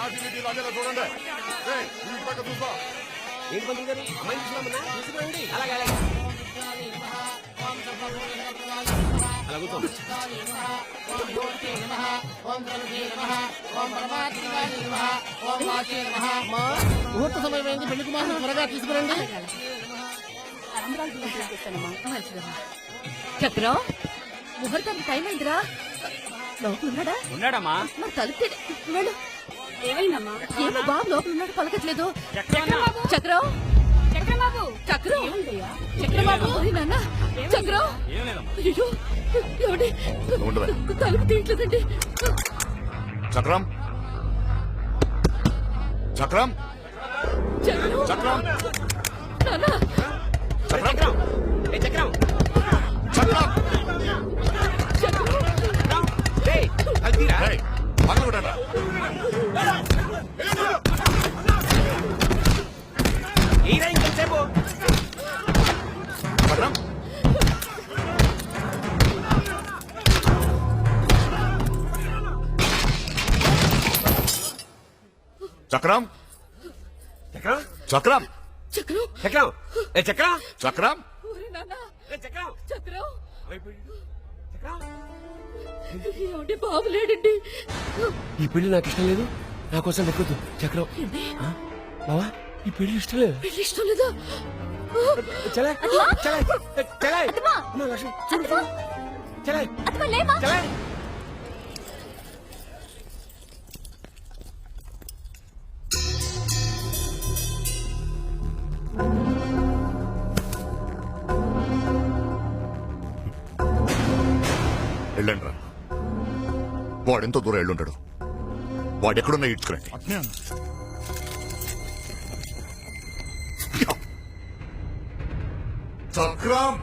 చూడండి ఏంటి మంత్రి గారు అమ్మాయి చూసినామన్నా తీసుకురండి. అలాగే అలాగే అలా కూర్చోండి. ముహూర్త సమయమైంది, పెళ్లి కుమారుని త్వరగా తీసుకురండి. చక్రం ముహూర్తానికి టైం అయిందిరా. లోపల ఉన్నాడా? ఉన్నాడమ్మా. మరి తలుపు వెళ్ళు. ఏమైందమ్మా? ఏమో బాబు లోపల ఉన్నాడు, పలకట్లేదు. చక్రబాబు, చక్రం చక్రబాబు, చక్రం ఏమైందయ్యా? చక్రబాబు నాన్న చక్రం. అయ్యో ఏమండి తలుపు తీయట్లేదండి. చక్రం చక్రం చక్రం చక్రం నాన్న చక్రం చక్రం చక్రం చక్రం పగల కొట్టండి. ఇంకొంచెంసేపు చక్రం చక్రం చక్రం చక్రం చక్రం చక్రం ఏ చక్రం చక్రం ఓరి నాన్న ఏ చక్రం చక్రం. చక్రం ఏమండి బాబు లేడండి. ఈ పెళ్లి నాకు ఇష్టం లేదు, నా కోసం దక్కద్దు. చక్రం బావా ఈ పెళ్లి ఇష్టం లేదు. పెళ్లి ఇష్టం లేదా? చలే చలే చలే అత్తమ్మా! లక్ష్మి అత్తమ్మా! చలే అత్తమ్మా, లేమ్మా. చలే వెళ్ళండి రా. వాడెంతో దూరం వెళ్ళుంటాడు. వాడెక్కడున్నా ఇడ్చుకురండి. చక్రం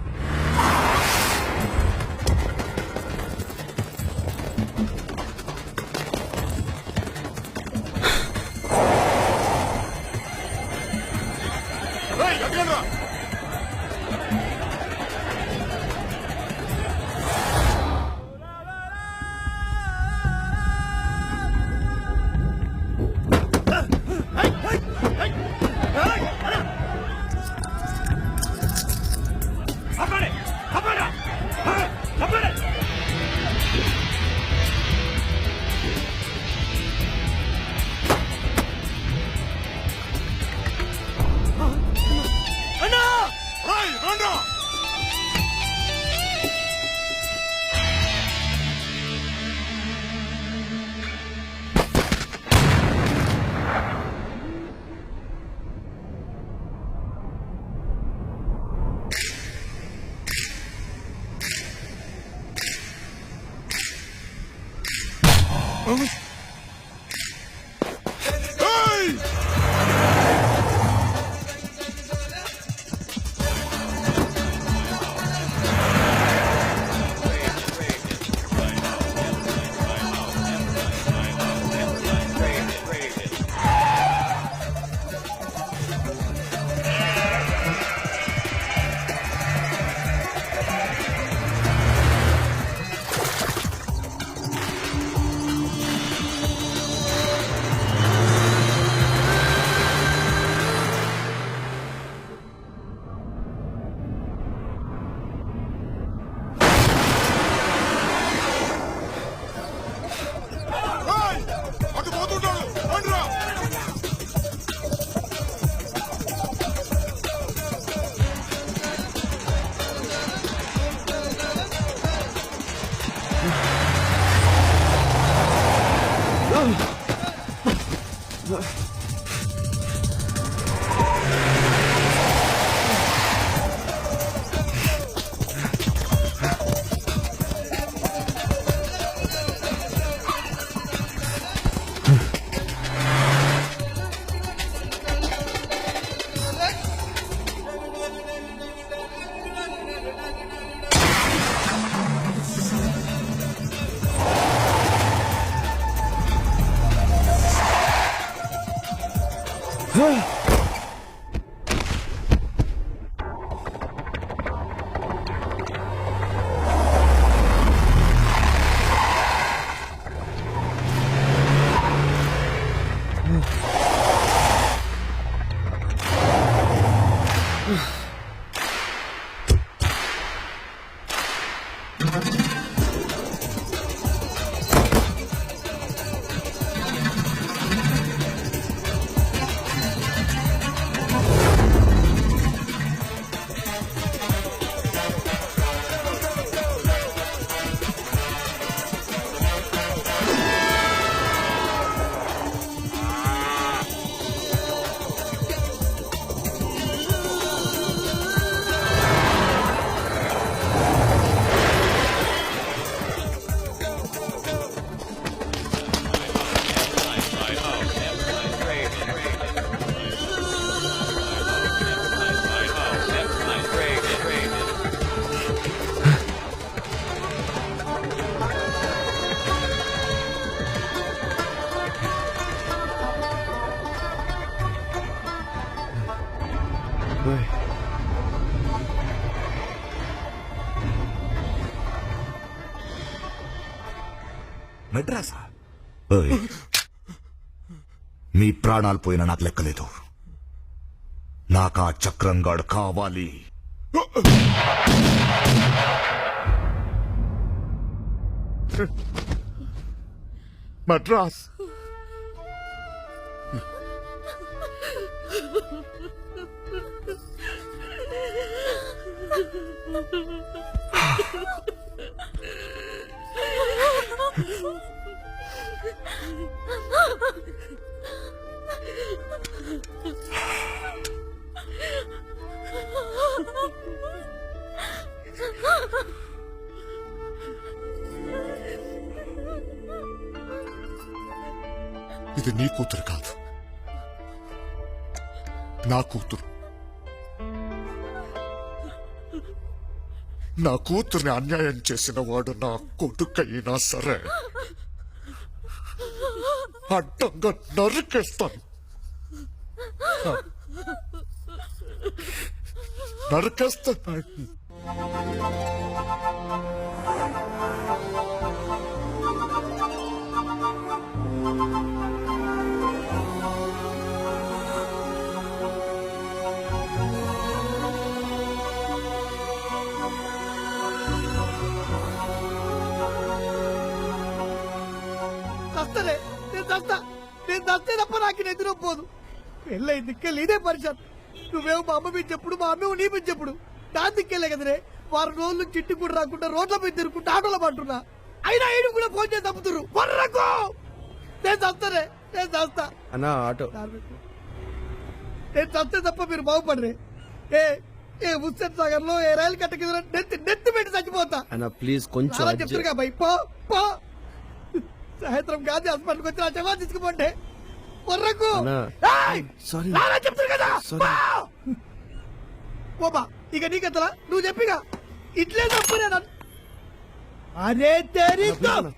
మెడ్రాసా మీ ప్రాణాలు పోయినా నాకు లెక్కలేదు. నాకు ఆ చక్రంగాడు కావాలి. మద్రాస్ ఇది నీ కూతురు కాదు, నా కూతురు. నా కూతుర్ని అన్యాయం చేసిన వాడు నా కొడుకైనా సరే అడ్డంగా నరికేస్తాను. నరికేస్తాను. చస్తలే, నేను చస్తే తప్ప నాకు నిద్రపోదు. పెళ్ళై దిక్కెళ్ళి ఇదే పరిచయం. నువ్వేమో మా అమ్మ మీద చెప్పుడు, మా అమ్మ నీ మీద చెప్పుడు. నా దిక్కెళ్ళే కదరే. వారం రోజులు చిట్టి కూడా రాకుండా రోడ్ల మీద తిరుగుకుంటా ఆటోలో పట్టున్నా. అయినా ఈడు కూడా ఫోన్ చేసి తప్పుతురు. వర్రకు నేను చస్తానే, నేను చస్తా అన్నా ఆటో. నేను చస్తే తప్ప మీరు బాగుపడరే. ఏ ఏ హుస్సేన్ సాగర్ లో ఏ రైలు కట్ట కింద నెత్తి పెట్టి చచ్చిపోతా. అన్నా ప్లీజ్ కొంచెం చాలా చెప్తారుగా భయ్. పో పో. సాయంత్రం గాంధీ హాస్పిటల్కి వచ్చి నా జమా తీసుకుపోండి. వర్రకు సారీ చెప్తారు కదా. పోబా ఇక నీకెత్తలా, నువ్వు చెప్పిగా ఇట్లే తప్పునే. అరే తెరీ నీళ్ళు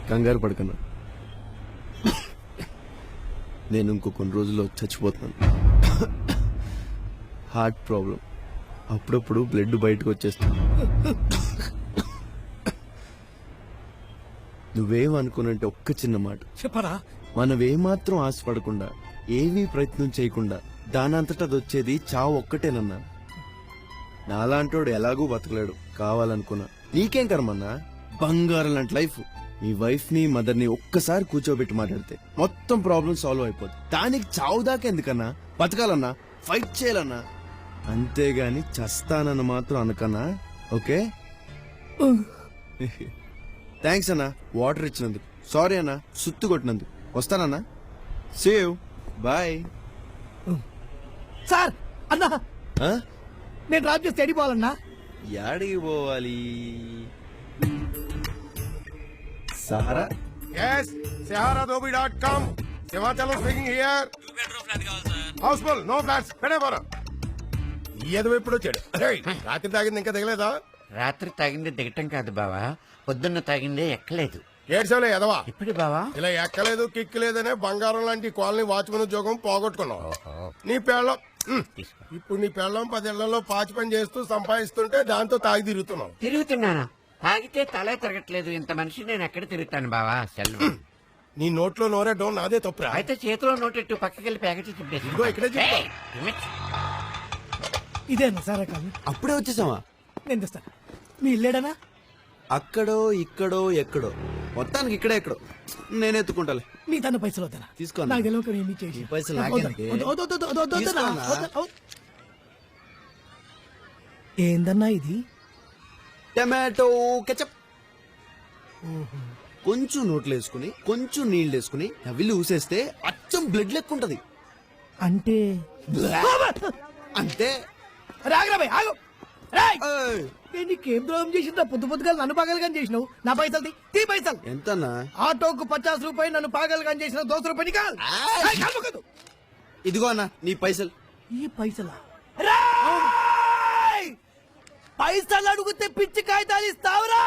కంగారు పడకన్నా, నేను ఇంకో కొన్ని రోజుల్లో చచ్చిపోతున్నాను. హార్ట్ ప్రాబ్లం, అప్పుడప్పుడు బ్లడ్ బయటకు వచ్చేస్తుంది. నువ్వేమనుకునంటే ఒక్క చిన్న మాట చెప్పరా. మనమేమాత్రం ఆశపడకుండా ఏమీ ప్రయత్నం చేయకుండా దానంతటా అది వచ్చేది చావు ఒక్కటేనన్నా. నాలాంటోడు ఎలాగూ బతకలేడు, కావాలనుకున్నా. నీకేం కర్మన్నా, బంగారం లాంటి లైఫ్. నీ వైఫ్ ని మదర్ ని ఒక్కసారి కూర్చోబెట్టి మాట్లాడితే మొత్తం ప్రాబ్లం సాల్వ్ అయిపోతుంది. దానికి చావు దాకా ఎందుకన్నా, బతకాలన్నా, ఫైట్ చేయాలన్నా. అంతేగాని చస్తానన్న మాత్రం అనకన్నా. ఓకే, థ్యాంక్స్ అన్నా వాటర్ ఇచ్చినందుకు. సారీ అన్నా సుత్తు కొట్టినందుకు. వస్తానన్నా, సేవ్ బాయ్. సార్ అన్నా నేను డ్రాప్ చేస్తే ఎడిపోవాలన్నా. యాడికి పోవాలి? సారా Yes, saharadobi.com. Sivachalam speaking here. Houseful, no flats. పెడే పోరా. ఈ ఎదవ ఎప్పుడు వచ్చాడు? రేయ్, రాత్రి తాగింది ఇంకా తగలేదా? రాత్రి తాగింది దిగటం కాదు బావా, పొద్దున్న తాగిందే ఎక్కలేదు. ఏడ్సేవలే ఎదవా. ఇప్పుడు బావా ఇలా ఎక్కలేదు కిక్ లేదనే బంగారం లాంటి కాలనీ వాచ్మెన్ ఉద్యోగం పోగొట్టుకున్నావు. నీ పెళ్ళం ఇప్పుడు నీ పెళ్ళం 10 ఏళ్లలో పాచి పని చేస్తూ సంపాదిస్తుంటే దాంతో తాగి తిరుగుతున్నావు. తిరుగుతున్నానా? తాగితే తలే తిరగట్లేదు. ఇంత మనిషి నేను ఎక్కడ తిరుగుతాను బావా? సెల్వం నీ నోట్లో నోరేయడం నాదే తప్పురా. అయితే చేతిలో నోటెట్టు పక్కకెళ్ళి ప్యాకెట్ ఇదిగో ఇక్కడే చెప్తా. ఇదేనా సారా కాదు? అప్పుడే వచ్చేసావా? నేను తెస్తాను. మీ ఇల్లేడనా? అక్కడో ఇక్కడో ఎక్కడో, మొత్తానికి ఇక్కడే ఎక్కడో. నేను ఎత్తుకుంటాలే. మీ తన పైసలు వద్దనా? తీసుకో అన్న. నాకు తెలియక ఏమి చేసి ఈ పైసలు నాకెందుకే? తీసుకో అన్న. ఏందన్నా ఇది? Tomato ketchup. కొంచెం నోట్లు వేసుకుని కొంచెం నీళ్ళు వేసుకుని నవిల్లి ఊసేస్తే అచ్చం బ్లడ్ లెక్క ఉంటది. అంటే అంతే. రాగరాబాయ్ ఆగు. రేయ్! ఏయ్, నేను నీకేం ద్రోహం చేసిందా? పొద్దు పొద్దుగా నన్ను పాగలుగాని చేసినావు. నా పైసలు తీ పైసలు. ఎంతన్నా? ఆటోకు 50 రూపాయలు నన్ను పాగలుగాని చేసిన 200 రూపాయలు కాదు. ఆయ్! ఇదిగో అన్న నీ పైసలు. ఈ పైసలా? రేయ్! పైసలు అడిగితే పిచ్చి కాగితాలు ఇస్తావురా?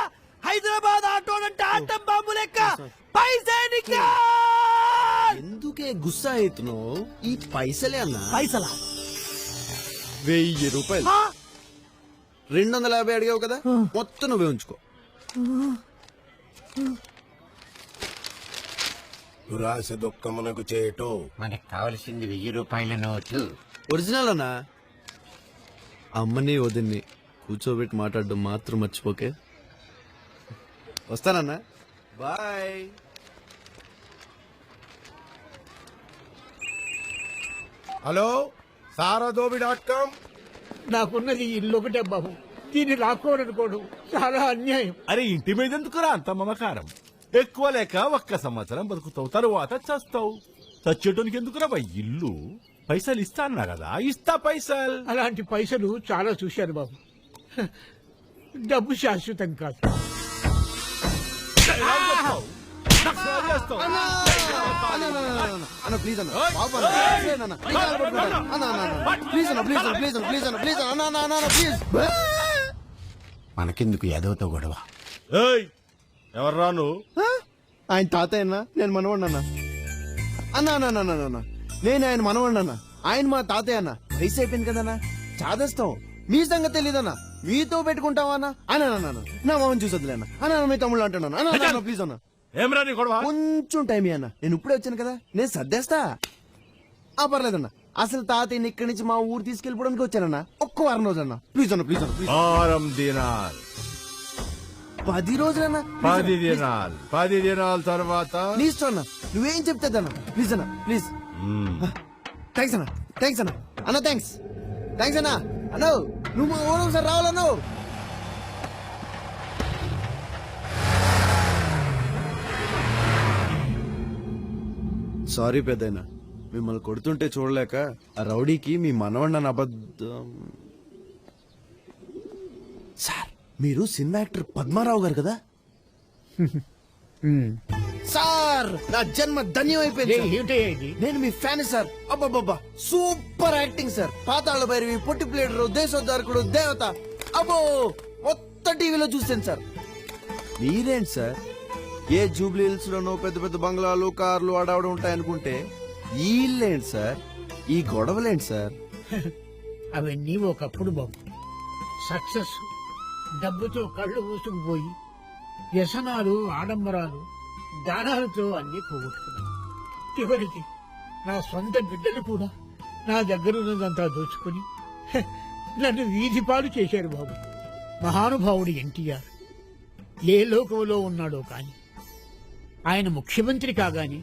హైదరాబాద్ ఆటో అంటే ఆటం బాంబు లెక్క పైసా. ఎందుకే గుస్సా అవుతున్నావు? ఈ పైసలే అన్న. పైసలా? 1000 రూపాయలు. 250 అడిగావు కదా, మొత్తం నువ్వే ఉంచుకో. దురాశ దుఃఖమునకు చేటు. మనకు కావలసింది 1000 రూపాయల నోటు. ఒరిజినల్ అన్నా. అమ్మని వదిన్ని కూర్చోబెట్టి మాట్లాడడం మాత్రం మర్చిపోకే. వస్తానన్నా. బాయ్. Hello, saharadobi.com. నాకున్నది ఇల్లు ఒకటే బాబు. దీన్ని లాక్కోడనుకోడు చాలా అన్యాయం. అరే ఇంటి మీద ఎందుకురా అంత మమకారం? ఎక్కువ లేక 1 సంవత్సరం బతుకుతావు, తరువాత చస్తావు. చచ్చేటోనికి ఎందుకురా ఇల్లు? పైసలు ఇస్తా అన్నా కదా, ఇస్తా పైసలు. అలాంటి పైసలు చాలా చూశాను బాబు. డబ్బు శాశ్వతం కాదు. అన్న ప్లీజ్ అన్న, బాబు అన్న, ప్లీజ్ అన్న, నీ కాలు పట్టుకుంటాను. అన్న, అన్న, అన్న, ప్లీజ్ అన్న, ప్లీజ్ అన్న, ప్లీజ్ అన్న, ప్లీజ్ అన్న, ప్లీజ్ అన్న, అన్న, అన్న, అన్న, ప్లీజ్. మనకెందుకు ఎదవతో గొడవ? ఏయ్, ఎవర్రా నువ్వు? ఆయన తాతయ్య అన్న, నేను మనవాడిని అన్న. అన్న అన్న అన్న అన్న అన్న, నేను ఆయన మనవాడిని అన్న. ఆయన మా తాతయ్య అన్న. వయసు అయిపోయింది కదన్నా, చాదేస్తాం. మీ సంగతి తెలీదన్నా, మీతో పెట్టుకుంటావా అన్న? అన్న అన్న అన్న, నా మామని చూసొద్దులే అన్న. అన్న అన్న, మీ తమ్ముళ్ళు అంటున్నాను. అన్న అన్న, అన్న, ప్లీజ్ అన్న, ఏమ్రా నీ గొడవ? కొంచెం టైం అన్న. నేను ఇప్పుడే వచ్చాను కదా, నేను సర్దేస్తా. పర్లేదన్న. అసలు తాతయ్యని ఇక్కడి నుంచి మా ఊరు తీసుకెళ్ళిపోవడానికి వచ్చానన్న. ఒక్క వారం రోజులన్న, ప్లీజ్ అన్న, ప్లీజ్ అన్న, ప్లీజ్. 6 దినాలు 10 రోజులన్నా. 10 దినాలు 10 దినాల తర్వాత నీ ఇష్టం అన్న, నువ్వేం చెప్తాదన్న. ప్లీజ్ అన్న, ప్లీజ్. థ్యాంక్స్ అన్న, థ్యాంక్స్ అన్న, అన్న థ్యాంక్స్, థ్యాంక్స్ అన్న. అన్న నువ్వు మా ఊరు ఒకసారి రావాలన్నా. సారీ పెద్దయినా, మిమ్మల్ని కొడుతుంటే చూడలేక ఆ రౌడీకి మీ మనవన్న అబద్ధం. సార్, మీరు సినిమా యాక్టర్ పద్మారావు గారు కదా? సార్, నా జన్మ ధన్యం అయిపోయింది. నేను మీ ఫ్యాన్ సార్. అబ్బబ్బబ్బా, సూపర్ యాక్టింగ్ సార్. పాతాళ భైరవి, పొట్టి ప్లేడరు, దేశోద్ధారకుడు, దేవత, అబ్బో మొత్తం టీవీలో చూసాను సార్. మీరేంటి సార్, ఏ జూబ్లీ హిల్స్ లోనో పెద్ద పెద్ద బంగ్లాలు, కార్లు ఆడావిడ ఉంటాయనుకుంటే ఈ ఇల్లేంటి సార్, ఈ గొడవలేంటి సార్? అవన్నీ ఒకప్పుడు బాబు. సక్సెస్ డబ్బుతో కళ్ళు మూసుకుపోయి వ్యసనాలు, ఆడంబరాలు, దానాలతో అన్ని పోగొట్టుకున్నాను. చివరికి నా సొంత బిడ్డలు కూడా నా దగ్గరున్నదంతా దోచుకుని నన్ను వీధి పాలు చేశారు బాబు. మహానుభావుడు ఎన్టీఆర్ ఏ లోకంలో ఉన్నాడో కాని ఆయన ముఖ్యమంత్రి కాగానే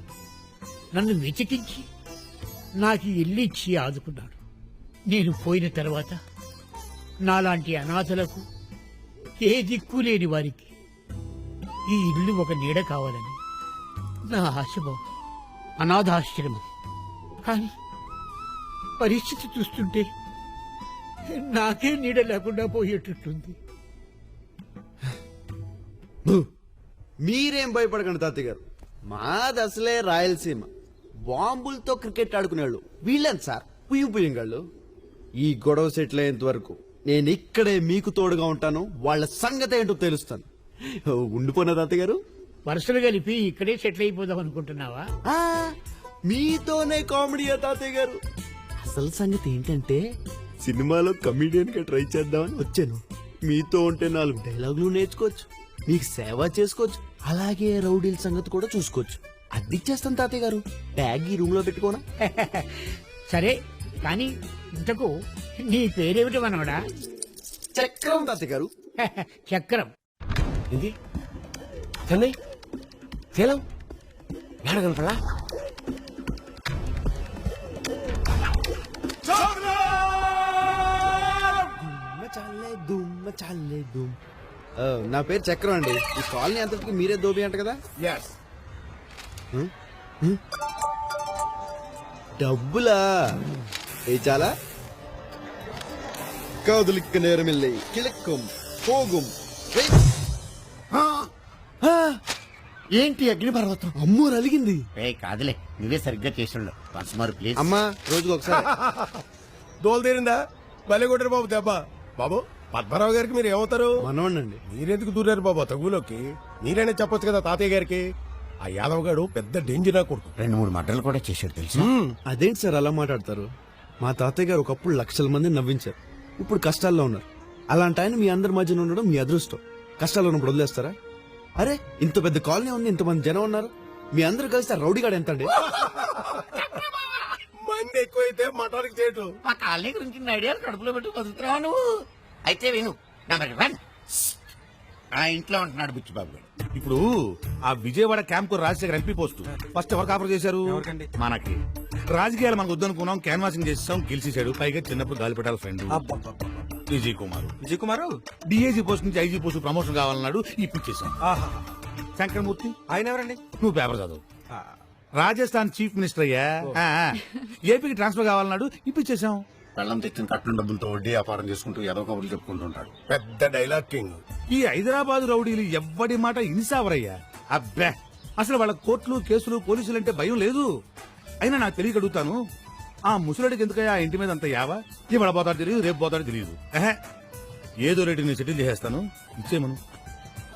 నన్ను వెతికించి నాకు ఇల్లు ఇచ్చి ఆదుకున్నాడు. నేను పోయిన తర్వాత నాలాంటి అనాథలకు, ఏ దిక్కు లేని వారికి ఈ ఇల్లు ఒక నీడ కావాలని నా ఆశ బాబు. అనాథాశ్రమం. కానీ పరిస్థితి చూస్తుంటే నాకే నీడ లేకుండా పోయేటట్టుంది. మీరేం భయపడకండి తాతయ్య గారు, మాది అసలే రాయలసీమ. బాంబులతో క్రికెట్ ఆడుకునేవాళ్ళు వీళ్ళేం సార్ పుయ్యం పుయ్యంగాళ్ళు. ఈ గొడవ సెటిల్ అయ్యేంత వరకు నేను ఇక్కడే మీకు తోడుగా ఉంటాను. వాళ్ళ సంగతి ఏంటో తెలుస్తాను. ఉండిపోయిన తాతయ్య గారు. వరుసలు కలిపి ఇక్కడే సెటిల్ అయిపోదాం అనుకుంటున్నావా? ఆ, మీతోనే కామెడీ తాతయ్య గారు. అసలు సంగతి ఏంటంటే సినిమాలో కమిడియన్ గా ట్రై చేద్దామని వచ్చాను. మీతో ఉంటే 4 డైలాగులు నేర్చుకోవచ్చు, మీకు సేవ చేసుకోవచ్చు, అలాగే రౌడీల సంగతి కూడా చూసుకోవచ్చు. అద్దిచ్చేస్తాను తాతయ్య గారు. బ్యాగ్ ఈ రూమ్ లో పెట్టుకోనా? సరే కానీ ఇంతకు నీ పేరేమిటి మనవడా? చక్రం తాతయ్య గారు. చక్రం. ఏంది చెన్నై సేలం ఏడగలపడా నా పేరు చక్రం అండి. ఈ కాలనీ అంతటికి మీరే దోబి అంట కదా. ఎస్. డబ్బులా ఏ చాలా కాదులిక్క నేరమిల్లై కిళక్కం పోగుం. ఏంటి అగ్నిపర్వతం? అమ్మో అలిగింది. ఏ కాదులే, నువ్వే సరిగ్గా చేసిండు. పర్సమారు ప్లీజ్. అమ్మా రోజుకు ఒకసారి. దోలు తీరిందా? భలే కొట్టారు బాబు దెబ్బ. బాబు పద్మరావు గారికి మీరు ఏమవుతారు? మనవండి. మీరెందుకు దూరారు బాబు తగులోకి? మీరైనా చెప్పొచ్చు కదా తాతయ్య గారికి. ఆ యాదవ్ గారు పెద్ద డేంజర్ కొడుకు. 2-3 మర్డర్లు కూడా చేశాడు తెలుసా? అదేంటి సార్ అలా మాట్లాడతారు? మా తాతయ్య గారు ఒకప్పుడు లక్షల మంది నవ్వించారు. ఇప్పుడు కష్టాల్లో ఉన్నారు. అలాంటి ఆయన మీ అందరి మధ్యన ఉండడం మీ అదృష్టం. కష్టాల్లో ఉన్నప్పుడు వదిలేస్తారా? అరే ఇంత పెద్ద కాలనీ ఉంది, ఇంతమంది జనం ఉన్నారు, మీ అందరూ కలిసి ఆ రౌడీగాడు ఎంత అండి? మంది ఎక్కువైతే మటానికి చేయటం. మా కాలనీ గురించి ఐడియాలు కడుపులో పెట్టి బతుకుతున్నావా నువ్వు? అయితే విను. నెంబర్ 1 ఆ ఇంట్లో ఉంటున్నాడు బుచ్చిబాబు గారు. ఇప్పుడు ఆ విజయవాడ క్యాంప్ కు రాజశేఖర్ ఎంపీ పోస్ట్ ఫస్ట్ ఎవరు కాపర్ చేశారు? మనకి. రాజకీయాలు మనకు వద్దనుకున్నాం, క్యాన్వాసింగ్ చేసాం, గెలిచేశాడు. పైగా చిన్నప్పుడు గాలిపటాల friend Vijay Kumar DIG post నుంచి ఐజీ పోస్ట్ ప్రమోషన్ కావాలన్నాడు, ఇప్పించేశాం. శంకరమూర్తి ఆయన ఎవరండి? నువ్వు పేపర్ చదువు. రాజస్థాన్ చీఫ్ మినిస్టర్ అయ్యా. ఏపీకి ట్రాన్స్ఫర్ కావాలన్నాడు, ఇప్పించేశాం. పెళ్ళం తెచ్చిన కట్టిన డబ్బులతో వడ్డీ వ్యాపారం చేసుకుంటూ ఏదో కబుర్లు చెప్పుకుంటుంటాడు. పెద్ద డైలాగ్ కింగ్. ఈ హైదరాబాద్ రౌడీలు ఎవ్వడి మాట ఇన్సావరయ్యా. అబ్బే అసలు వాళ్ళ కోర్టులు కేసులు పోలీసులు అంటే భయం లేదు. అయినా నాకు తెలియక అడుగుతాను, ఆ ముసలుడికి ఎందుకయ్యా ఆ ఇంటి మీద అంత యావా? ఇవాళ పోతాడు తెలియదు, రేపు పోతాడు తెలియదు. ఏదో రేటు నేను సెటిల్ చేసేస్తాను, ఇచ్చేమను.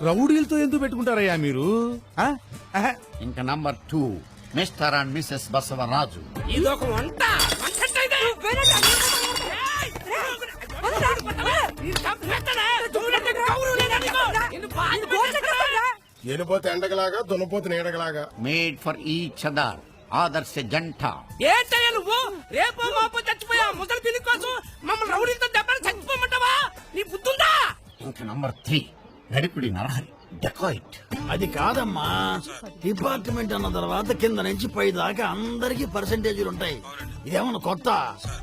రౌడీలతో ఎందుకు పెట్టుకుంటారయ్యా మీరు? ఇంకా number 2 mister and missus Basavaraju. ఇదొక వంట ఎనిపోతే ఎండగలాగా దున్నపోతే నీడగలాగా. మేడ్ ఫర్ ఈచ్ అదర్, ఆదర్శ జంట. ఏంటయ్యా నువ్వు? రేపు మాపు చచ్చిపోయా ముసలి పిల్లి కోసం మమ్మల్ని రౌడీలతో దెబ్బలు చచ్చిపోమంటావా? నీ బుద్ధుందా? ఇంకా నంబర్ 3 నడిపిడి నరహరి, డెకాయిట్. అది కాదమ్మా, డిపార్ట్మెంట్ అన్న తర్వాత కింద నుంచి పై దాకా అందరికి పర్సెంటేజీలు ఉంటాయి. ఇదేమన్నా కొత్త?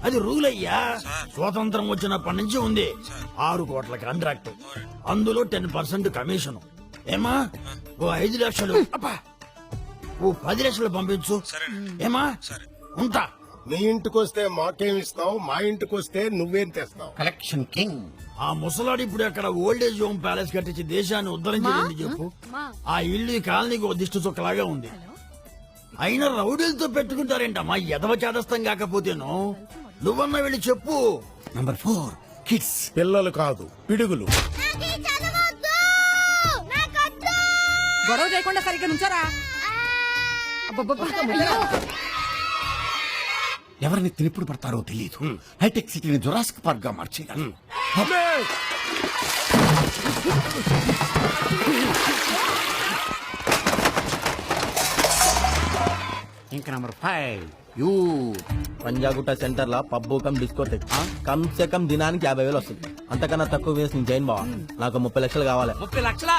అది రూల్ అయ్యా. స్వాతంత్రం వచ్చినప్పటి నుంచి ఉంది. 6 కోట్ల కాంట్రాక్ట్, అందులో 10% కమిషన్. ఏమా ఓ 5 లక్షలు, ఓ 10 లక్షలు పంపించు. ఏమా ఉంటా. నీ ఇంటికి వస్తే మాకేం ఇస్తావు, మా ఇంటికి వస్తే నువ్వేం తెస్తావు? Collection king. ఆ ముసలాడు ఇప్పుడు అక్కడ ఓల్డేజ్ హోమ్ ప్యాలెస్ కట్టించి దేశాన్ని ఉద్ధరించింది చెప్పు. ఆ ఇల్లు ఈ కాలనీకి ఓ దిష్టి చొక్కలాగా ఉంది. అయినా రౌడీలతో పెట్టుకుంటారేంటమ్మా, ఎదవ చేదస్తం కాకపోతేను. నువ్వన్నా వెళ్ళి చెప్పు. Number 4 kids. పిల్లలు కాదు పిడుగులు. గొడవ చేయకుండా సరిగ్గా నుంచారా? ఎవరిని తినిప్పుడు పడతారో తెలియదు. హైటెక్ సిటీని జురాసిక్ పార్క్ గా మార్చేయగలరు. ఇంకా నంబర్ 5 యూ. పంజాగుట్ట సెంటర్ లా పబ్బు కమ్ డిస్కోటెక్ కమ్ సే కమ్ దినానికి 50,000 వస్తుంది. అంతకన్నా తక్కువ వేసి నేను జైన్ బావా. నాకు 30 లక్షలు కావాలి. 30 లక్షలా?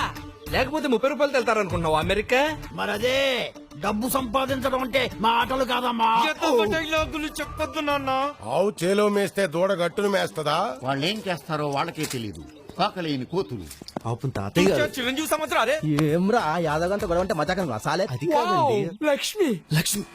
లేకపోతే 30 రూపాయలు వెళ్తారనుకున్నావు అమెరికా? మరి అదే డబ్బు సంపాదించడం అంటే మా ఆటలు కాదమ్మా. చెప్పొద్దు నాన్న. ఆవు చేలో మేస్తే దూడ గట్టును మేస్తదా? వాళ్ళు ఏం చేస్తారో వాళ్ళకే తెలియదు. కాకలేని కోతులు. పాపం తాతయ్య గారు. చిరంజీవి సంవత్సరం అదే. ఏమ్రా యాదగంత గొడవ అంటే మజాకం సాలే. అది కాదండి. లక్ష్మి లక్ష్మి.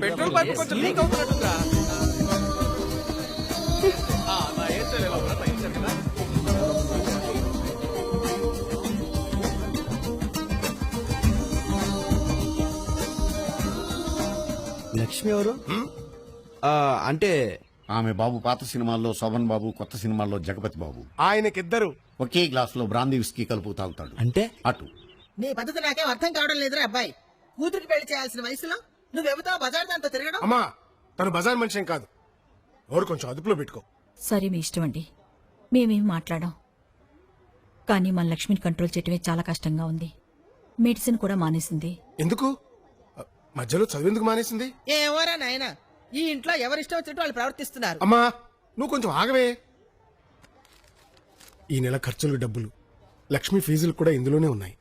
పెట్రోల్ పైప్ కొంచెం లీక్ అవుతున్నట్టుందిరా. నా ఏం చేయలేదు కదా. లక్ష్మి ఎవరు అంటే ఆమె బాబు పాత సినిమాల్లో శోభన్ బాబు, కొత్త సినిమాల్లో జగపతి బాబు. ఆయనకిద్దరు ఒకే గ్లాస్ లో బ్రాందీ విస్కీ కలుపు తాగుతాడు. అంటే అటు నీ పద్ధతి నాకేం అర్థం కావడం లేదురా అబ్బాయి. కూతురికి పెళ్లి చేయాల్సిన వయసులో నువ్వెవతా బజార్ దాంతో తిరగడం. అమ్మా తను బజార్ మనిషి కాదు. ఎవరు కొంచెం అదుపులో పెట్టుకో. సరే మీ ఇష్టం అండి, మేమేం మాట్లాడాం. కానీ మన లక్ష్మిని కంట్రోల్ చేయటమే చాలా కష్టంగా ఉంది. మెడిసిన్ కూడా మానేసింది. ఎందుకు మధ్యలో చదివేందుకు మానేసింది? ఏమోరా నాయన, ఈ ఇంట్లో ఎవరిష్టం వచ్చినట్టు వాళ్ళు ప్రవర్తిస్తున్నారు. అమ్మా నువ్వు కొంచెం ఆగవే. ఈ నెల ఖర్చులకు డబ్బులు, లక్ష్మి ఫీజులు కూడా ఇందులోనే ఉన్నాయి.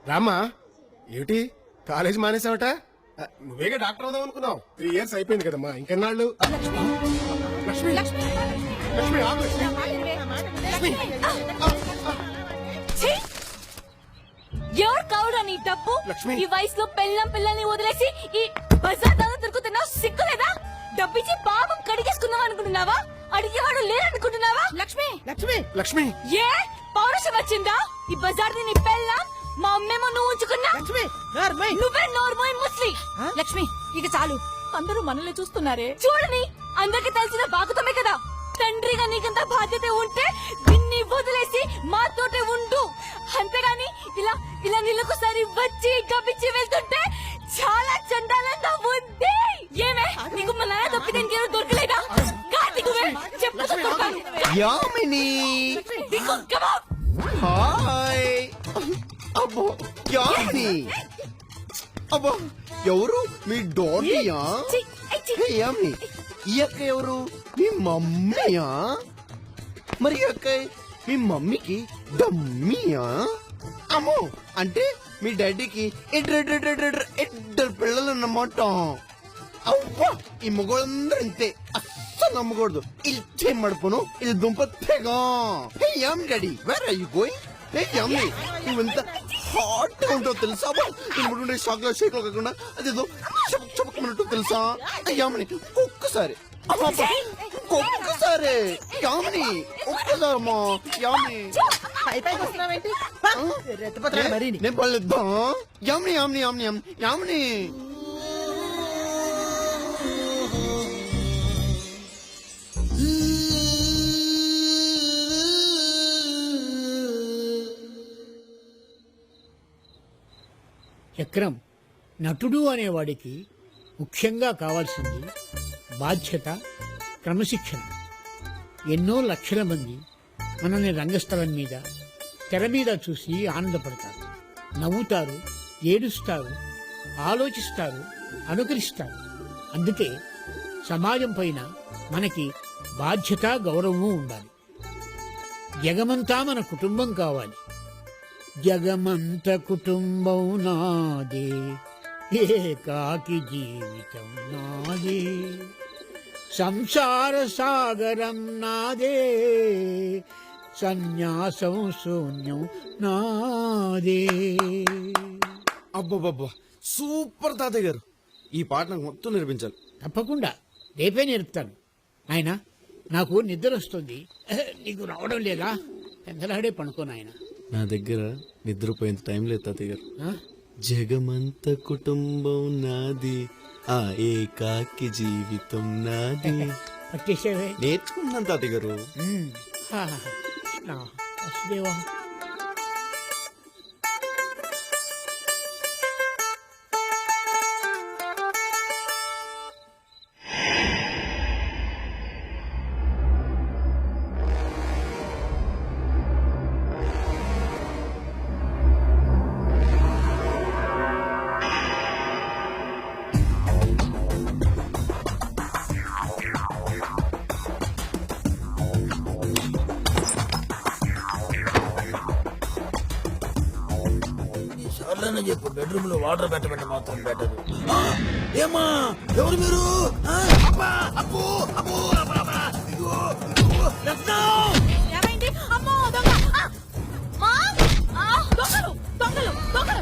రామ్మా, ఏమిటి కాలేజ్ మానేసావట? నువ్వేగా డాక్టర్ అవుదాం అనుకున్నావు. 3 years అయిపోయింది కదమ్మా, ఇంకెన్నాళ్ళు? లక్ష్మి లక్ష్మి ఆగు లక్ష్మి. ఎవరు కావుడా నీ తప్పు? లక్ష్మి. ఈ వయసులో పిల్లల్ని వదిలేసి ఈ బజార్ దాకా తిరుగుతున్నావు, సిగ్గులేదా? డబ్బిచ్చి పాపం కడిగేసుకుందాం అనుకుంటున్నావా? అడిగేవాడు లేదనుకుంటున్నావా? లక్ష్మి, లక్ష్మి లక్ష్మి ఏ పౌరుషం వచ్చిందా? ఈ బజార్ నీ పెళ్ళ మా అమ్మేమో నువ్వు ఉంచుకున్నా. లక్ష్మి నార్మల్. నువ్వే నోర్మోయ్ ముస్లి. లక్ష్మి ఇక చాలు, అందరూ మనల్ని చూస్తున్నారే. చూడని అందరికి తెలిసిన బాగుతమే కదా. తండ్రిగా నీకంత బాధ్యత ఉంటే దీన్ని వదిలేసి మాతోటే ఉండు. అంతేగాని ఇలా ఇలా నీళ్ళకోసారి వచ్చి గబ్బిచ్చి వెళ్తుంటే చాలా చండాలంగా ఉంది. ఏమే నీకు మా నాన్న తప్పితే ఇంకేమో దొరకలేదా? కార్తీకువే చెప్పుకుంటాను. యామిని హాయ్. అబ్బో యామిని, అబ్బో ఎవరు మీ డోటియా? హే యామిని, ఈ అక్క ఎవరు? మీ మమ్మీయా? మరి ఈ అక్క మీ మమ్మీకి డమ్మీయా? అమ్మో, అంటే మీ డాడీకి ఇద్దరు పిల్లలు అన్నమాట. అవ్వా, ఈ మగవాళ్ళందరూ ఇంతే, అస్సలు నమ్మకూడదు. ఇచ్చే మడుపును ఇది దుంపతేగా. హే యామ్ daddy, where are you going? Hey Yami, నువ్వెంత హాట్ గా ఉంటావు తెలుసా? నువ్వు షాక్ షేక్ లో కాకుండా అదేదో చపకమన్నట్టు తెలుసా? యామిని ఒక్కసారి, ఒక్కసారి యామిని, ఒక్కసారమ్మా యామిని. పైకి వస్తున్నావేంటి? రెత్తపత్రాలు మరీ. నేను పడలేద్దా? యామిని యామిని యామిని యామిని యామిని. చక్రం, నటుడు అనేవాడికి ముఖ్యంగా కావాల్సింది బాధ్యత, క్రమశిక్షణ. ఎన్నో లక్షల మంది మనల్ని రంగస్థలం మీద, తెర మీద చూసి ఆనందపడతారు, నవ్వుతారు, ఏడుస్తారు, ఆలోచిస్తారు, అనుకరిస్తారు. అందుకే సమాజం పైన మనకి బాధ్యత, గౌరవము ఉండాలి. జగమంతా మన కుటుంబం కావాలి. జగమంత కుటుంబం నాదే, ఏకాకి జీవితం నాదే, సంసార సాగరం నాదే, సన్యాసం శూన్యం నాదే. అబ్బబ్బబ్బా, సూపర్ తాతయ్య గారు, ఈ పాట నాకు మొత్తం నేర్పించాలి. తప్పకుండా రేపే నేర్పుతాను. నాయనా, నాకు నిద్ర వస్తుంది, నీకు రావడం లేదా? పెందలాడే పనుకో నాయనా. నా దగ్గర నిద్రపోయేంత టైం లేదు తాతయ్య గారు. జగమంత కుటుంబం నాది, ఆ ఏకాకి జీవితం నాది. పట్టేసేవే. నేర్చుకున్నాను తాతయ్య గారు. వసుదేవా, సర్లేని చెప్పు, బెడ్రూమ్ లో వాటర్ పెట్టబెట్ట మాత్రం బెటర్. ఏమా, ఎవరు మీరు? అబ్బా, అబ్బో, అబ్బో, అబ్బా, అబ్బా. ఇదిగో, ఇదిగో, రత్నం. ఏమైంది? అమ్మో దొంగ! దొంగలు దొంగలు దొంగలు!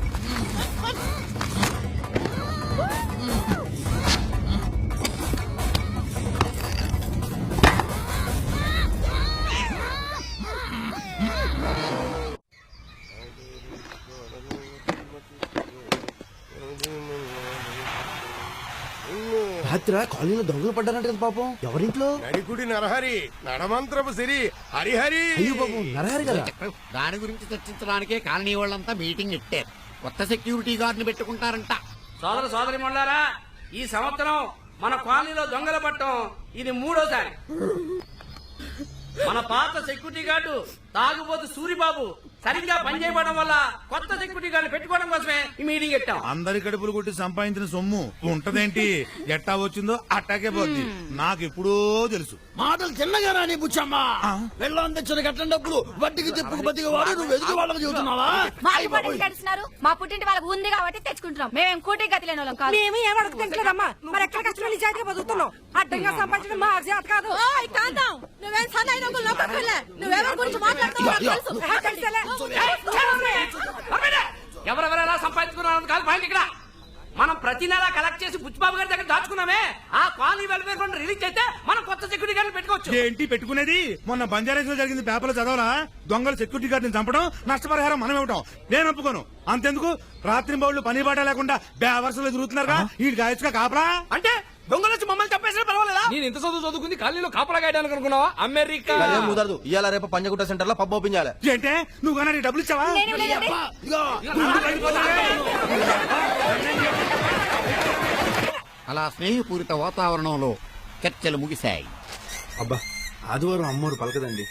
ఏంట్రా కాలనీలో దొంగలు పడ్డారంట కదా పాపం ఎవరింట్లో? నడికుడి నరహరి నడమంత్రపు సిరి హరిహరి. అయ్యో పాపం నరహరి కదా. దాని గురించి చర్చించడానికే కాలనీ వాళ్ళంతా మీటింగ్ ఇట్టారు. కొత్త సెక్యూరిటీ గార్డుని పెట్టుకుంటారంట. సోదరి మొండారా, ఈ సంవత్సరం మన కాలనీలో దొంగల పట్టం ఇది 3వ సారి. మన పాత సెక్యూరిటీ గార్డు తాగుబోతు సూరిబాబు సరిగ్గా పనిచేయడం వల్ల కొత్త సెక్యూరిటీ గార్డు పెట్టుకోవడం కోసమే ఈ మీటింగ్ పెట్టాం. అందరి కడుపులు కొట్టి సంపాదించిన సొమ్ము ఉంటదేంటి? ఎట్టా వచ్చిందో అట్టాకే పోద్ది. నాకు ఎప్పుడో తెలుసు. మాటలు చిన్నగా రాని బుచ్చమ్మా. వెళ్ళాం తెచ్చిన కట్టండప్పుడు వడ్డీకి తిప్పుకు బతికి వాడు నువ్వు ఎదుగు వాళ్ళకి చెబుతున్నావా? మా పుట్టింటి వాళ్ళకి ఉంది కాబట్టి తెచ్చుకుంటున్నాం. మేము కూటి గతి లేని వాళ్ళం కాదు. మేము ఏం అడుగుతుంటారమ్మా, మరి ఎక్కడ కష్టం నిజాయితీగా బతుకుతున్నాం. అడ్డంగా సంపాదించడం మా అర్జాత్ కాదు. నువ్వేం సన్నాయి రంగులు లోపలికి నువ్వెవరి గురించి మాట్లాడుతున్నావు? ఎవరెవరెలా సంపాదించుకున్నారని కాదు పాయింట్ ఇక్కడ. మనం ప్రతి నెల కలెక్ట్ చేసి బుచ్చిబాబు గారి దగ్గర దాచుకున్నామే. ఆ కాలనీ వెల్ఫేర్ ఫండ్ రిలీజ్ చేస్తే మనం కొత్త సెక్యూరిటీ గార్డు పెట్టుకోవచ్చు. ఏంటి పెట్టుకునేది? మొన్న బంజారాస్ లో జరిగింది పేపర్లో చదవరా? దొంగలు సెక్యూరిటీ గార్డుని చంపడం, నష్టపరిహారం మనం ఇవ్వటం. నేను ఒప్పుకోను. అంతెందుకు రాత్రి బౌళ్ళు పని బాట లేకుండా బేవర్సలు తిరుగుతున్నారుగా, ఈ గాయచుగా కాపలా. అంటే దొంగలు వచ్చి మమ్మల్ని చంపేసినా పర్వాలేదా? నేను ఇంత చదువుకుంది కాలనీలో కాపలా గాయడానికి అనుకున్నావా? అమెరికా కుదరదు. ఇవాళ రేపు పంజగుట్ట సెంటర్ లో పబ్ ఓపెన్ చేయాలి. ఏంటే నువ్వు కానీ డబ్బులు ఇచ్చావా? అలా స్నేహపూరిత వాతావరణంలో చర్చలు ముగిశాయి. అబ్బా ఆదివారం అమ్మోరు పలకదండి.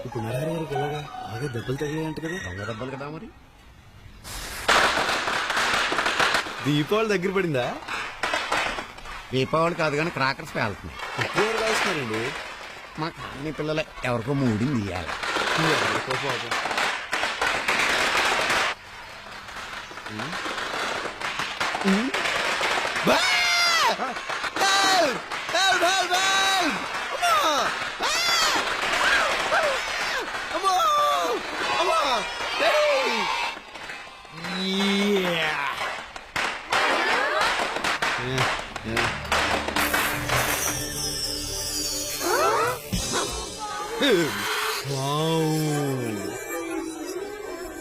ఇప్పుడు నరహరి గారికి ఎలాగా? బాగా దెబ్బలు తగిలాయంట కదా. దొంగ దెబ్బలు కదా మరి. దీపావళి దగ్గర పడిందా? దీపావళి కాదు కానీ క్రాకర్స్ పేలుతున్నాయి. ఎవరు కాస్తున్నారండి? మా కాలనీ పిల్లలే ఎవరికో మూడింది ఇయ్యాలి.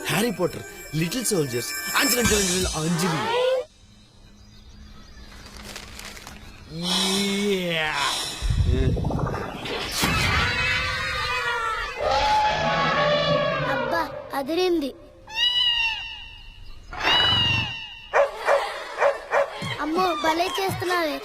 హ్యారీ పాటర్, లిటిల్ సోల్జర్స్, అంజలి. అబ్బా అదిరింది. అమ్మో భలే చేస్తున్నావే.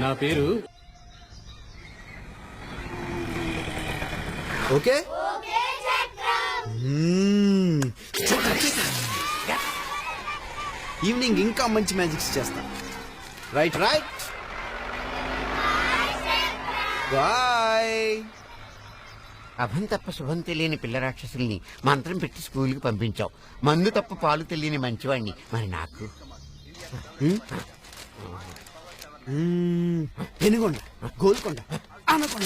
నా పేరు ఓకే. ఈవినింగ్ ఇంకా మంచి మ్యాజిక్స్ చేస్తా. Right bye. అభం తప్ప శుభం తెలియని పిల్ల రాక్షసుల్ని మంత్రం పెట్టి స్కూల్కి పంపించావు. మందు తప్ప పాలు తెలియని మంచివాణ్ణి మరి నాకు. పెనుగొండ, గోల్కొండ, అనకొండ.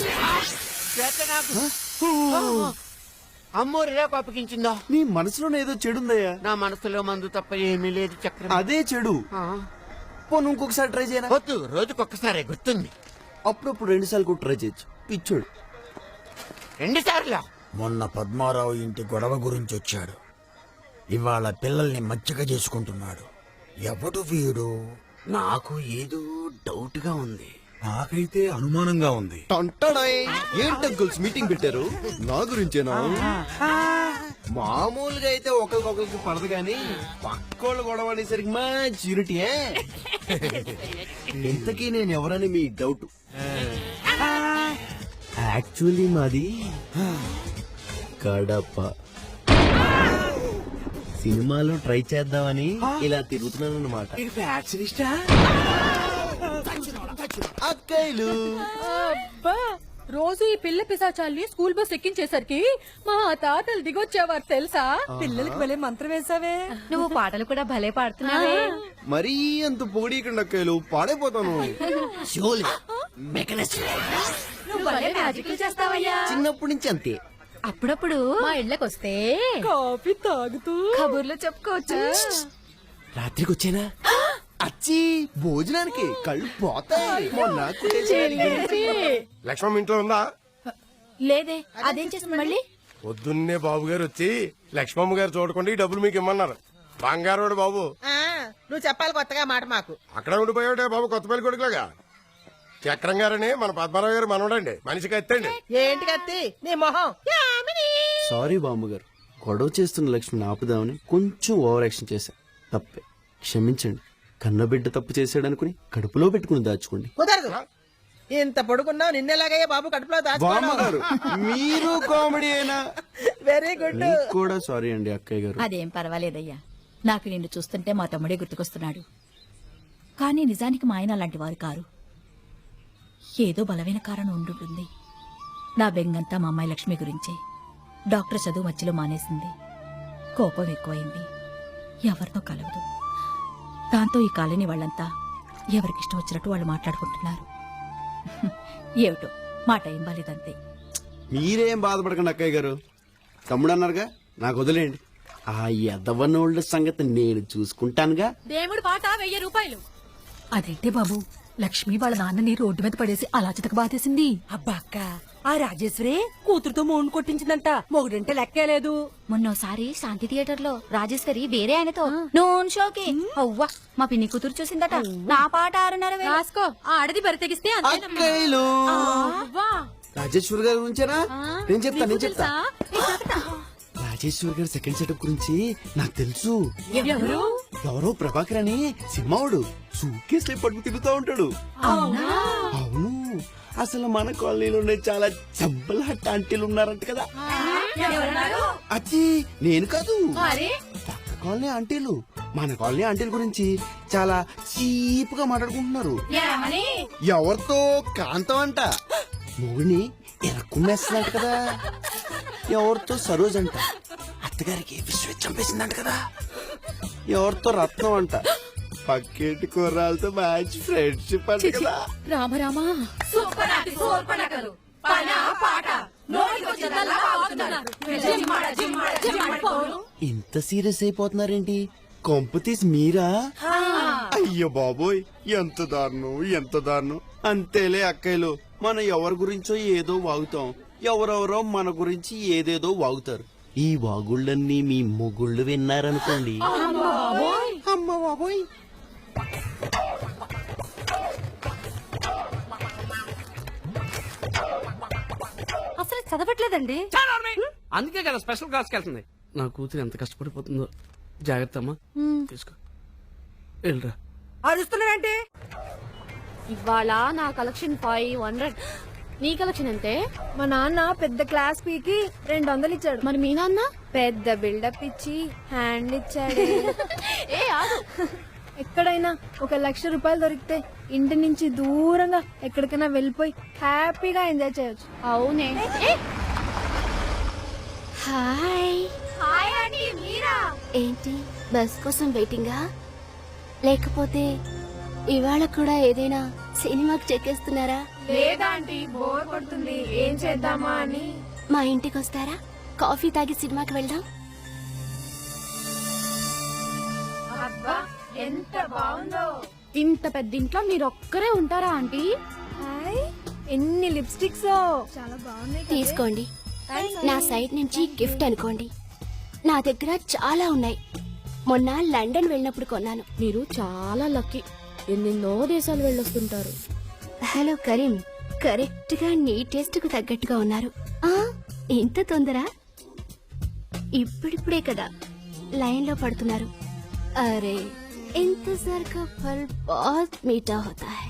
అమ్మోరిలా కోపగించిందో? నీ మనసులోనే ఏదో చెడుందయ్యా. నా మనసులో మందు తప్ప ఏమీ లేదు చక్రం. అదే చెడు. పోను ఇంకొకసారి ట్రై చేయనా? వద్దు, రోజుకొక్కసారి గుర్తుంది. అప్పుడప్పుడు 2 సార్లు కూడా ట్రై చేయొచ్చు. పిచ్చోడు. 2 సార్లు. మొన్న పద్మారావు ఇంటి గొడవ గురించి వచ్చాడు. ఇవాళ పిల్లల్ని మచ్చిక చేసుకుంటున్నాడు. ఎవడు వీడు? నాకు ఏదో డౌట్ గా ఉంది. నాకైతే అనుమానంగా ఉంది. ఏంటి అంకుల్స్ మీటింగ్ పెట్టారు? నా గురించేనా? మామూలుగా అయితే ఒకరికొకరికి పడదు కానీ పక్కోళ్ళు గొడవ అనేసరికి మంచి యూనిటీయే. ఇంతకీ నేను ఎవరని మీ డౌట్? యాక్చువల్లీ మాది కడప. సినిమాలో ట్రై చేద్దామని ఇలా తిరుగుతున్నాను అన్నమాట. అక్కయ్యలు అబ్బా రోజు ఈ పిల్ల పిశాచాల్ని స్కూల్ బస్ ఎక్కించేసరికి మా తాతలు దిగొచ్చేవారు తెలుసా? పిల్లలకి భలే మంత్రం వేసావే. నువ్వు పాటలు కూడా భలే పాడుతున్నావే. మరీ అంత పొడికండి అక్కయ్యలు, పాడైపోతాను. నువ్వు భలే మ్యాజిక్లు చేస్తావయ్యా. చిన్నప్పటి నుంచి అంతే. అప్పుడప్పుడు మా ఇళ్ళకొస్తే కాఫీ తాగుతూ కబుర్లు చెప్పుకోవచ్చు. రాత్రికి వచ్చేనా అచ్చి భోజనానికి కళ్ళు పోతాయి మొన్న లక్ష్మమ్మ ఇంట్లో ఉందా? లేదే అదేం చేస్తుంది మళ్ళీ పొద్దున్నే బాబు గారు వచ్చి లక్ష్మమ్మ గారు చూడకుండా ఈ డబ్బులు మీకు ఇమ్మన్నారు. బంగారోడు బాబు. నువ్వు చెప్పాలి కొత్తగా మాట మాకు. అక్కడ ఉండిపోయాడే బాబు, కొత్త పెళ్లి కొడుకులాగా. చక్రం గారని మన పద్మారావు గారు మనవడండి, మనిషికి ఎత్తండి. ఏంటి కత్తి నీ మొహం? సారీ బామ్మగారు, గొడవ చేస్తున్న లక్ష్మిని ఆపుదామని కొంచెం ఓవర్ యాక్షన్ చేశా. తప్పే, క్షమించండి. కన్నబిడ్డ తప్పు చేశాడనుకుని కడుపులో పెట్టుకుని దాచుకోండి. కుదరదు. ఇంత పొడుకున్నావు, నిన్నెలాగయ్యా బాబు కడుపులో బామ్మగారు మీరు కామెడీ అయినా వెరీ గుడ్. మీకు కూడా సారీ అండి అక్కయ్య గారు. అదేం పర్వాలేదయ్యా. నాకు నిన్ను చూస్తుంటే మా తమ్ముడే గుర్తుకొస్తున్నాడు. కానీ నిజానికి మా ఆయన అలాంటి వారు కారు. ఏదో బలమైన కారణం ఉండుంటుంది. నా బెంగంతా మా అమ్మాయి లక్ష్మి గురించే. డాక్టర్ చదువు మధ్యలో మానేసింది. కోపం ఎక్కువైంది. ఎవరితో కలవదు. దాంతో ఈ కాలనీ వాళ్ళంతా ఎవరికిష్టం వచ్చినట్టు వాళ్ళు మాట్లాడుకుంటున్నారు. ఏమిటో మా టైం బాలేదంతే. మీరేం బాధపడకండి అక్కయ్య గారు. తమ్ముడు అన్నారుగా, నాకు వదిలేండి. ఆ ఎదవనోళ్ళ సంగతి నేను చూసుకుంటానుగా. దేవుడు పాట 1000 రూపాయలు. అదేంటే బాబు, లక్ష్మి వాళ్ళ నాన్నని రోడ్డు మీద పడేసి అలా చితక బాధేసింది. అబ్బా అక్క, ఆ రాజేశ్వరి కూతురుతో మోన్ కొట్టించిందంట. మొగుడంటే లెక్కేలేదు. మొన్నోసారి శాంతి థియేటర్ లో రాజేశ్వరి వేరే ఆయనతో నోన్ షోకి అవ్వా మా పిన్ని కూతురు చూసిందట. నా పాట 6:30 రాసుకో. ఆడది బరితెగిస్తే అక్కయ్యలు రాజేశ్వరి గారి గురించేనా? నేను చెప్తా. రాజేశ్వరి గారి సెకండ్ సెటప్ గురించి నాకు తెలుసు. ఎవరో ప్రభాకర్ అని సినిమావుడు సూకేస్లే పట్టుకు తిరుగుతూ ఉంటాడు. అవును, అసలు మన కాలనీలోనే చాలా చంపల హట్ట ఆంటీలు ఉన్నారంట కదా. అచ్చి నేను కాదు, పక్క కాలనీ ఆంటీలు మన కాలనీ ఆంటీల గురించి చాలా చీప్ గా మాట్లాడుకుంటున్నారు. ఎవరితో కాంతం అంట మొగుడిని ఎరక్కుమ్మేస్తున్నట్టు కదా. ఎవరితో సరోజ్ అంట అత్తగారికి విశ్వ చంపేసిందంట కదా. ఎవరితో రత్నం అంట పక్కేటి కుర్రాలతో మ్యాచ్ ఫ్రెండ్షిప్ అంట కదా. రామరామా ఇంత సీరియస్ అయిపోతున్నారేంటి? కొంపు తీసి మీరా? అయ్యో బాబోయ్, ఎంత దారుణం. అంతేలే అక్కయ్యలు, మనం ఎవరి గురించో ఏదో వాగుతాం, ఎవరెవరో మన గురించి ఏదేదో వాగుతారు. ఈ వాగుళ్ళన్నీ మీ మొగుళ్ళు విన్నారనుకోండి. అమ్మ బాబోయ్. అసలు చదవట్లేదండి. అందుకే కదా స్పెషల్ క్లాస్కి వెళ్తుంది. నా కూతురు ఎంత కష్టపడిపోతుందో. జాగ్రత్త అమ్మా, తీసుకో వెళ్ళరా. అరుస్తున్నాడంటే ఇవాళ నా కలెక్షన్ 500. నీ కలెక్షన్ అంతే? మా నాన్న పెద్ద క్లాస్ పీకి 200 ఇచ్చాడు. మరి మీ నాన్న పెద్ద బిల్డప్ ఇచ్చి హ్యాండ్ ఇచ్చాడు. ఏ ఆగు. ఎక్కడైనా 1,00,000 రూపాయలు దొరికితే ఇంటి నుంచి దూరంగా ఎక్కడికైనా వెళ్ళిపోయి హ్యాపీగా ఎంజాయ్ చేయొచ్చు. అవునే. హాయ్ హాయ్ అండి, మీరా? ఏంటి బస్ కోసం వెయిటింగా? లేకపోతే ఇవాళ కూడా ఏదైనా సినిమాకి చెక్కేస్తున్నారా? లేదండి, బోర్ కొడుతుంది. ఏం చేద్దామా అని. మా ఇంటికి వస్తారా? కాఫీ తాగి సినిమాకి వెళ్దాం. అబ్బా ఎంత బాగుందో. ఇంత పెద్ద ఇంట్లో మీరు ఒక్కరే ఉంటారా ఆంటీ? హాయ్, ఎన్ని లిప్స్టిక్స్ చాలా బాగున్నాయి. తీసుకోండి, నా సైడ్ నుంచి గిఫ్ట్ అనుకోండి. నా దగ్గర చాలా ఉన్నాయి. మొన్న లండన్ వెళ్ళినప్పుడు కొన్నాను. మీరు చాలా లక్కీ. ఎన్నెన్నో దేశాలు వెళ్ళొస్తుంటారు. హలో కరీం, కరెక్ట్ గా నీ టేస్ట్ కు తగ్గట్టుగా ఉన్నారు. ఇంత తొందర? ఇప్పుడిప్పుడే కదా లైన్ లో పడుతున్నారు. అరే ఇంతజార్ కా ఫల్ బహుత్ మీఠా హోతా హై.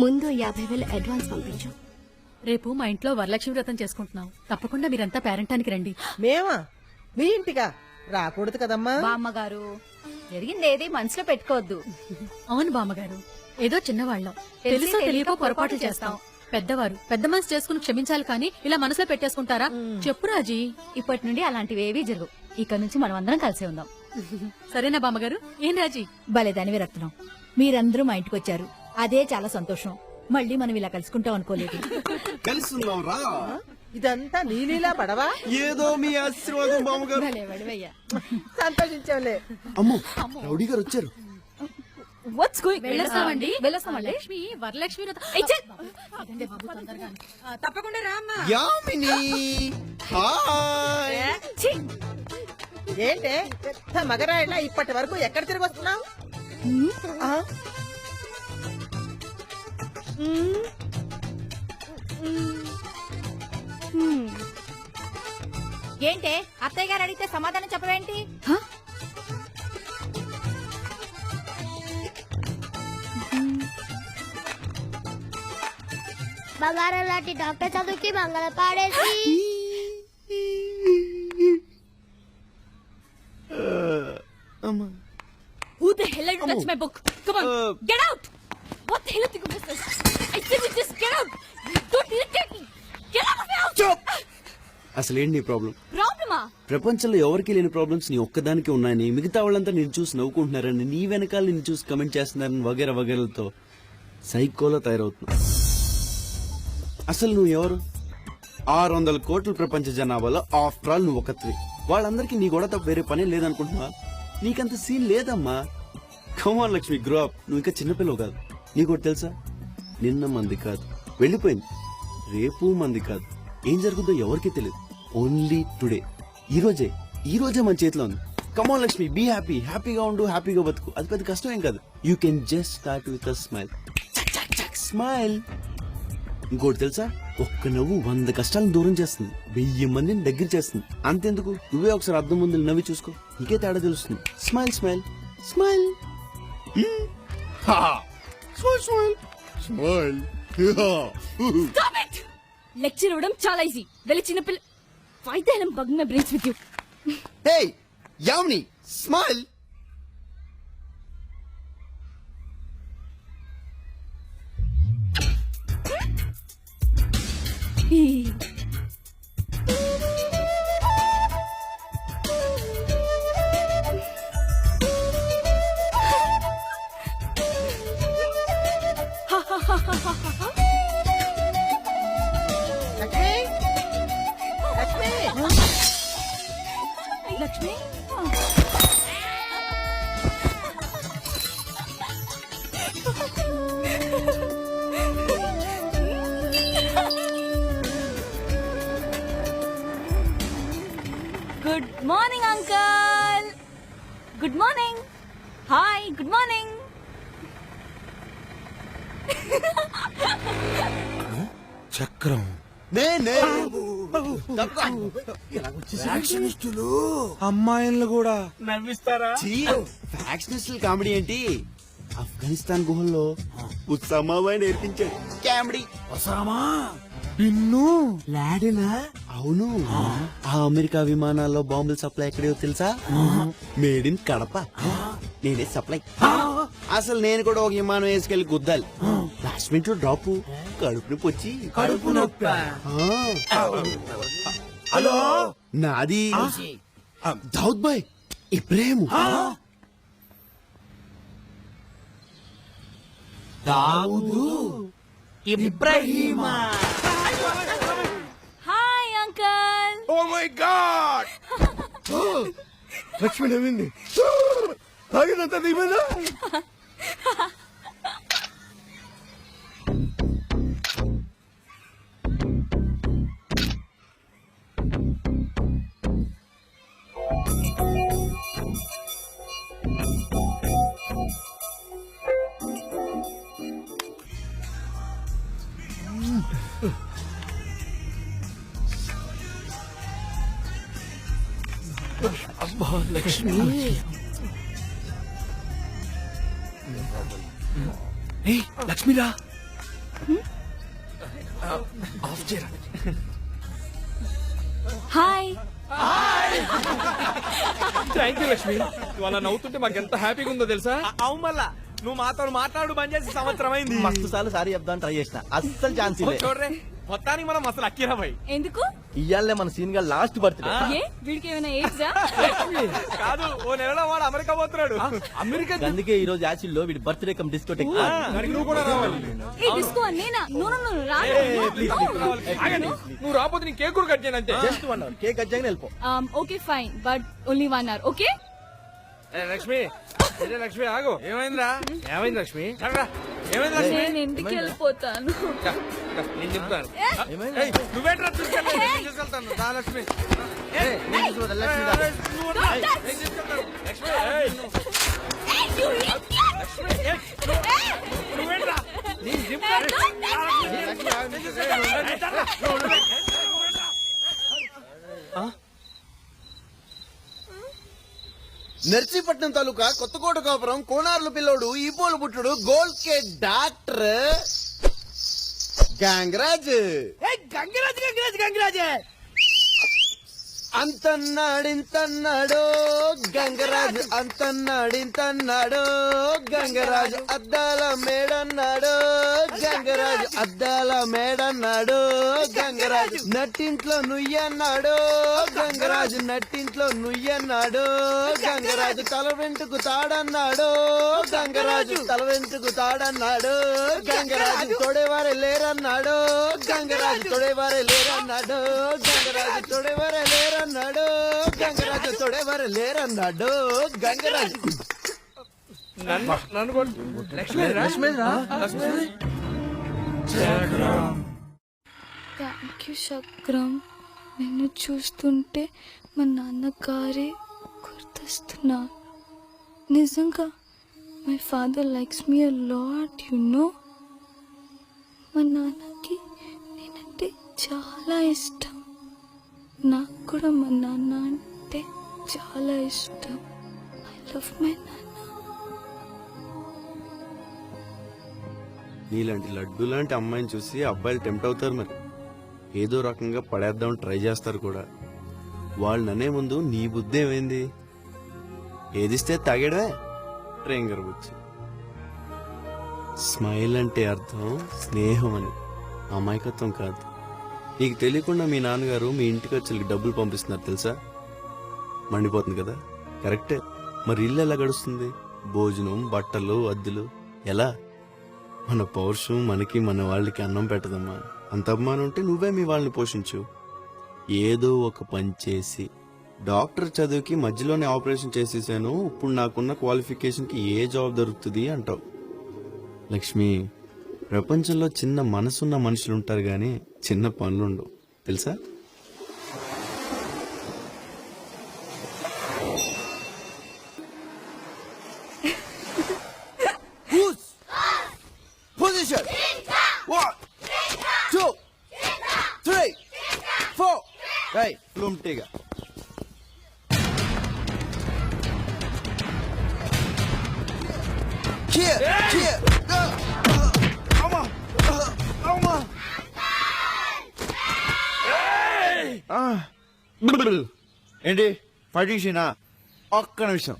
ముందు 50,000 అడ్వాన్స్ పంపించు. రేపు మా ఇంట్లో వరలక్ష్మి వ్రతం చేసుకుంటున్నాం. తప్పకుండా మీరంతా పేరెంటానికి రండి. మేమా? మీ ఇంటికా? రాకూడదు కదమ్మా. బామ్మగారు, జరిగింది ఏది మనసులో పెట్టుకోవద్దు. అవును బామ్మగారు, ఏదో చిన్నవాళ్ళం, తెలుసో తెలియకో పొరపాట్లు చేస్తాం. పెద్దవారు పెద్ద మనసు చేసుకుని క్షమించాలి కానీ ఇలా మనసులో పెట్టేసుకుంటారా? చెప్పు రాజీ. ఇప్పటి నుండి అలాంటివి ఏవీ జరుగు. ఇక నుంచి మనం అందరం కలిసే ఉందాం. సరేనా బామ్మగారు? ఏం రాజీ? భలేదానివి రత్నం, మీరందరూ మా ఇంటికి వచ్చారు, అదే చాలా సంతోషం. మళ్ళీ మనం ఇలా కలుసుకుంటాం అనుకోలేదు. కలుసుకుందాం రా. ఇదంతా నీలీలా పడవా? ఏదో మీ ఆశీర్వాదం బామ్మగారు. సంతోషించావులే. అమ్మో రౌడీ గారు వచ్చారు. What's going? వెళ్ళొస్తామండి. వెళ్ళొస్తామండి. లక్ష్మి వరలక్ష్మి వ్రతం. తప్పకుండా రామ్మా. యామిని హాయ్. ఏంటే పెద్ద మగరాయిలా ఇప్పటి వరకు ఎక్కడ తిరిగి వస్తున్నావు? ఏంటే అత్తయ్య గారు అడిగితే సమాధానం చెప్పవేంటి? బంగారం లాంటి డాక్టర్ చదువుకి మంగళ పాడేసి Who the hell are you touch my book? Come on, get out! What the hell do you think this is? I said you just get out! Don't irritate me! Get out of my house! అసలేంటి నీ problem? Problem-ఆ? ప్రపంచంలో ఎవరికి లేని problems నీ ఒక్కదానికి ఉన్నాయని, మిగతా వాళ్ళంతా నేను చూసి నవ్వుకుంటున్నారని, నీ వెనకాల నేను చూసి కమెంట్ చేస్తున్నారని వగేర వగేరలతో సైకోలో తయారవుతున్నా. అసలు నువ్వు ఎవరు? 600 కోట్ల ప్రపంచ జనాభాలో ఆఫ్టర్ ఆల్ నువ్వు ఒకటివి. వాళ్ళందరికీ నీ కూడా తప్ప వేరే పని లేదనుకుంటున్నా. నీకంత సీన్ లేదమ్మా. కమాన్ లక్ష్మి, గ్రో అప్. నువ్వు ఇంకా చిన్నపిల్లవు కాదు. నీకోటి తెలుసా? నిన్న మంది కాదు, వెళ్ళిపోయింది. రేపు మంది కాదు. ఏం జరుగుతుందో ఎవరికీ తెలియదు. Only today. ఈ రోజే మన చేతిలో ఉంది. కమాన్ లక్ష్మి, బీ హ్యాపీ. హ్యాపీగా ఉండు, హ్యాపీగా బతుకు. అది పెద్ద కష్టం ఏం కాదు. You can just start with a smile. Smile. ఇంకోటి తెలుసా? ఒక్క నవ్వు 100 కష్టాలను దూరం చేస్తుంది, 1000 మందిని దగ్గర చేస్తుంది. అంతెందుకు, నువ్వే ఒకసారి అద్దం ముందు నవ్వి చూసుకో, నీకే తేడా తెలుస్తుంది. Smile smile smile smile smile. Stop it! Lecture ఇవ్వడం చాలా ఈజీ. వెళ్ళి చిన్నపిల్ల Why the hell I'm bugging my brains with you? Hey Yamini, smile. Lakshmi good morning uncle. Good morning. Hi, good morning. చక్రం. నేనే అమ్మాయిలు కూడా నవ్విస్తారా? ఫ్యాక్షనిస్టుల కామెడీ ఏంటి? ఆఫ్ఘనిస్తాన్ గుహల్లో ఉత్సామాబాయ్ నేర్పించాడు కామెడీ. వసామా పిన్ను లాడెనా? అవును. ఆ అమెరికా విమానాల్లో బాంబుల సప్లై ఎక్కడో తెలుసా? Made in Kadapa. నేనే సప్లై. అసలు నేను కూడా ఒక విమానం వేసుకెళ్లి గుద్దాలి. లాస్ట్ మినిట్ లో డ్రాప్, కడుపు నొప్పి వచ్చి కడుపు నొప్పి. హలో, నాది దావుద్ బాయ్ ఇబ్రాహిం. దావుదు ఇబ్రహీమా. Hi uncle. Oh my god. Lakshmi నవ్వింది. తాగినంత దిగిపోయిందా? అబ్బా లక్ష్మి. లక్ష్మిరా. ఆఫ్ చేయరా. హాయ్. Thank you Lakshmi. ఇవాళ నవ్వుతుంటే మాకు ఎంత హ్యాపీగా ఉందో తెలుసా? అవు మళ్ళా నువ్వు మాతో మాట్లాడు బంద్ చేసి సంవత్సరం అయింది. మస్తు సార్లు సారీ చెప్దాం ట్రై చేసిన, అస్సలు ఛాన్స్ చూడరే మొత్తానికి మనం అసలు అక్కిరా భయ్. ఎందుకు? ఇయ్యాలే మన సీన్ గా లాస్ట్ బర్త్డే. ఏ వీడికి ఏమైనా ఏజ్రా? కాదు, ఓ నెలలో వాడు అమెరికా పోతున్నాడు. అమెరికా అందుకే ఈ రోజు యాసిడ్ లో వీడి బర్త్డే కమ్ డిస్కోటెక్. నువ్వు కూడా రావాలి. ఏ డిస్కో నేనా? నో నో నో రా. నువ్వు రాకపోతే నీ కేక్ కూడా కట్ చేయను అంతే. జస్ట్ 1 అవర్ కేక్ కట్ చేయని వెళ్ళిపో. Okay fine but only 1 hour okay? Lakshmi, Lakshmi ఆగు. ఏమైందిరా? ఏమైంది లక్ష్మి? ఏమైంది లక్ష్మి? నేను ఇంటికి వెళ్ళిపోతాను. నేను చెప్తాను. నువ్వేట్రా తీసుకెళ్ళి తీసుకెళ్తాను. దా లక్ష్మి. నువ్వు రా. నేను తీసుకెళ్తాను. లక్ష్మి, నువ్వేట్రా? నేను చెప్తాను. నర్సీపట్నం తాలూకా కొత్తకోట కాపురం కోనార్లు పిల్లోడు ఈపోలు పుట్టుడు గోల్డ్ కే డాక్టర్ గంగరాజ్. గంగిరాజే అంతన్నాడింతన్నాడో గంగరాజు, అంతన్నాడింతన్నాడో గంగరాజు, అద్దాల మేడన్నాడో గంగరాజు, అద్దాల మేడన్నాడో గంగరాజు, నట్టింట్లో నుయ్యన్నాడో గంగరాజు, నట్టింట్లో నుయ్యన్నాడో గంగరాజు, తల వెంటుకు తాడన్నాడో గంగరాజు, తల వెంటుకు తాడన్నాడో గంగరాజు, తొడేవారే లేరన్నాడో గంగరాజు, తొడేవారే లేరన్నాడో గంగరాజు, తొడేవారే లేరన్నాడో గంగరాజు, తొడేవారే లేరన్నాడో గంగరాజు. నన్ను లక్ష్మి లక్ష్మి థ్యాంక్ యూ చక్రం. నిన్ను చూస్తుంటే మా నాన్నగారే గుర్తొస్తున్నా. నిజంగా my father likes me a lot you know. మా నాన్నకి నేనంటే చాలా ఇష్టం. నాకు కూడా మా నాన్న అంటే చాలా ఇష్టం. ఐ లవ్ మై నాన్న. నీలాంటి లడ్డు లాంటి అమ్మాయిని చూసి అబ్బాయిలు టెంప్ట్ అవుతారు. మరి ఏదో రకంగా పడేద్దామని ట్రై చేస్తారు కూడా. వాళ్ళు ననే ముందు నీ బుద్ధి ఏమైంది? ఏదిస్తే తాగేడవే ట్రేంగర్ బుచ్చి. స్మైల్ అంటే అర్థం స్నేహం అని, అమాయకత్వం కాదు. నీకు తెలియకుండా మీ నాన్నగారు మీ ఇంటికి వచ్చి డబ్బులు పంపిస్తున్నారు తెలుసా? మండిపోతుంది కదా, కరెక్టే. మరి ఇల్లు ఎలా గడుస్తుంది? భోజనం, బట్టలు, అద్దెలు ఎలా? మన పౌరుషం మనకి మన వాళ్ళకి అన్నం పెట్టదమ్మా. అంత అభిమానం ఉంటే నువ్వే మీ వాళ్ళని పోషించు. ఏదో ఒక పని చేసి డాక్టర్ చదువుకి మధ్యలోనే ఆపరేషన్ చేసేసాను, ఇప్పుడు నాకున్న క్వాలిఫికేషన్కి ఏ జాబ్ దొరుకుతుంది అంటావు. లక్ష్మి, ప్రపంచంలో చిన్న మనసున్న మనుషులు ఉంటారు గాని చిన్న పనులుండవు తెలుసా? పొజిషన్ 1 2 3 4. రేయ్ ఫ్లూమ్టీగా ఏంటి పటిషనా? ఒక్క నిమిషం.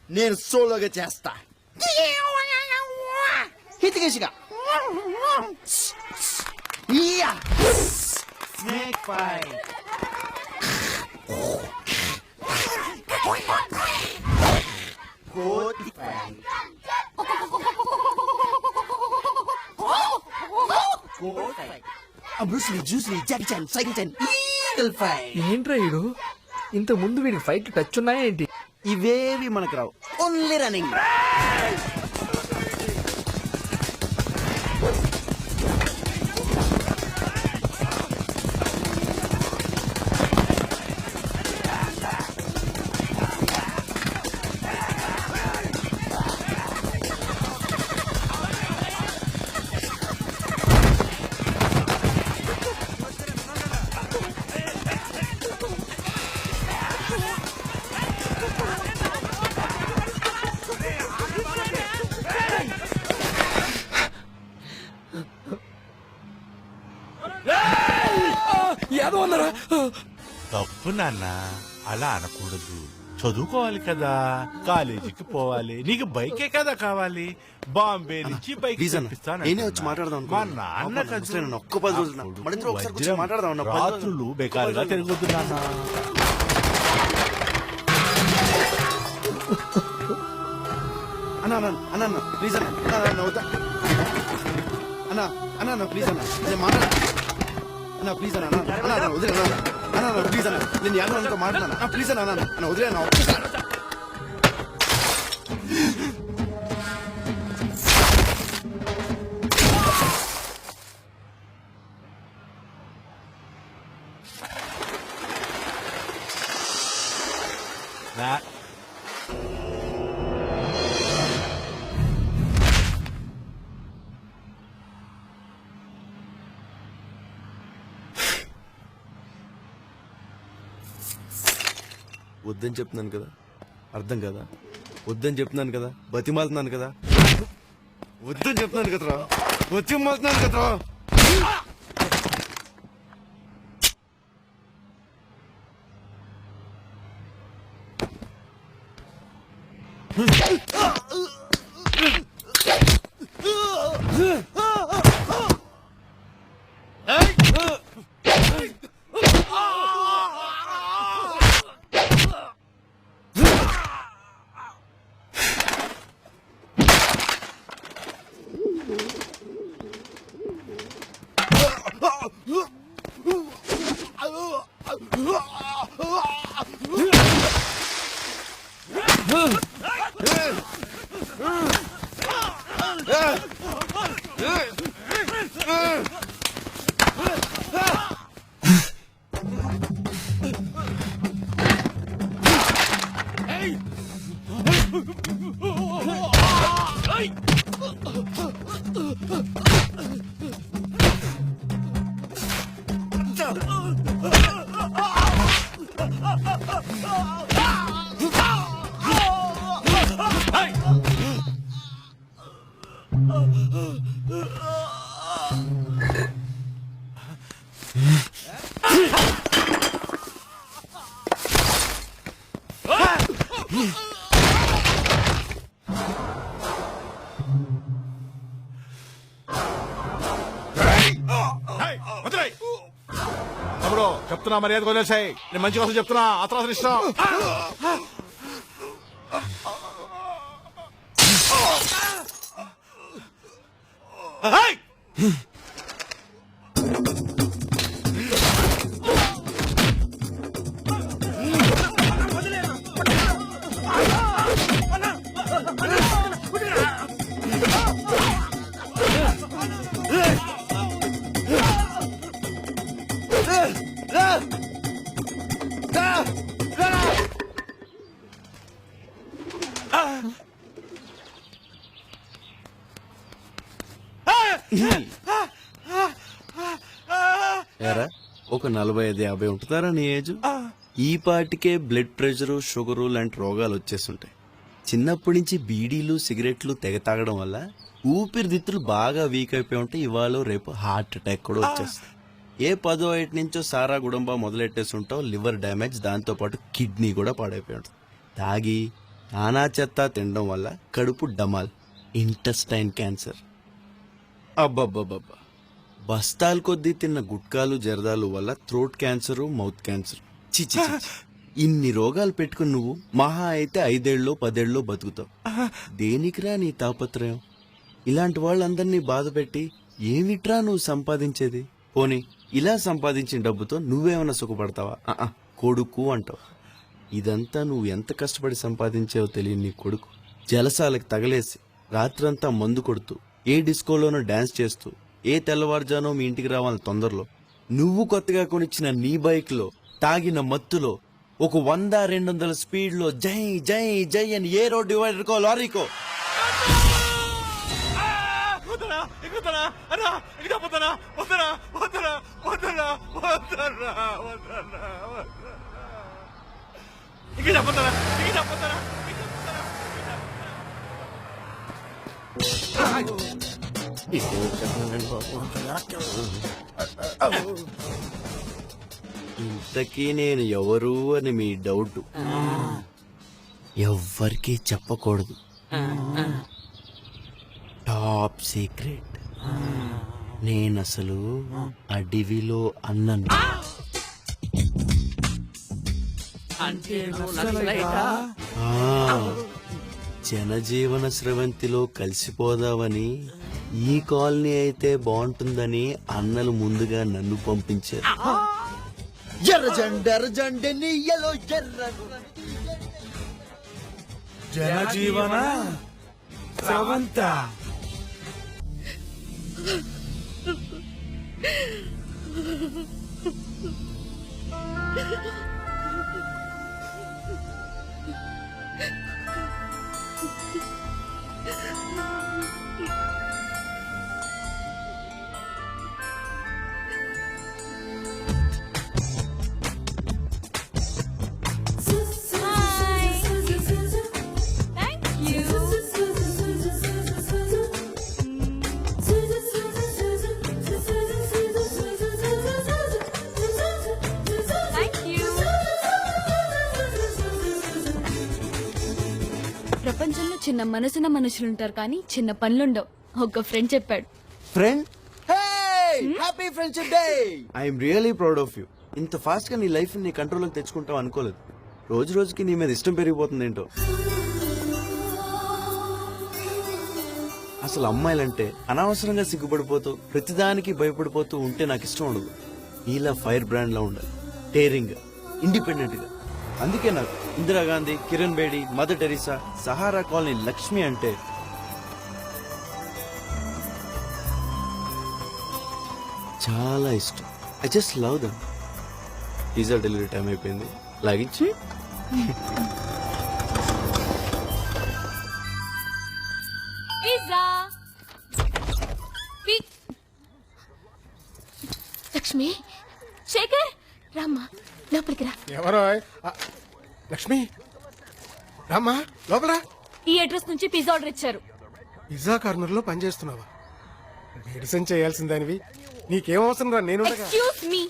నేను సోలోగా చేస్తా. హితికేసిగా స్నేక్ ఫైట్. కోతి fight. Bruce Lee, Juice Lee, Jackie Chan, cycle Chan, eagle fight. ఏంట్రా వీడు? ఇంత ముందు వీడికి ఫైట్ టచ్ ఉన్నాయా ఏంటి? ఇవేవి మనకు రావు. Only running. తప్పు నాన్న, అలా అనకూడదు. చదువుకోవాలి కదా, కాలేజీకి పోవాలి, నీకు బైకే కదా కావాలి. బాంబే నుంచి బైక్ ప్లీజ్ అన్న, తెప్పిస్తాను నేనే అంటున్నా. వచ్చి మాట్లాడదాం మా అనుకున్నా. నాన్న పాపం ముసలి నన్ను ఒక్క 10 రోజులు అప్పుడు మన ఇద్దరం ఒకసారి కూర్చొని వజ్రం మాట్లాడదాం అన్న, 10 రోజులు. రాత్రులు బేకారుగా తిరగొద్దు నాన్న. అన్న అన్న అన్న అన్న ప్లీజ్ అన్న, అన్న అన్న వద్దా అన్న, అన్న అన్న ప్లీజ్ అన్న, నేను మాట్లాడ అన్న ప్లీజ్ అన్న, అన్న అన్న అన్న వదిలే అన్న, అన్న అన్న ప్లీజ్ అన్న, నేను యాదవ్ మాట్లాడన్నా అన్న, ప్లీజ్ అన్న, అన్న అన్న వదిలే అన్న ఒక్కసారి. నా- వద్దని చెప్తున్నాను కదా, అర్థం కదా, వద్దని చెప్తున్నాను కదా, బతిమాలుతున్నాను కదా, వద్దని చెప్తున్నాను కదరా, బతిమాలుతున్నాను కదరా. తమ్ముడు చెప్తున్నా, మర్యాద వదిలేసాయి. నేను మంచి కోసం చెప్తున్నా, అతను ఇష్టం. ఏరా ఒక 45-50 ఉంటుందారా నీ ఏజ్? ఈ పాటికే బ్లడ్ ప్రెషరు, షుగరు లాంటి రోగాలు వచ్చేస్తుంటాయి. చిన్నప్పటి నుంచి బీడీలు, సిగరెట్లు తెగ తాగడం వల్ల ఊపిరితిత్తులు బాగా వీక్ అయిపోయి ఉంటాయి. ఇవాళ రేపు హార్ట్ అటాక్ కూడా వచ్చేస్తుంది. ఏ 10 ఏటి నుంచో సారా గుడంబా మొదలెట్టేసి ఉంటావు. లివర్ డ్యామేజ్, దాంతో పాటు కిడ్నీ కూడా పాడైపోయి ఉంటుంది. తాగి నానా చెత్త తినడం వల్ల కడుపు డమాల్, ఇంటెస్టైన్ క్యాన్సర్. అబ్బబ్బబ్బబ్బా, బస్తాలు కొద్దీ తిన్న గుట్కాలు, జర్దాలు వల్ల థ్రోట్ క్యాన్సర్, మౌత్ క్యాన్సర్. చిచి, ఇన్ని రోగాలు పెట్టుకుని నువ్వు మహా అయితే 5 ఏళ్ళలో 10 ఏళ్ళలో బతుకుతావు. దేనికిరా నీ తాపత్రయం? ఇలాంటి వాళ్ళందరినీ బాధ పెట్టి ఏమిట్రా నువ్వు సంపాదించేది? పోనీ ఇలా సంపాదించిన డబ్బుతో నువ్వేమన్నా సుఖపడతావా? కొడుకు అంటావు. ఇదంతా నువ్వు ఎంత కష్టపడి సంపాదించావో తెలియని నీ కొడుకు జలసాలకు తగలేసి రాత్రంతా మందు కొడుతూ, ఏ డిస్కోలోనో డాన్స్ చేస్తూ, ఏ తెల్లవారుజానో మీ ఇంటికి రావాలని తొందరలో నువ్వు కొత్తగా కొనిచ్చిన నీ బైక్ లో తాగిన మత్తులో ఒక 100-200 స్పీడ్ లో జై జై జై అని ఏ రోడ్ డివైడర్కో లారీకో ఇంతకీ నేను ఎవరు అని మీ డౌట్. ఎవ్వరికీ చెప్పకూడదు. Top secret. నేనసలు అడవిలో అన్నను. ఆ, జనజీవన స్రవంతిలో కలిసిపోదామని ఈ కాలనీ అయితే బాగుంటుందని అన్నలు ముందుగా నన్ను పంపించారు. ఎర్రజెండె నీయలో ఎర్ర జనజీవన స్రవంత. ప్రపంచంలో చిన్న మనసున్న మనుషులుంటారు కానీ చిన్న పనులుండవు. ఒక ఫ్రెండ్ చెప్పాడు. Friend, happy friendship day. I'm really proud of you. ఇంత ఫాస్ట్ గా నీ లైఫ్ ని కంట్రోల్లోకి తెచ్చుకుంటావు అనుకోలేదు. రోజు రోజుకి నీ మీద ఇష్టం పెరిగిపోతుంది ఏంటో. అసలు అమ్మాయిలంటే అనవసరంగా సిగ్గుపడిపోతూ ప్రతిదానికి భయపడిపోతూ ఉంటే నాకు ఇష్టం ఉండదు. నీలా ఫైర్ బ్రాండ్ లా ఉండాలి, డేరింగ్ గా, ఇండిపెండెంట్ గా. అందుకే నాకు Indira Gandhi, Kiran Bedi, mother Teresa, Sahara colony Lakshmi అంటే చాలా ఇష్టం. I just love them. Pizza delivery time అయిపోయింది, లాగించి. పిజ్జా. లక్ష్మి, శేఖర్, రామ్మా లోపలికి రా. ఎవరో లక్ష్మి రామ్మా లోపల. ఈ అడ్రస్ నుంచి పిజ్జా ఆర్డర్ ఇచ్చారు. పిజ్జా కార్నర్ లో పనిచేస్తున్నావా? మెడిసిన్ చేయాల్సిందానివి, నీకేం అవసరం రా? నేను ఎక్స్క్యూజ్ మీ,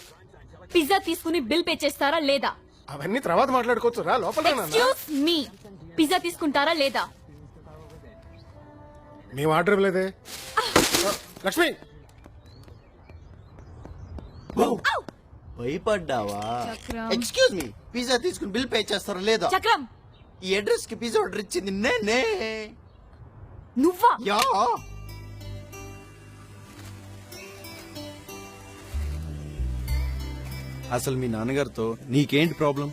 పిజ్జా తీసుకుని బిల్ పే చేస్తారా లేదా? అవన్నీ తర్వాత మాట్లాడుకోవచ్చు, రా లోపల. ఎక్స్క్యూజ్ మీ, పిజ్జా తీసుకుంటారా లేదా? మేము ఆర్డర్ ఇవ్వలేదే. లక్ష్మి భయపడ్డావా? చక్రం. ఎక్స్క్యూజ్ మీ, పిజ్జా తీసుకుని బిల్ పే చేస్తారా లేదా? చక్రం, ఈ అడ్రస్ కి పిజ్జా ఆర్డర్ ఇచ్చింది నేనే. నువ్వా? యా. అసలు మీ నాన్నగారితో నీకేంటి ప్రాబ్లం?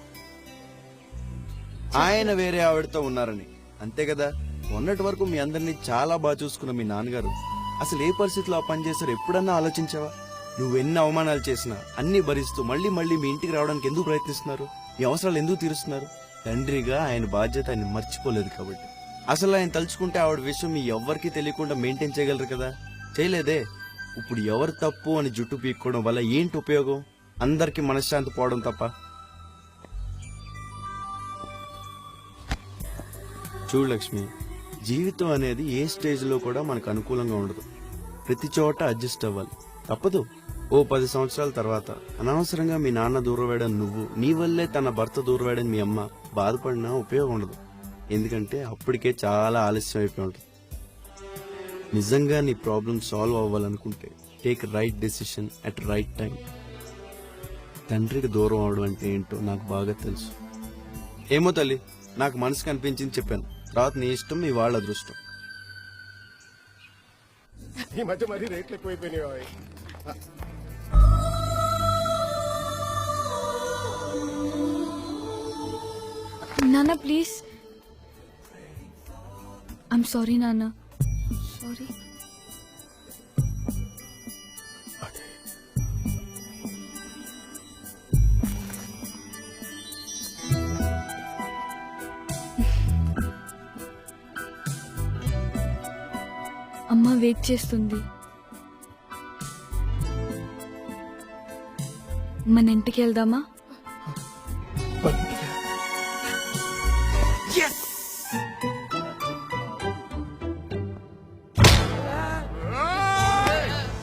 ఆయన వేరే ఆవిడతో ఉన్నారని, అంతే కదా? మొన్నటి వరకు మీ అందరినీ చాలా బాగా చూసుకున్న మీ నాన్నగారు అసలు ఏ పరిస్థితిలో ఆ పని చేశారు ఎప్పుడన్నా ఆలోచించావా? నువ్వెన్ని అవమానాలు చేసినా అన్ని భరిస్తూ మళ్ళీ మళ్ళీ మీ ఇంటికి రావడానికి ఎందుకు ప్రయత్నిస్తున్నారు? మీ అవసరాలు ఎందుకు తీరుస్తున్నారు? తండ్రిగా ఆయన బాధ్యత ఆయన మర్చిపోలేదు కాబట్టి. అసలు ఆయన తలుచుకుంటే ఆవిడ విషయం మీ ఎవ్వరికీ తెలియకుండా మెయింటైన్ చేయగలరు కదా? చేయలేదే. ఇప్పుడు ఎవరు తప్పు అని జుట్టు పీక్కోవడం వల్ల ఏంటి ఉపయోగం? అందరికి మనశ్శాంతి పోవడం తప్ప. చూడు లక్ష్మి, జీవితం అనేది ఏ స్టేజ్ లో కూడా మనకు అనుకూలంగా ఉండదు. ప్రతి చోట అడ్జస్ట్ అవ్వాలి, తప్పదు. ఓ 10 సంవత్సరాల తర్వాత అనవసరంగా మీ నాన్న దూరవేయడం నువ్వు, నీ వల్లే తన భర్త దూరవేయడం మీ అమ్మ బాధపడినా ఉపయోగం ఉండదు. ఎందుకంటే అప్పటికే చాలా ఆలస్యం అయిపోయి ఉంటుంది. నిజంగా నీ ప్రాబ్లం సాల్వ్ అవ్వాలనుకుంటే take right decision at right time. తండ్రికి దూరం అవడం అంటే ఏంటో నాకు బాగా తెలుసు. ఏమో తల్లి, నాకు మనసుకు అనిపించింది చెప్పాను. తర్వాత నీ ఇష్టం, మీ వాళ్ళ అదృష్టం. ఈ మధ్య మరీ రేట్లు ఎక్కువైపోయినాయి. నాన్న ప్లీజ్. ఐమ్ సారీ నాన్న, సారీ. అమ్మ వెయిట్ చేస్తుంది. మన ఇంటికి వెళ్దామా?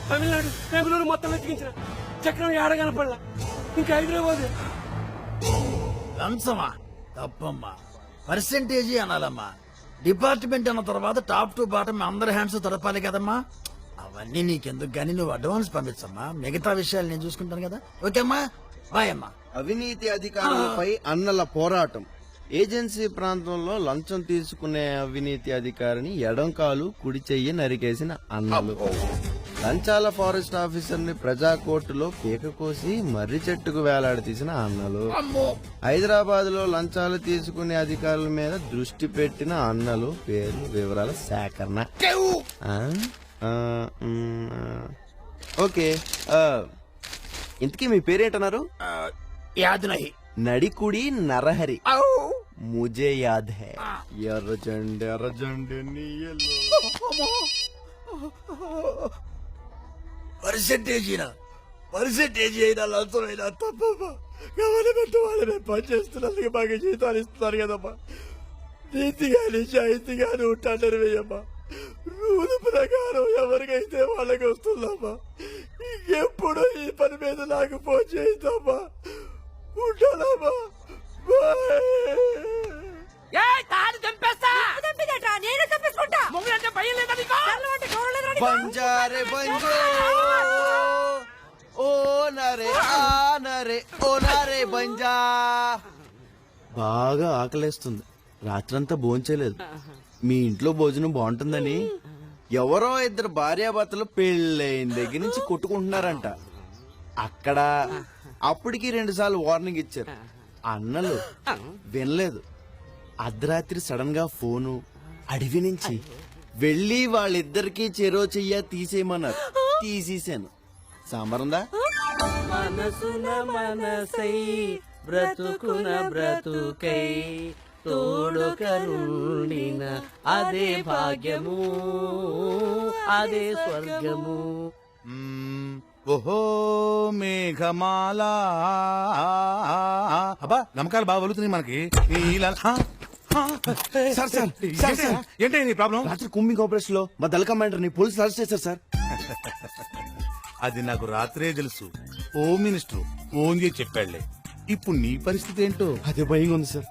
తమిళనాడు, బెంగళూరు మొత్తం వెతికించిన చక్రం ఏడ కనపడలా. ఇంకా హైదరాబాద్. లంచమా? తప్పమ్మా. పర్సెంటేజీ అనాలమ్మా. డిపార్ట్మెంట్ అన్న తర్వాత టాప్ టు బాటమ్ అందరి హ్యాండ్స్ తడపాలి కదమ్మా. అవన్నీ నీకెందుకు గానీ నువ్వు అడ్వాన్స్ పంపించమ్మా. మిగతా విషయాలు నేను చూసుకుంటాను కదా. ఓకే అమ్మా, బాయ్ అమ్మా. అవినీతి అధికారులపై అన్నల పోరాటం. ఏజెన్సీ ప్రాంతంలో లంచం తీసుకునే అవినీతి అధికారిని ఎడంకాలు కుడి చెయ్యి నరికేసిన అన్నలు. లంచాల ఫారెస్ట్ ఆఫీసర్ ని ప్రజా కోర్టులో పీక కోసి మర్రి చెట్టుకు వేలాడదీసిన అన్నలు. హైదరాబాద్ లో లంచాలు తీసుకునే అధికారుల మీద దృష్టి పెట్టిన అన్నలు. పేర్లు వివరాల సేకరణ. ఓకే, ఇంతకీ మీ పేరేంటన్నారు? యాద్ నహి. నడికుడి నరహరి. ముజే యాద్ హై. ఎర్రజెండే ఎర్రజెండే పర్సెంటేజీ అయినా లంచం అయినా తప్పమ్మా. గవర్నమెంట్ వాళ్ళని పనిచేస్తున్నందుకు బాగా జీతాలు ఇస్తున్నారు కదమ్మా. నీతిగా నిజాయితీగానే ఉంటాను వేయమ్మా. రూల్ ప్రకారం ఎవరికైతే వాళ్ళకి వస్తుందమ్మా. ఇంకెప్పుడు ఈ పని మీద నాకు ఫోన్ చేద్దామా. ఉంటానమ్మా. బంజారే బంజో ఓ నరే ఆ నరే ఓ నరే బంజా. బాగా ఆకలేస్తుంది. రాత్రంతా భోంచేలేదు. మీ ఇంట్లో భోజనం బాగుంటుందని ఎవరో ఇద్దరు భార్యాభర్తలు పెళ్ళైన దగ్గర నుంచి కొట్టుకుంటున్నారంట. అక్కడ అప్పటికి 2 సార్లు వార్నింగ్ ఇచ్చారు. అన్నలు వినలేదు. అర్ధరాత్రి సడన్ గా ఫోను అడవి నుంచి వెళ్ళి వాళ్ళిద్దరికి చెరో చెయ్య తీసేయమన్నారు. తీసేశాను. సాంబారుందా? మనసున మనసై బ్రతుకున బ్రతుకై తోడు కరుణిన అదే భాగ్యము అదే స్వర్గము. ఓహో మేఘమాల. అబ్బా నమ్మకాలు బాగా వలుతున్నాయి మనకి. సార్ సార్ సార్ సార్ ఏంటి నీ ప్రాబ్లం? రాత్రి కుమ్మింగ్ ఆపరేషన్ లో మా దళ కమాండర్ ని పోలీసులు అరెస్ట్ చేశారు సార్. అది నాకు రాత్రే తెలుసు. హోమ్ మినిస్టర్ ఫోన్ చేసి చెప్పాడులే. ఇప్పుడు నీ పరిస్థితి ఏంటో అదే భయంగా ఉంది సార్.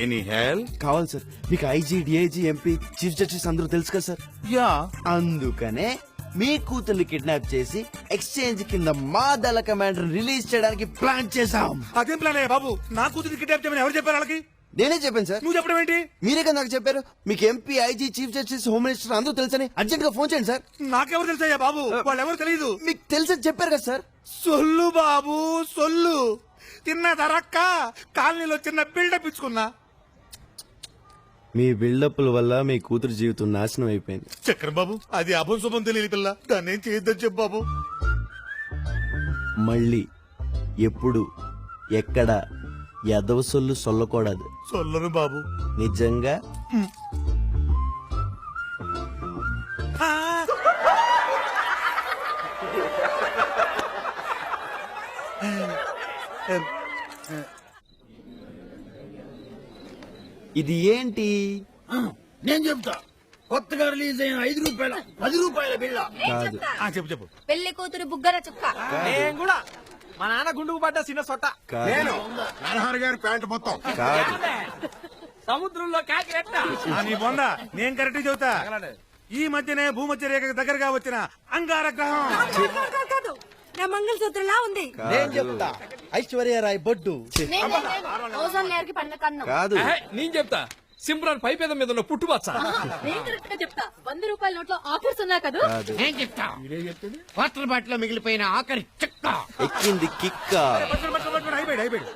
ఎనీ హెల్ప్ కావాలి సార్. మీకు IG DIG MP chief justice అందరూ తెలుసు కదా సార్. యా, అందుకనే మీ కూతుర్ని కిడ్నాప్ చేసి ఎక్స్చేంజ్ కింద మా దళ కమాండర్ రిలీజ్ చేయడానికి ప్లాన్ చేశాం. అదేం ప్లాన్ అయ్యా బాబు? నా కూతురు కిడ్నాప్ చేయమని ఎవరు చెప్పారు వాళ్ళకి? నేనే చెప్పాను సార్. నువ్వు చెప్పడం ఏంటి? మీరే కదా నాకు చెప్పారు. మీకు MP IG chief justice home minister అందరూ తెలుసని అర్జెంట్ గా ఫోన్ చేయండి సార్. నాకెవరు తెలుసయ్యా బాబు? వాళ్ళు ఎవరు తెలియదు. మీకు తెలుసని చెప్పారు కదా సార్. సొల్లు బాబు సొల్లు. తిన్న ధరక్క కాలనీలో చిన్న బిల్డప్ ఇచ్చుకున్నా. మీ బిల్డప్ల వల్ల మీ కూతురు జీవితం నాశనం అయిపోయింది. చక్రం బాబు, అది అభం శుభం తెలియని పిల్ల. దాన్ని ఏం చేయొద్దని చెప్పు బాబు. మళ్ళీ ఎప్పుడు ఎక్కడ ఎదవ సొల్లు సొల్లకూడదు. సొల్లను బాబు. నిజంగా ఇది ఏంటి? నేను చెప్తా. కొత్తగా రిలీజ్ అయిన 5 రూపాయల 10 రూపాయల బిళ్ళ. కాదు. చెప్పు చెప్పు. పెళ్లి కూతురు బుగ్గర చుక్క. నేను కూడా మా నాన్న గుండుకు పడ్డ చిన్న సొట్ట. నేను నరహరి గారి ప్యాంట్ మొత్తం. కాదు. సముద్రంలో కాకి రెట్ట. నీ బొంద నేను కరెక్ట్ చెబుతా. ఈ మధ్యనే భూమధ్య రేఖకు దగ్గరగా వచ్చిన అంగార గ్రహం. నా మంగళసూత్రంలా ఉంది. నేను చెప్తా. ఐశ్వర్యరాయ్ బొడ్డు. ఓజోన్ లేయర్ కి పడిన కన్ను. కాదు. నేను చెప్తా. సింబ్రాన్ పైపేద మీద ఉన్న పుట్టుబచ్చ. నేను కరెక్ట్ గా చెప్తా. 100 రూపాయల నోట్లో ఆఫర్స్ ఉన్నా కదా. కాదు. నేను చెప్తా. వాటర్ బాటిల్ మిగిలిపోయిన ఆఖరి చెక్క. ఎక్కింది కిక్క. అయిపోయాడు.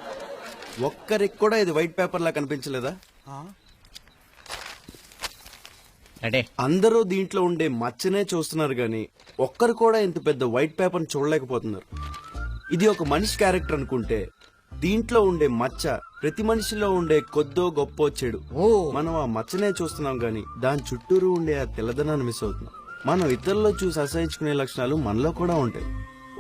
ఒక్కరికి కూడా ఇది వైట్ పేపర్ లా కనిపించలేదా? అడే అందరూ దీంట్లో ఉండే మచ్చనే చూస్తున్నారు గాని ఒక్కరు కూడా ఇంత పెద్ద వైట్ పేపర్ చూడలేకపోతున్నారు. ఇది ఒక మనిషి క్యారెక్టర్ అనుకుంటే దీంట్లో ఉండే మచ్చ ప్రతి మనిషిలో ఉండే కొద్దో గొప్పో చెడు. మనం ఆ మచ్చనే చూస్తున్నాం గాని దాని చుట్టూరు ఉండే ఆ తెల్లదనాన్ని మిస్ అవుతున్నాం. మనం ఇతరుల్లో చూసి అసహించుకునే లక్షణాలు మనలో కూడా ఉంటాయి.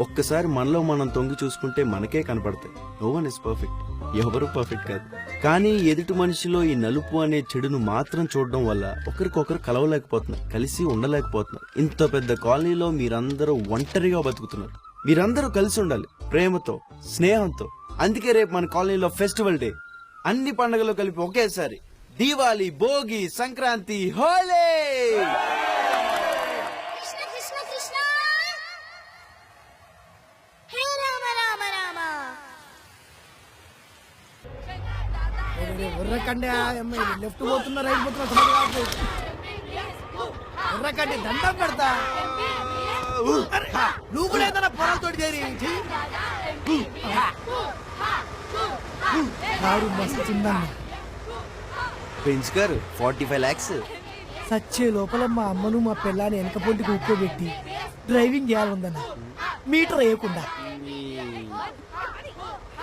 ఒక్కసారి మనలో మనం తొంగి చూసుకుంటే మనకే కనపడతాయి. No one is perfect. ఎవరు పర్ఫెక్ట్ కాదు. కానీ ఎదుటి మనిషిలో ఈ నలుపు అనే చెడును మాత్రం చూడడం వల్ల ఒకరికొకరు కలవలేకపోతున్నారు, కలిసి ఉండలేకపోతున్నారు. ఇంత పెద్ద కాలనీలో మీరందరూ ఒంటరిగా బతుకుతున్నారు. మీరందరూ కలిసి ఉండాలి, ప్రేమతో, స్నేహంతో. అందుకే రేపు మన కాలనీలో ఫెస్టివల్ డే. అన్ని పండుగలు కలిపి ఒకేసారి దీవాలి, భోగి, సంక్రాంతి, హోలీ. కృష్ణ కృష్ణ కృష్ణ హే రామ రామ రామ. ఉర్రకండి లెఫ్ట్ పోతున్నా రైట్ పోతున్నా ఉర్రకండి దండం పెడతా. నువ్వు కూడా ఏదైనా పొరలతో చేరి కారు మస్తుందన్న. Benz car 45 lakhs. సచ్చే లోపల మా అమ్మను మా పిల్లని వెనక పొంటికి ఉక్కోబెట్టి డ్రైవింగ్ చేయాలందన్న, మీటర్ వేయకుండా.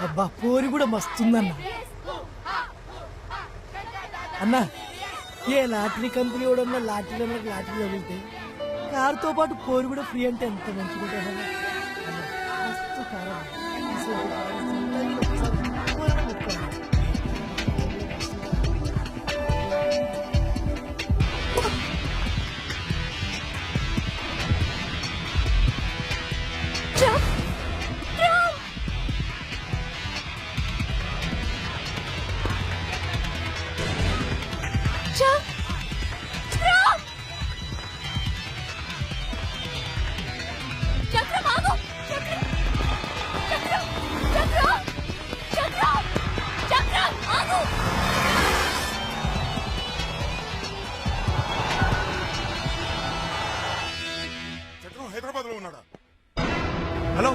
అబ్బా పోరి కూడా మస్తుందన్న. అన్నా ఏ లాటరీ కంపెనీ కూడా లాటరీ లాటరీ తగిలితే కారుతో పాటు పోరు కూడా ఫ్రీ అంటే ఎంత మంచిగా ఉంటుంది. మస్తు కారు. హైదరాబాద్ లో ఉన్నాడా? హలో,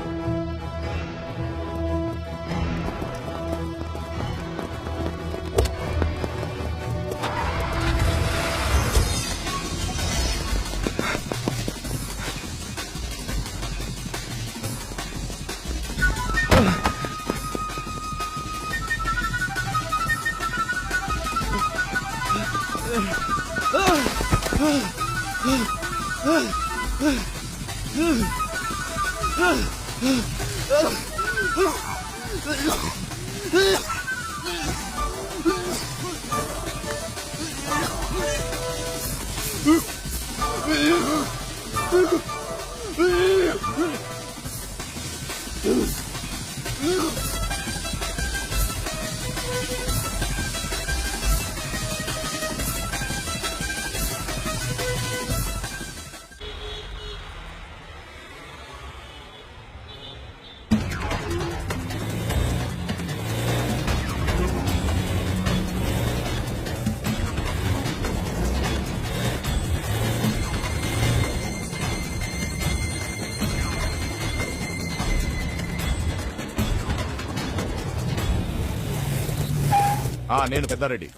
నేను పెద్దారెడ్డి.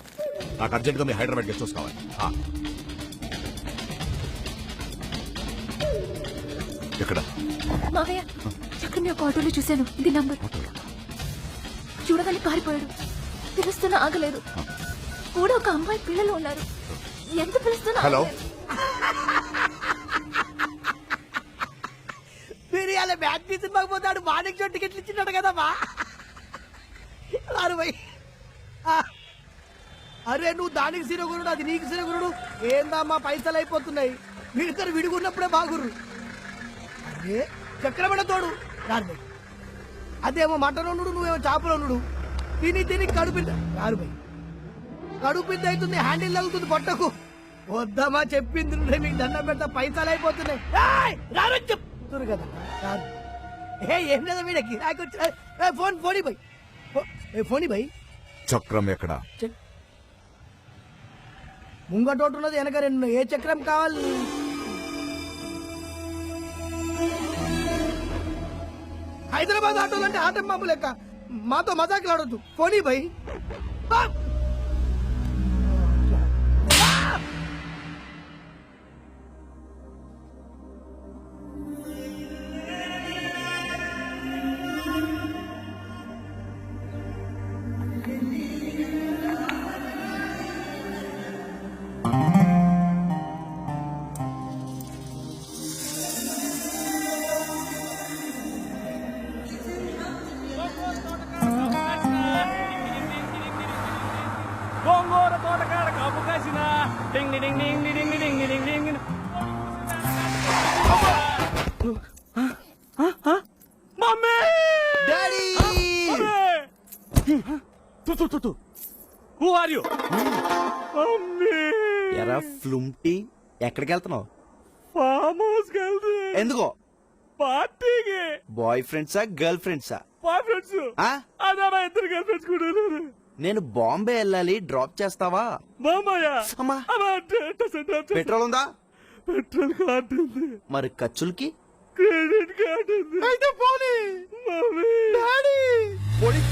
నాకు అర్జెంట్గా మీ హైదరాబాద్ గెస్ట్ హౌస్ కావాలి. ఎక్కడ? మావయ్య చక్రం ఒక ఆటోలో చూశాను. ఇది నంబర్. చూడగానే పారిపోయాడు. పిలుస్తున్నా ఆగలేదు. కూడా ఒక అమ్మాయి పిల్లలు ఉన్నారు. ఎంత పిలుస్తున్నా హలో, మీరు ఇలా బ్యాట్ సినిమాకి పోతాడు. మాణిక్ చోటు టికెట్లు ఇచ్చినాడు కదమ్మా. అరే నువ్వు దానికి సిరగురుడు, అది నీకు సిరగురుడు. ఏందమ్మా పైసలు అయిపోతున్నాయి. వీడిద్దరు విడిగున్నప్పుడే బాగురు. అరే చక్రపడ తోడు రారు. అదేమో మటన్ వండు, నువ్వేమో చేపలు వండు. తిని కడుపింద రారు భయ్. కడుపింద అవుతుంది, హ్యాండిల్ తగ్గుతుంది పొట్టకు. వద్దామా చెప్పింది మీకు దండం పెడతా. పైసలు అయిపోతున్నాయి. రారని చెప్తున్నారు కదా. రారు ఏం లేదా వీడకి నాకు ఫోన్ ఫోనీ భయ్. ఫోనీ భయ్. చక్రం ఎక్కడ? ముంగటోటు ఉన్నది, వెనక రెండు. ఏ చక్రం కావాలి? హైదరాబాద్ ఆటోలు అంటే ఆటం బాంబు లెక్క. మాతో మజాకులు ఆడొద్దు. ఫోనీ భయ్. గోంగూర తోటకాడ కాపు కాసిన డింగ్ డింగ్ డింగ్ డింగ్ డింగ్ డింగ్ డింగ్. Mummy daddy! Who are you? ఎరా ఫ్లుమ్టీ ఎక్కడికి వెళ్తున్నావు? ఫామ్ హౌస్ వెళ్తే ఎందుకో? పార్టీకి. బాయ్ ఫ్రెండ్సా గర్ల్ ఫ్రెండ్సా? Boyfriends. ఆ? అదే ఇద్దరు గర్ల్ ఫ్రెండ్స్ కూడా ఉన్నారు. నేను బాంబే వెళ్ళాలి, డ్రాప్ చేస్తావా? మామయ్య అమ్మా. పెట్రోల్ ఉందా? పెట్రోల్ కార్డు ఉంది. మరి ఖర్చులకి? క్రెడిట్ కార్డు ఉంది. అయితే పోనీ. మమ్మీ. డాడీ. పోనీ.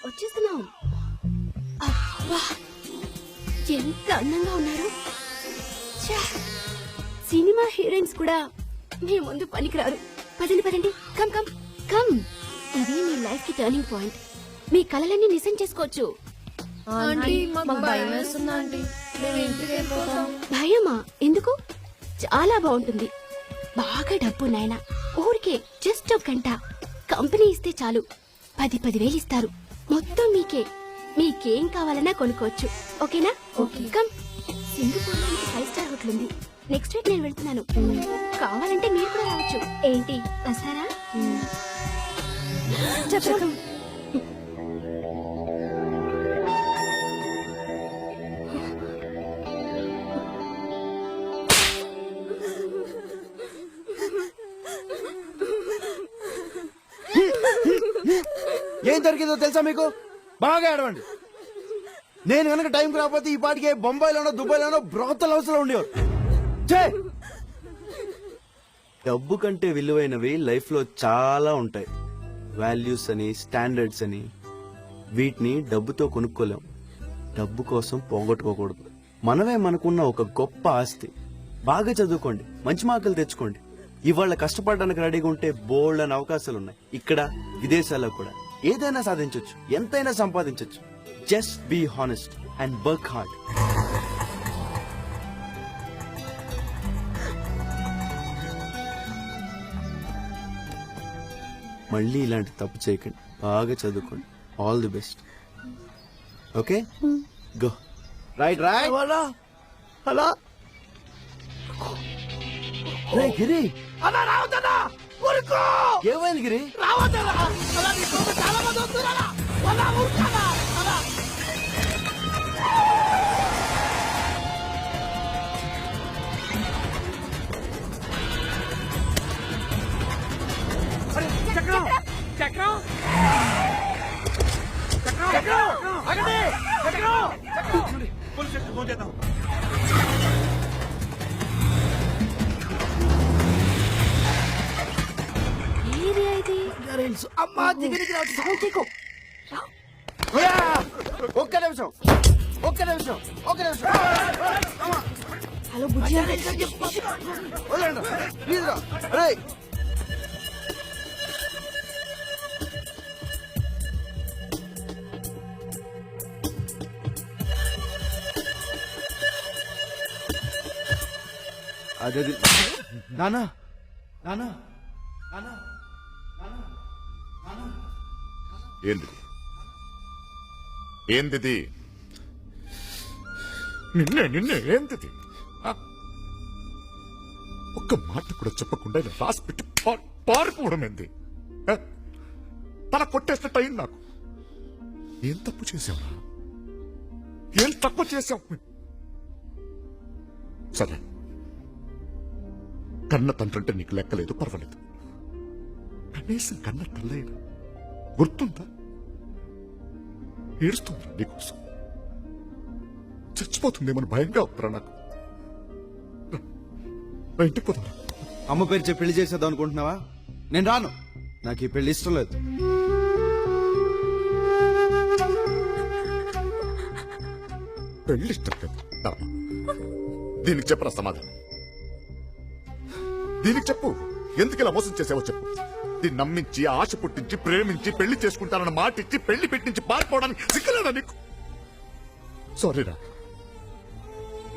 వచ్చేస్తున్నాం. అబ్బా ఎంత అందంగా ఉన్నారు. ఛా, సినిమా హీరోయిన్స్ కూడా మీ ముందు పనికిరారు. పదండి పదండి, కమ్ కమ్ కమ్. ఇది మీ లైఫ్ కి టర్నింగ్ పాయింట్. మీ కలలన్నీ నిజం చేసుకోవచ్చు. భయమా? ఎందుకు? చాలా బాగుంటుంది. బాగా డబ్బు నాయన. ఊరికే జస్ట్ ఒక గంట కంపెనీ ఇస్తే చాలు 10,000 ఇస్తారు. మొత్తం మీకే. మీకేం కావాలన్నా కొనుక్కోవచ్చు. ఓకేనా? ఓకే. కమ్. సింగపూర్ లో 5 స్టార్ హోటల్ ఉంది. నెక్స్ట్ వీక్ నేను వెళ్తున్నాను. కావాలంటే మీరు కూడా రావచ్చు. ఏంటి, వస్తారా? చెప్పు. ఏం జరిగిందో తెలుసా మీకు? బాగా ఏడవండి. నేను కనుక టైంకి రాకపోతే ఈ పాటికి బొంబాయిలోనో దుబాయ్లోనో బ్రోతల్ హౌస్ లో ఉండేవారు. డబ్బు కంటే విలువైనవి లైఫ్ లో చాలా ఉంటాయి. వాల్యూస్ అని, స్టాండర్డ్స్ అని. వీటిని డబ్బుతో కొనుక్కోలేం. డబ్బు కోసం పోగొట్టుకోకూడదు. మనమే మనకున్న ఒక గొప్ప ఆస్తి. బాగా చదువుకోండి, మంచి మార్కులు తెచ్చుకోండి. ఇవాళ కష్టపడడానికి రెడీగా ఉంటే బోల్డ్ అని అవకాశాలు ఉన్నాయి. ఇక్కడ, విదేశాల్లో కూడా. ఏదైనా సాధించవచ్చు, ఎంతైనా సంపాదించవచ్చు. Just be honest and work hard. మళ్ళీ ఇలాంటి తప్పు చేయకండి. బాగా చదువుకోండి. All the best. Okay, go. Right right. అలా గిరి, అలా రావద్దన్నా. ఊరుకో. ఏమైంది గిరి? రావద్దన్నా. అలా నీ కోసం చాలా మంది వస్తున్నారా? అలా ఊరుకోనా? అలా చక్రం చక్రం చక్రం ఆగండి. చక్రం పోలీసులకు ఫోన్ చేద్దాం. ఏరియా ఇది? అమ్మా దిగనికి సౌండ్కు. ఒక్క నిమిషం, ఒక్క నిమిషం, ఒక్క నిమిషం. హలో బుజ్జి. వదలండి. ప్లీజ్ రా. రేయ్, అదే నానా నానా నానా. ఏంది ఏందిది? నిన్నే ఏంటిది? ఒక్క మాట కూడా చెప్పకుండా ఇలా రాసి పెట్టి పారిపోవడం ఏంది? తల కొట్టేసినట్టు అయింది నాకు. ఏం తప్పు చేసావురా? ఏం తక్కువ చేసావు? సరే, కన్న తండ్రంటే నీకు లెక్కలేదు, పర్వాలేదు. కనీసం కన్న తల్లైనా గుర్తుందా? ఏడుస్తుందా నీకోసం? చచ్చిపోతుందేమని భయంగా ఉందిరా నాకు. నా ఇంటికి పోతా. అమ్మ పేరు చెప్పి పెళ్లి చేసేద్దాం అనుకుంటున్నావా? నేను రాను. నాకు ఈ పెళ్లి ఇష్టం లేదు. పెళ్లి ఇష్టం లేదు. దీనికి చెప్పరా సమాధానం? దీనికి చెప్పు. ఎందుకు ఇలా మోసం చేసావో చెప్పు. దీన్ని నమ్మించి, ఆశ పుట్టించి, ప్రేమించి, పెళ్లి చేసుకుంటానన్న మాట ఇచ్చి, పెళ్లి పెట్టించి పారిపోవడానికి సిగ్గులేదా నీకు? సారీరా,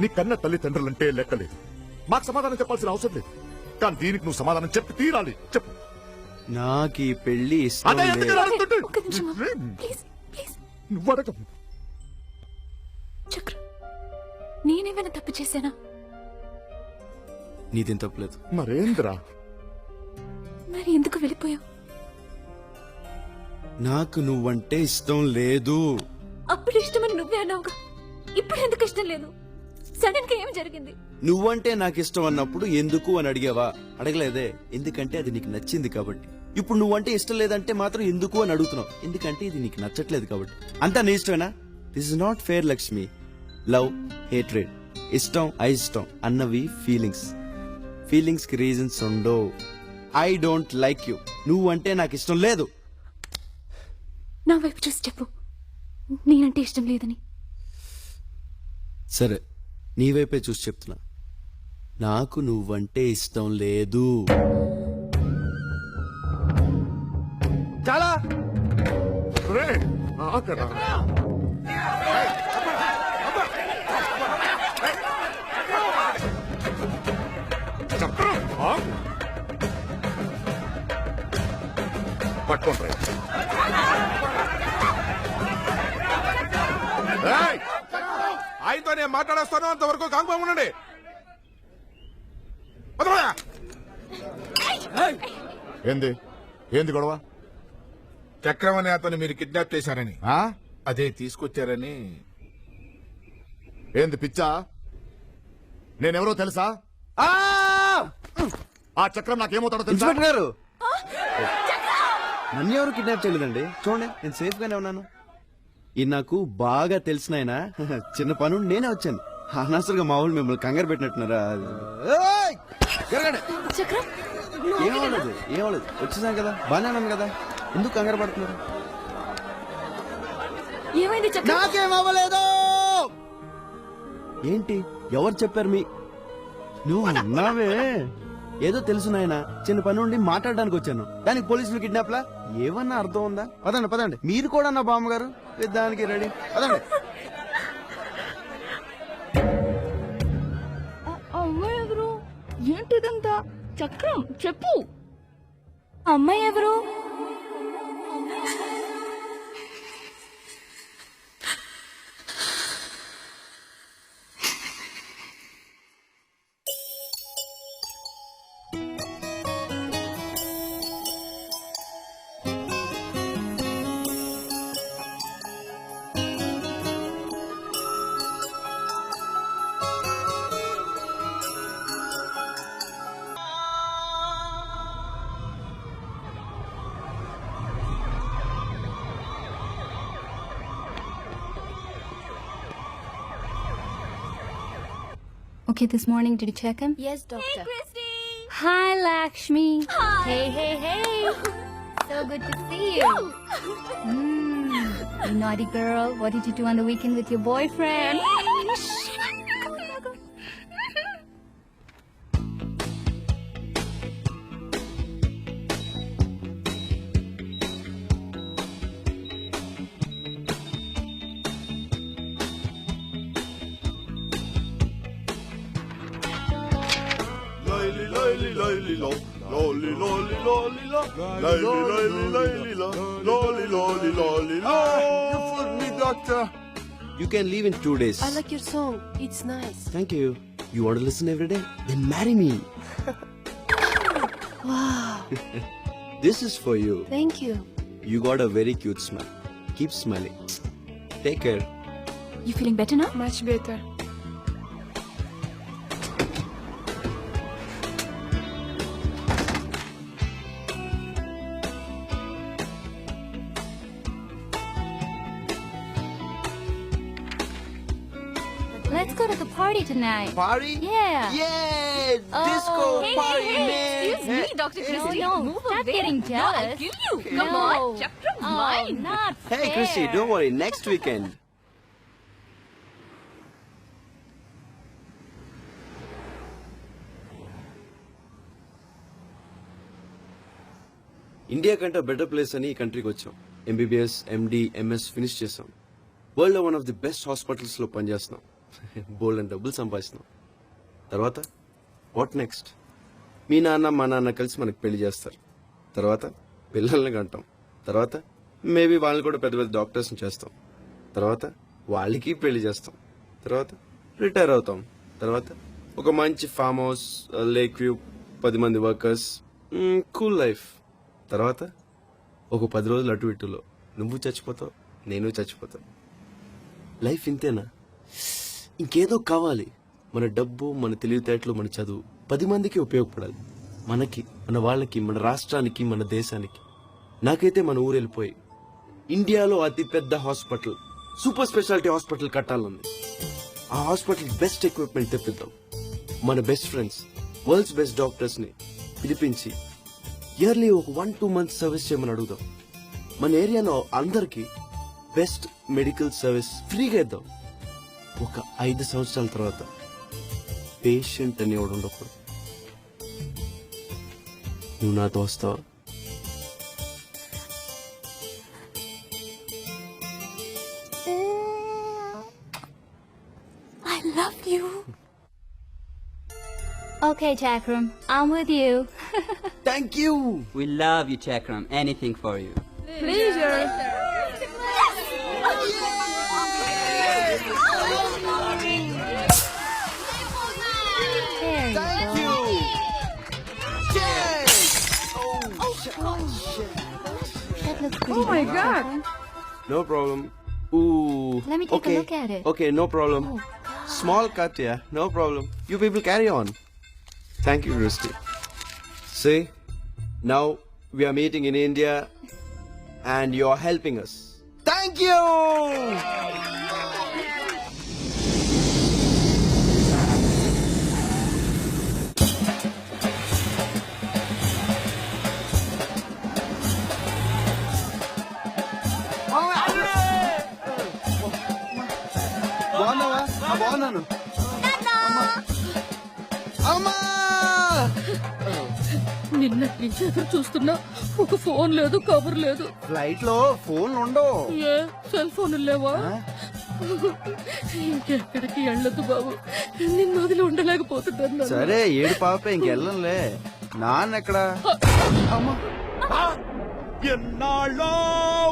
నీ కన్న తల్లిదండ్రులంటే లెక్కలేదు. మాకు సమాధానం చెప్పాల్సిన అవసరం లేదు. కానీ దీనికి నువ్వు సమాధానం చెప్పి తీరాలి. చెప్పు. నాకు ఈ పెళ్లి ఇష్టం అదే ఎందుకు లేదు. ఇలా అడుగుతుంటే? ఒక్క నిమిషం ప్లీజ్ ప్లీజ్. నువ్వు అడగవు. చక్ర, నేనేమైనా తప్పు చేశానా? నీదేం తప్పలేదు. మరేంద్రా? మరి ఎందుకు వెళ్ళిపోయావు? నాకు నువ్వంటే ఇష్టం లేదు. అప్పుడు ఇష్టమని నువ్వే అన్నావుగా, ఇప్పుడు ఎందుకు ఇష్టం లేదు? సడన్ గా ఏం జరిగింది? నువ్వంటే నాకు ఇష్టం అన్నప్పుడు ఎందుకు అని అడిగావా? అడగలేదే, ఎందుకంటే అది నీకు నచ్చింది కాబట్టి. ఇప్పుడు నువ్వంటే ఇష్టం లేదంటే మాత్రం ఎందుకు అని అడుగుతున్నావు, ఎందుకంటే ఇది నీకు నచ్చట్లేదు కాబట్టి. అంతా నీ ఇష్టమేనా? This is not fair Lakshmi. Love, hatred, ఇష్టం అయిష్టం అన్నవి ఫీలింగ్స్. ఫీలింగ్స్ కి రీజన్స్ ఉండవు. I don't like you. నువ్వంటే నాకు ఇష్టం లేదు. నా వైపు చూసి చెప్పు, నేనంటే ఇష్టం లేదని. సరే, నీ వైపే చూసి చెప్తున్నా. నాకు నువ్వంటే ఇష్టం లేదు. చాలా రే, ఆగరా. చక్రం, ఆగు. పట్టుకోండి రే. ఏయ్! ఆయనతో నేను మాట్లాడేస్తాను, అంతవరకు కాంగ్బాం ఉండండి. వదలరా. ఏంది ఏంది గొడవ? చక్రం అనే అతను మీరు కిడ్నాప్ చేశారని, ఆ? అదే తీసుకొచ్చారని. ఏంది పిచ్చా? నేనెవరో తెలుసా? ఆ చక్రం నాకేమవుతాడో తెలుసా? ఇన్స్పెక్టర్ గారు, నన్ను ఎవరు కిడ్నాప్ చేయలేదండి. చూడండి, నేను సేఫ్ గానే ఉన్నాను. ఈ నాకు బాగా తెలిసిన ఆయన చిన్న పను నేనే వచ్చాను. అనవసరంగా మా వాళ్ళు మిమ్మల్ని కంగారు పెట్టినట్టున్నారా? ఏయ్! జరగండి. చక్రం, ఏమవలేదు, ఏమవలేదు. వచ్చేసాం కదా, బాగానే ఉన్నాను కదా, ఎందుకు కంగారు పడుతున్నారు? ఏమైంది చక్రం? నాకేమవ్వలేదు. ఏంటి, ఎవరు చెప్పారు మీ? నువ్వు ఉన్నావే. ఏదో తెలుసు నాయన, చిన్న పని ఉండి మాట్లాడడానికి వచ్చాను, దానికి పోలీసులు కిడ్నాప్ లా? ఏమన్నా అర్థం ఉందా? పదండి పదండి, మీరు కూడా నా బామ్మగారు దానికి రెడీ. పదండి. అమ్మాయి ఎవరు? ఏంటిదంతా? చక్రం, చెప్పు. అమ్మాయి ఎవరు? Okay, this morning, did you check him? Yes, doctor. Hi, Lakshmi. Hi. Hey. So good to see you. You naughty girl. What did you do on the weekend with your boyfriend? You can leave in 2 days. I like your song. It's nice. Thank you. You want to listen every day? Then marry me. Wow. This is for you. Thank you. You got a very cute smile. Keep smiling. Take care. You feeling better now? Much better. Let's go to the party tonight. Party? Yeah. Yeah! Disco Hey, party, hey, man! Excuse me, Dr. Christie. No, Move stop away. getting No, I'll jealous. kill you. Come No. on, Chakram's mine. Not Hey, fair. Chrissy, don't worry. Next weekend. India కంటే better place అని ఈ కంట్రీకి వచ్చాం. MBBS, ఎండి, MS finish చేసాం. World లో one of the best hospitals లో పనిచేస్తున్నాం. బోల్డ్ and డబ్బులు సంపాదిస్తున్నాం. తర్వాత వాట్ నెక్స్ట్? మీ నాన్న మా నాన్న కలిసి మనకి పెళ్లి చేస్తారు. తర్వాత పిల్లల్ని కంటాం. తర్వాత మేబీ వాళ్ళని కూడా పెద్ద పెద్ద డాక్టర్స్ని చేస్తాం. తర్వాత వాళ్ళకి పెళ్లి చేస్తాం. తర్వాత రిటైర్ అవుతాం. తర్వాత ఒక మంచి ఫామ్ హౌస్, లేక్ వ్యూ, 10 మంది వర్కర్స్, కూల్ లైఫ్. తర్వాత ఒక 10 రోజులు అటు ఇటులో నువ్వు చచ్చిపోతావు, నేను చచ్చిపోతావు. లైఫ్ ఇంతేనా? ఇంకేదో కావాలి. మన డబ్బు, మన తెలివితేటలు, మన చదువు 10 మందికి ఉపయోగపడాలి. మనకి, మన వాళ్ళకి, మన రాష్ట్రానికి, మన దేశానికి. నాకైతే మన ఊరు వెళ్ళిపోయి ఇండియాలో అతి పెద్ద హాస్పిటల్, సూపర్ స్పెషాలిటీ హాస్పిటల్ కట్టాలని. ఆ హాస్పిటల్ బెస్ట్ ఎక్విప్మెంట్ తెప్పిద్దాం. మన best friends, world's best doctors ని పిలిపించి ఇయర్లీ ఒక 1-2 మంత్స్ సర్వీస్ చేయమని అడుగుదాం. మన ఏరియాలో అందరికి బెస్ట్ మెడికల్ సర్వీస్ ఫ్రీగా ఇద్దాం. ఒక 5 సంవత్సరాల తర్వాత పేషెంట్ అని ఎవడు ఉండకూడదు. నువ్వు నాతో వస్తావా? I love you. Okay, Chakram, I'm with you. Thank you. We love you, Chakram. Anything for you. That looks pretty. Oh my God. No problem. Ooh. Let me take okay. a look at it. Okay, no problem. Small cut, yeah. No problem. You people carry on. Thank you, Christy. See, now we are meeting in India and you are helping us. Thank you! బాగున్నావా? బాగున్నాను. అమ్మా! నిన్నటి నుంచి ఎదురు చూస్తున్నా, ఒక phone లేదు, cover లేదు. ఫ్లైట్ లో ఫోన్ ఉండవు. ఏ సెల్ ఫోన్ లేవా? ఇంకెక్కడికి వెళ్ళదు బాబు, నిన్ను వదిలి ఉండలేకపోతున్నాను. సరే, ఏడు పాపే, ఇంకెళ్ళంలే. నాన్న ఎక్కడా? ఎన్నాళ్ళో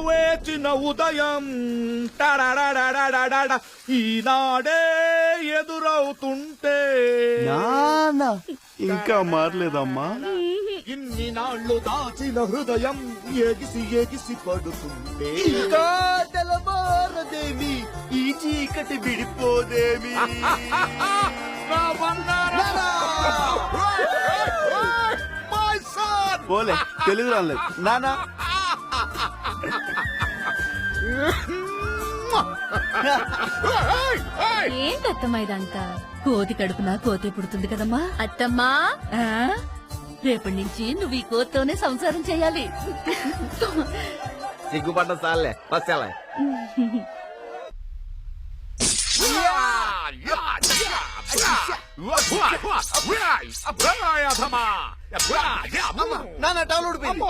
వేచిన ఉదయం టడడడడడడడ, ఈనాడే ఎదురవుతుంటే నాన్న ఇంకా మారలేదమ్మా. ఇన్ని నాళ్ళు దాచిన హృదయం ఎగిసి ఎగిసి పడుతుంటే ఇంకా తెల్లవారదేమి, ఈ చీకటి విడిపోదేమి. పోలే, తెలుగు రాలేదు నానా. ఏంటత్తమ్మా ఇదంతా? కోతి కడుపున కోతి పుడుతుంది కదమ్మా. అత్తమ్మా, రేపటి నుంచి నువ్వు ఈ కోతితోనే సంసారం చేయాలి. సిగ్గుపడ్డ సార్లే, బస్సాలే. నాన్న టౌన్ ఊడిపోయింది.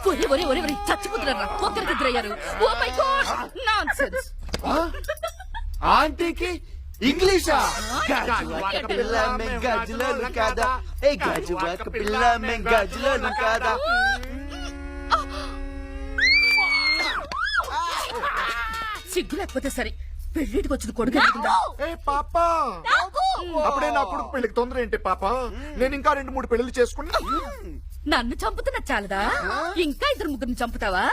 ఒరే ఒరే ఒరే ఒరే, చచ్చిపోతున్నారా? ఒక్కరికిద్దరయ్యారు. Oh my god, nonsense. ఆంటీకి ఇంగ్లీషా? గాజువాక పిల్ల మే గాజులను కాదా, ఏ గాజువాక పిల్ల మే గాజులను కాదా. సిగ్గు లేకపోతే సరే, పెళ్లిటికి వచ్చింది కొడుకు ఎదుగుతుందా? ఏ పాప, అప్పుడే నా కొడుకు పెళ్లికి తొందర ఏంటి పాప? నేను ఇంకా 2-3 పెళ్లిళ్ళు చేసుకున్నా. నన్ను చంపుతున్నా చాలదా? ఇంకా 2-3 చంపుతావా?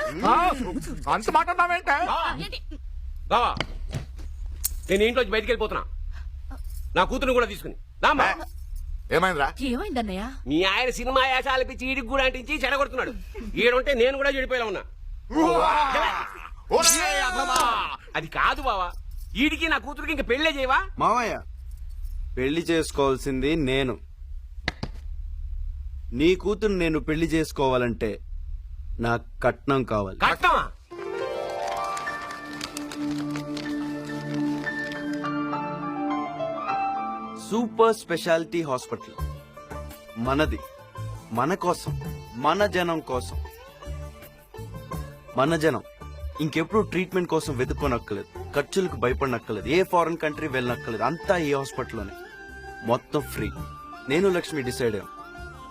అంత మాట అన్నావేంటే? బావా, నేను ఇంట్లోంచి బయటికి వెళ్ళిపోతున్నా. నా కూతురు కూడా తీసుకుని రామ్మా. ఏమైందిరా? ఏమైందన్నయ్య? మీ ఆయన సినిమా యాసాలు పిచ్చి ఈడికి కూడా అంటించి చెడగొడుతున్నాడు. ఈడుంటే నేను కూడా చెడిపోయేలా ఉన్నా. అది కాదు బావా, ఈడికి నా కూతురికి ఇంకా పెళ్లే చేయవా? మామయ్య, పెళ్లి చేసుకోవాల్సింది నేను. నీ కూతురు నేను పెళ్లి చేసుకోవాలంటే నాకు కట్నం కావాలి. కట్టమా? సూపర్ స్పెషాలిటీ హాస్పిటల్ మనది, మన కోసం, మన జనం కోసం. మన జనం ఇంకెప్పుడు ట్రీట్మెంట్ కోసం వెతుక్కోనక్కలేదు, ఖర్చులకు భయపడనక్కలేదు, ఏ ఫారెన్ కంట్రీ వెళ్ళనక్కలేదు. అంతా ఈ హాస్పిటల్లోనే. మొత్తం ఫ్రీ. నేను లక్ష్మి డిసైడ్ అయ్యాం,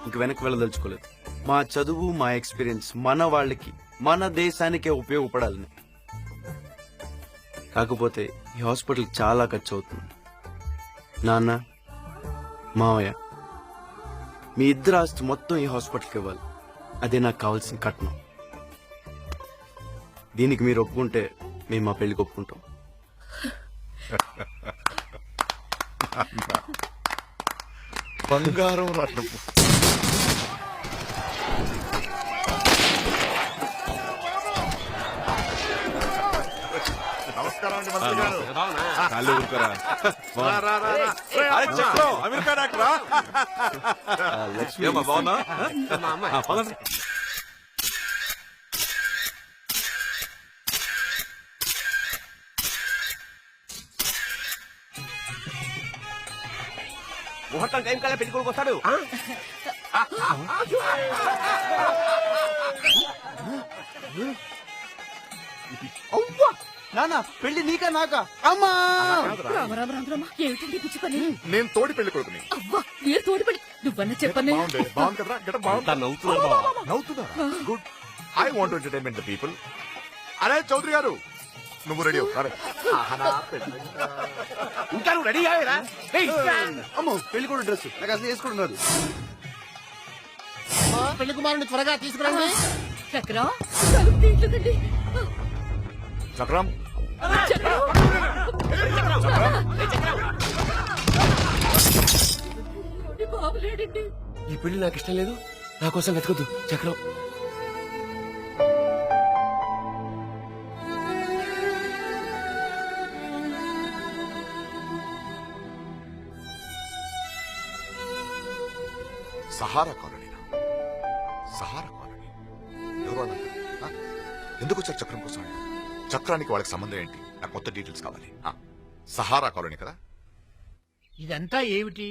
ఇంక వెనక్కి వెళ్ళదలుచుకోలేదు. మా చదువు, మా ఎక్స్పీరియన్స్ మన వాళ్ళకి, మన దేశానికే ఉపయోగపడాలని. కాకపోతే ఈ హాస్పిటల్ చాలా ఖర్చు అవుతుంది. నాన్న, మావయ్య, మీ ఇద్దరు ఆస్తి మొత్తం ఈ హాస్పిటల్కి ఇవ్వాలి. అదే నాకు కావాల్సిన కట్నం. దీనికి మీరు ఒప్పుకుంటే మేము మా పెళ్లికి ఒప్పుకుంటాం. బంగారం రత్నపు నమస్కారం అండి మంత్రి గారు. అమెరికా డాక్టరా లక్ష్మి, బాగున్నా ముహూర్తం టైం కల్లా పెళ్లి కొడుకు వస్తాడు. నాన్న పెళ్లి నీకా నాకా? అమ్మా, ఏమిటండి పిచ్చి పని? నేను తోడి పెళ్లి కొడుకుని. అవ్వా, మీరు తోడిపడి నువ్వన్నా చెప్పండి. బాగుంది బాగుంది కదరా, గెటప్ బాగుంది. నవ్వుతున్నా. Good. I want to entertainment the people. అరే చౌదరి గారు, నువ్వు రెడీ అవ్వు. ఇంకా నువ్వు రెడీ అయ్యారా? అమ్మో, పెళ్లి కూడా డ్రెస్ నాకు అసలు వేసుకుంటున్నారు. పెళ్లి కుమారుని త్వరగా తీసుకురండి. చక్రం తలుపు తీయట్లేదండి. చక్రం బాబు లేడండి. ఈ పెళ్లి నాకు ఇష్టం లేదు, నా కోసం వెతకద్దు చక్రం. సహారా కాలనీనా? సహారా కాలనీ ఎవరు అన్నారు? ఆ? ఎందుకు వచ్చారు చక్రం కోసం? చక్రానికి వాళ్ళకి సంబంధం ఏంటి? నాకు మొత్తం డీటెయిల్స్ కావాలి. సహారా కాలనీ కదా? ఇదంతా ఏమిటి?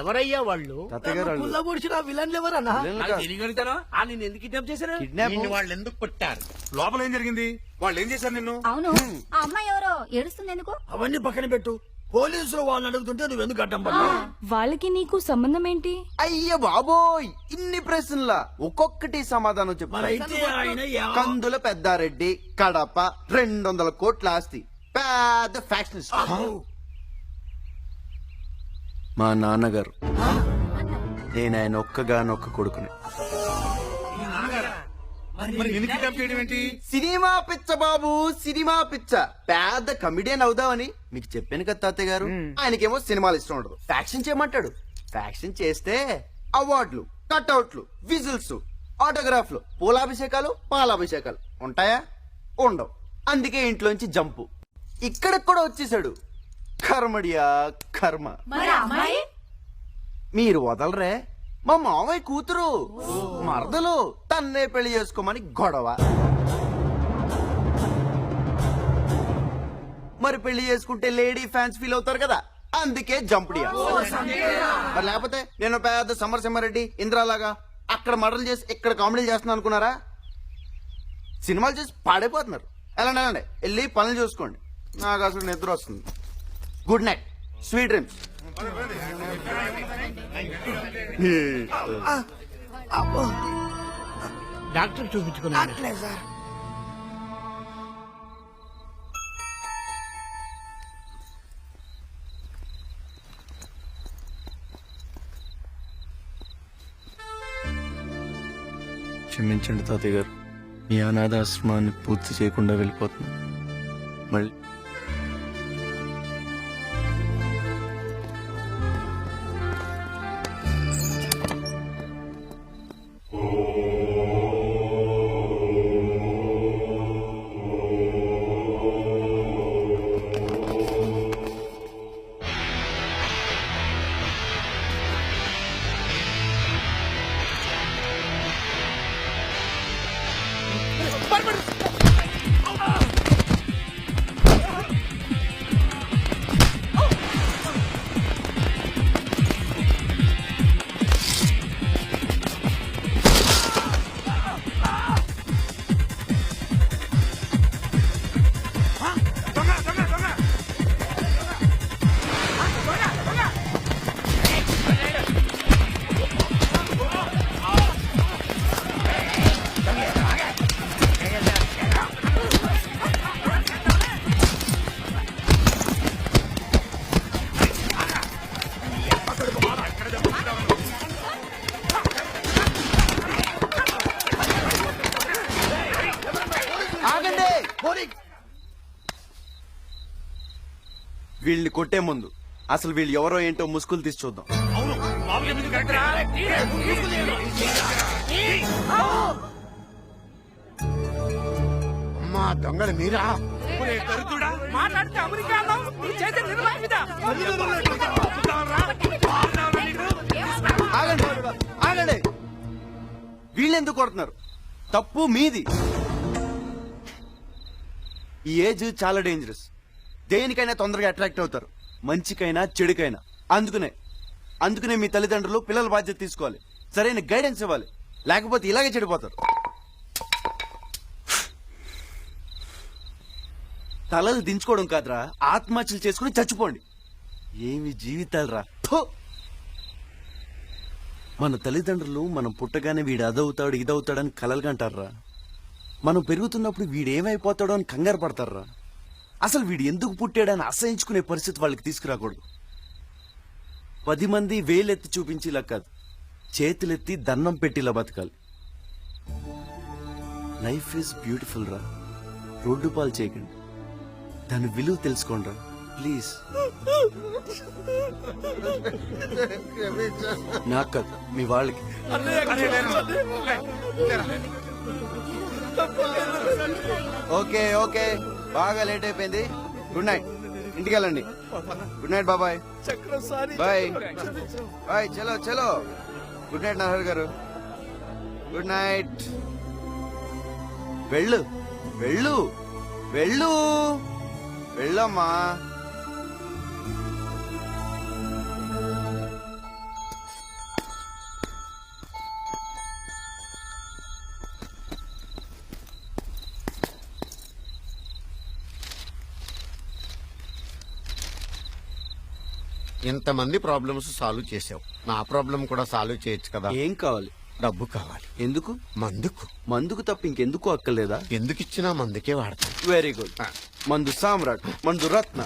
ఎవరయ్యా వాళ్ళు? పుల్ల పొడిచిన విలన్లు ఎవరన్నా? నేను ఎందుకు కిడ్నాప్ చేశారు? వాళ్ళు ఎందుకు కొట్టారు? లోపల ఏం జరిగింది? వాళ్ళు ఏం చేశారు నిన్ను? అవును, ఆ అమ్మాయి ఎవరో ఏడుస్తుంది ఎందుకు? అవన్నీ పక్కన పెట్టు. పోలీసులు వాళ్ళని అడుగుతుంటే నువ్వు ఎందుకు అడ్డం పడ్డా? వాళ్ళకి నీకు సంబంధం ఏంటి? అయ్య బాబోయ్, ఇన్ని ప్రశ్నలా? ఒక్కొక్కటి సమాధానం చెప్పు. మరైతే ఆయన కందుల పెద్దారెడ్డి, కడప, 200 కోట్ల ఆస్తి, పెద్ద ఫ్యాక్షనిస్ట్. మా నాన్నగారు. నేను ఆయన ఒక్కగానొక్క కొడుకుని. మరి నిన్ను కిడ్నాప్ చేయడం ఏంటి? సినిమా పిచ్చ బాబు, సినిమా పిచ్చ. పెద్ద కమిడియన్ అవుదామని మీకు చెప్పాను కదా తాతయ్య గారు. ఆయనకేమో సినిమాలు ఇష్టం ఉండదు, ఫ్యాక్షన్ చేయమంటాడు. ఫ్యాక్షన్ చేస్తే అవార్డులు, కట్అవుట్లు, విజిల్స్, ఆటోగ్రాఫ్లు, పూలాభిషేకాలు, పాలాభిషేకాలు ఉంటాయా? ఉండవు. అందుకే ఇంట్లోంచి జంపు. ఇక్కడికి కూడా వచ్చేసాడు. కర్మడియా కర్మ. మీరు వదలరే? మా మావయ్య కూతురు మరదలు తన్నే పెళ్లి చేసుకోమని గొడవ. మరి పెళ్లి చేసుకుంటే లేడీ ఫ్యాన్స్ ఫీల్ అవుతారు కదా, అందుకే జంపుడియా. మరి లేకపోతే నేను పెద్ద సమరసింహారెడ్డి, ఇంద్రాలాగా అక్కడ మర్డర్లు చేసి ఇక్కడ కామెడీలు చేస్తున్నాను అనుకున్నారా? సినిమాలు చేసి పాడైపోతున్నారు. వెళ్ళండి వెళ్ళండి, వెళ్ళి పనులు చూసుకోండి. నాకు అసలు నిద్ర వస్తుంది. Good night, sweet dreams. Doctor చూపించుకున్నాను. క్షమించండి తాతయ్య గారు, మీ అనాథాశ్రమాన్ని పూర్తి చేయకుండా వెళ్ళిపోతున్నాను. మళ్ళీ వీళ్ళని కొట్టే ముందు అసలు వీళ్ళు ఎవరో ఏంటో ముసుగులు తీసి చూద్దాం. అమ్మా దొంగలు మీరా? మాట్లాడితే అమెరికా అన్నావు, నువ్వు చేసే నిర్వాహమిద. ఆగండి ఆగండి, వీళ్ళెందుకు కొడుతున్నారు? తప్పు మీది. ఈ ఏజ్ చాలా డేంజరస్. దేనికైనా తొందరగా అట్రాక్ట్ అవుతారు, మంచికైనా చెడుకైనా. అందుకనే మీ తల్లిదండ్రులు పిల్లల బాధ్యత తీసుకోవాలి, సరైన గైడెన్స్ ఇవ్వాలి, లేకపోతే ఇలాగే చెడిపోతారు. తలలు దించుకోవడం కాదురా, ఆత్మహత్యలు చేసుకుని చచ్చిపోండి. ఏమి జీవితాలు రా. మన తల్లిదండ్రులు మనం పుట్టగానే వీడు అదవుతాడు ఇదవుతాడని కలలుగంటారా. మనం పెరుగుతున్నప్పుడు వీడేమైపోతాడో అని కంగారు పడతారా. అసలు వీడు ఎందుకు పుట్టాడని అసహించుకునే పరిస్థితి వాళ్ళకి తీసుకురాకూడదు. 10 మంది వేలెత్తి చూపించేలా కాదు, చేతులెత్తి దండం పెట్టిలా బతకాలి. లైఫ్ ఈజ్ బ్యూటిఫుల్ రా. రోడ్డు పాలు చేయకండి, దాని విలువ తెలుసుకోండి రా ప్లీజ్. నాకు కాదు, మీ వాళ్ళకి. ఓకే ఓకే, బాగా లేట్ అయిపోయింది. గుడ్ నైట్, ఇంటికి వెళ్ళండి. గుడ్ నైట్ బాబాయ్. బాయ్ బాయ్, చలో చలో. గుడ్ నైట్ నరహర్ గారు. Good night. వెళ్ళు వెళ్ళు వెళ్ళు వెళ్ళమ్మా. ఇంతమంది ప్రాబ్లమ్స్ సాల్వ్ చేసావు, నా ప్రాబ్లం కూడా సాల్వ్ చేయొచ్చు కదా. ఏం కావాలి? డబ్బు కావాలి. ఎందుకు? మందుకు. మందుకు తప్ప ఇంకెందుకు అక్కర్లేదా? ఎందుకు ఇచ్చినా మందుకే వాడతాను. Very good. మందు సామ్రాట్, మందు రత్న.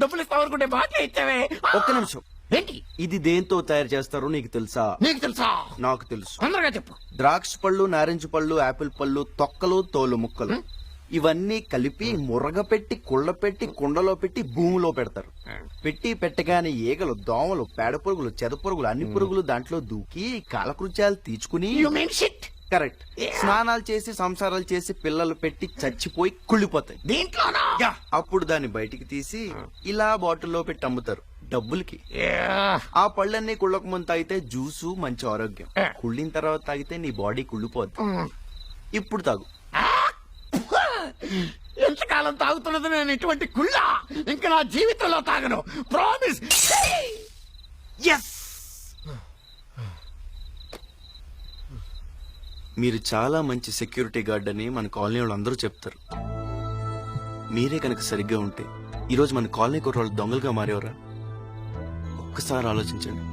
డబ్బులు ఇస్తామనుకుంటే బాగా ఇచ్చావే. ఒక్క నిమిషం. ఏంటి ఇది దేంతో తయారు చేస్తారో నీకు తెలుసా? నీకు తెలుసా? నాకు తెలుసు. తొందరగా చెప్పు. ద్రాక్ష పళ్ళు, నారింజ పళ్ళు, ఆపిల్ పళ్ళు, తొక్కలు, తోలు ముక్కలు ఇవన్నీ కలిపి మురగ పెట్టి కుళ్ళ పెట్టి కుండలో పెట్టి భూమిలో పెడతారు. పెట్టి పెట్టగానే ఈగలు, దోమలు, పేడ పురుగులు, చెద పురుగులు, అన్ని పురుగులు దాంట్లో దూకి కాలకృత్యాలు తీర్చుకుని కరెక్ట్ స్నానాలు చేసి సంసారాలు చేసి పిల్లలు పెట్టి చచ్చిపోయి కుళ్ళిపోతాయి. దీంట్లోనా? అప్పుడు దాన్ని బయటికి తీసి ఇలా బాటిల్లో పెట్టి అమ్ముతారు డబ్బులకి. ఆ పళ్ళన్నీ కుళ్ళక ముందు తాగితే జ్యూసు మంచి ఆరోగ్యం, కుళ్ళిన తర్వాత తాగితే నీ బాడీ కుళ్ళిపోద్ది. ఇప్పుడు తాగు. ఎంతకాలం తాగుతున్నది నేను ఇటువంటి కుళ్ళ ఇంకా నా జీవితంలో తాగను. ప్రామిస్. ఎస్. మీరు చాలా మంచి సెక్యూరిటీ గార్డ్ అని మన కాలనీ వాళ్ళు అందరూ చెప్తారు. మీరే కనుక సరిగ్గా ఉంటే ఈరోజు మన కాలనీ కుర్రాళ్ళు దొంగలుగా మారేవరా? ఒక్కసారి ఆలోచించండి.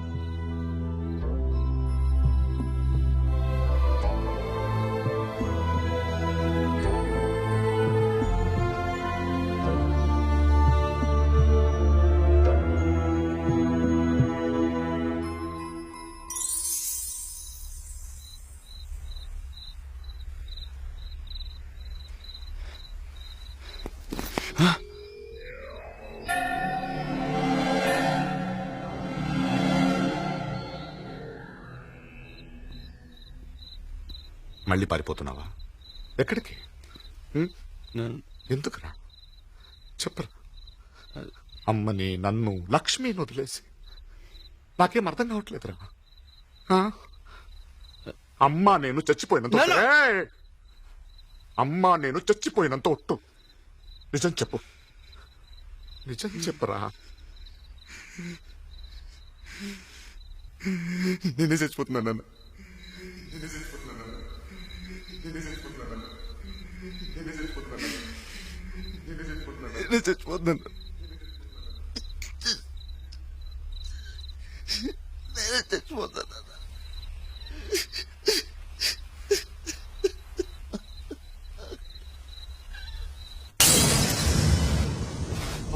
మళ్ళీ పారిపోతున్నావా? ఎక్కడికి? ఎందుకురా చెప్పరా? అమ్మని, నన్ను, లక్ష్మిని వదిలేసి నాకేం అర్థం కావట్లేదురా. అమ్మా నేను చచ్చిపోయినంత అమ్మా నేను చచ్చిపోయినంత ఒట్టు. నిజం చెప్పు, నిజం చెప్పరా. నేనే చచ్చిపోతున్నాను నాన్న.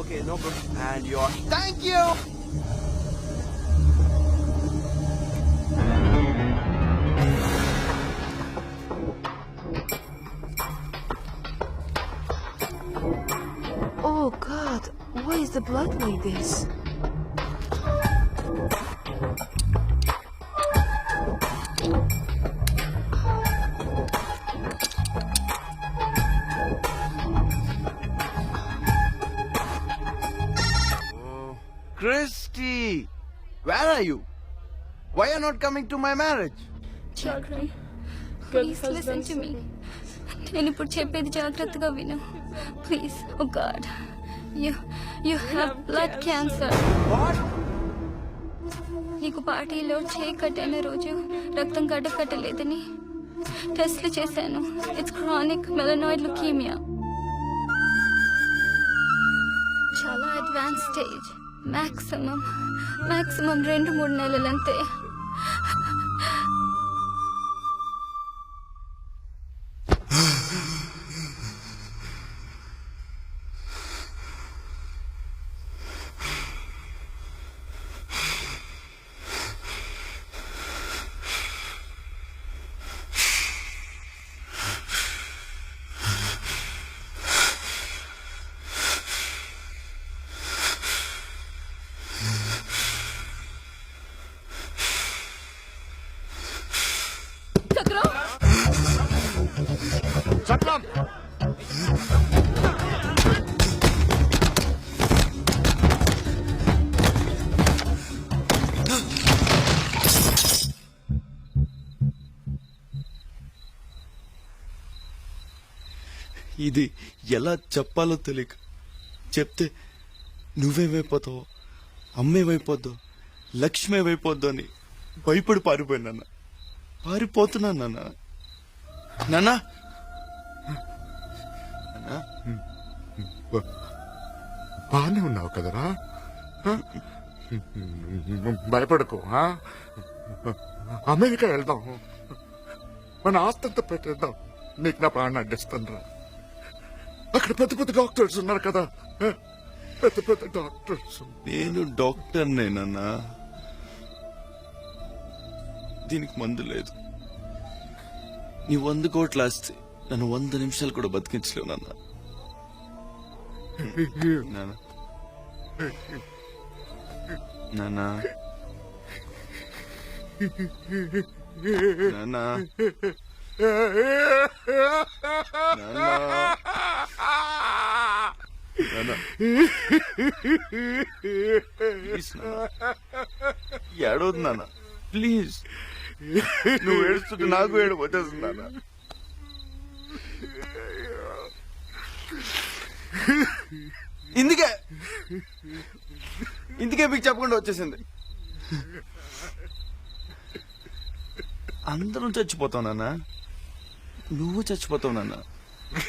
Okay, no problem. And you're... Thank you! the blood like this? Christy, where are you? Why are you not coming to my marriage? Chakri please listen to me. నేను ఇప్పుడు చెప్పేది జాగ్రత్తగా విను please. Oh god, you have blood cancer. నీకు పార్టీలో చేయి కట్టిన రోజు రక్తం కట్టలేదని టెస్ట్లు చేశాను. It's chronic melanoid leukaemia. చాలా అడ్వాన్స్ స్టేజ్. మాక్సిమం 2-3 నెలలంతే. చక్రం ఇది ఎలా చెప్పాలో తెలియక చెప్తే నువ్వేమైపోతావు, అమ్మేమైపోద్దు, లక్ష్మి ఏమైపోద్దు అని భయపడి పారిపోయినా. పారిపోతున్నా నాన్న. నాన్న బాగానే ఉన్నావు కదరా? భయపడకు. అమెరికా వెళ్దాం, మన ఆస్తంతా పెట్టేద్దాం. నీకు నా ప్రాణం అడ్డిస్తాను రా. అక్కడ పెద్ద పెద్ద డాక్టర్స్ ఉన్నారు కదా, పెద్ద పెద్ద డాక్టర్స్. నేను డాక్టర్నేనన్నా. దీనికి మందు లేదు. నీ 100 కోట్లు ఆస్తి నన్ను 100 నిమిషాలు కూడా బతికించలేవు నాన్న. నాన్న నాన్న నాన్న ఏడవద్దు నాన్న ప్లీజ్. నువ్వు ఏడుస్తుంటే నాకు ఏడు వచ్చేస్తుంది నాన్న. ఇందుకే మీకు చెప్పకుండా వచ్చేసింది. అందరం చచ్చిపోతావు నాన్న, నువ్వు చచ్చిపోతావు నాన్న.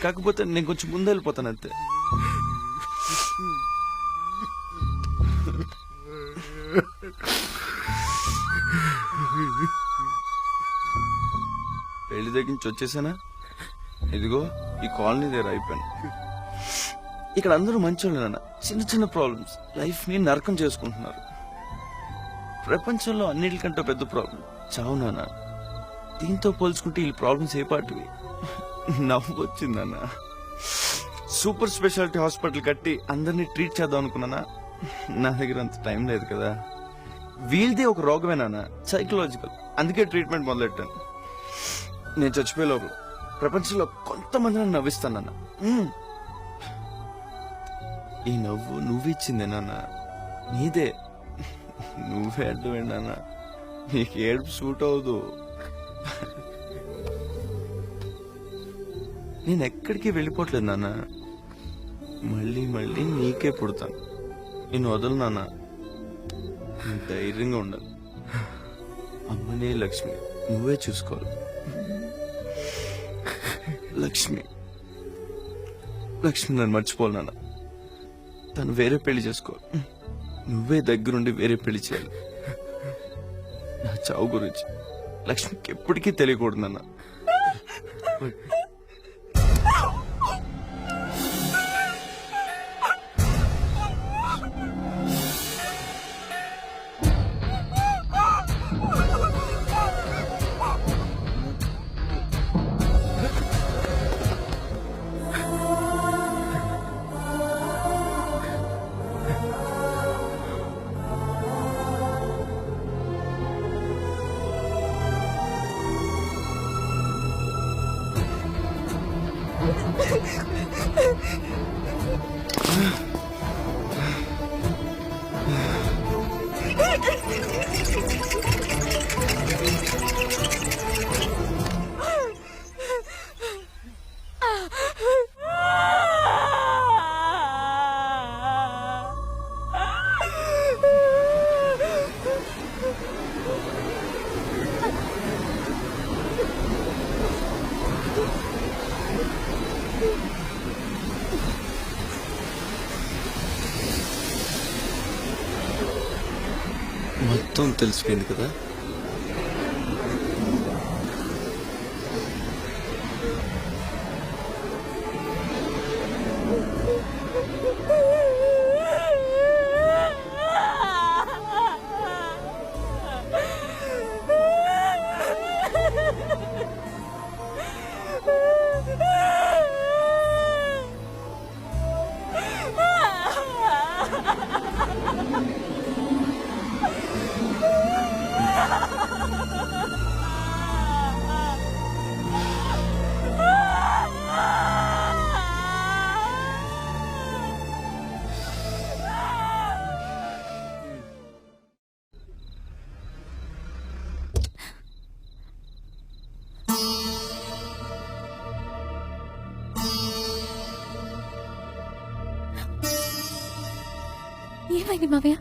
కాకపోతే నేను కొంచెం ముందు వెళ్ళిపోతాను అంతే. పెళ్లి దగ్గర నుంచి వచ్చేసానా? ఇదిగో ఈ కాలనీ దగ్గర అయిపోయాను. ఇక్కడ అందరూ మంచోళ్ళు నాన్న. చిన్న చిన్న ప్రాబ్లమ్స్ లైఫ్ ని నరకం చేసుకుంటున్నారు. ప్రపంచంలో అన్నిటికంటే పెద్ద ప్రాబ్లం చావు నాన్న. దీంతో పోల్చుకుంటే ఈ ప్రాబ్లమ్స్ ఏ పాటివి? నవ్వు వచ్చిందన్న. సూపర్ స్పెషాలిటీ హాస్పిటల్ కట్టి అందరినీ ట్రీట్ చేద్దాం అనుకున్నానా. నా దగ్గర అంత టైం లేదు కదా. వీళ్ళది ఒక రోగమేనా, సైకలాజికల్. అందుకే ట్రీట్మెంట్ మొదలెట్టాను. నేను చచ్చిపోయే లోపల ప్రపంచంలో కొంతమందిని నవ్విస్తానన్న. ఈ నవ్వు నువ్విచ్చిందే నాన్న, నీదే. నువ్వే అడ్డు నాన్న. నీకు ఏడుపు సూట్ అవదు. నేను ఎక్కడికి వెళ్ళిపోవట్లేదు నాన్న. మళ్ళీ మళ్ళీ నీకే పుడతాను. నేను వదలు నాన్న. ధైర్యంగా ఉండాలి. అమ్మనే లక్ష్మి నువ్వే చూసుకోవాలి. లక్ష్మి నన్ను మర్చిపోవాలి నాన్న. తను వేరే పెళ్లి చేసుకోవాలి. నువ్వే దగ్గరుండి వేరే పెళ్లి చేయాలి. నా చావు గురించి లక్ష్మికి ఎప్పటికీ తెలియకూడదు నాన్న. మొత్తం తెలిసిపోయింది కదా. ఏమైంది మావయ్య?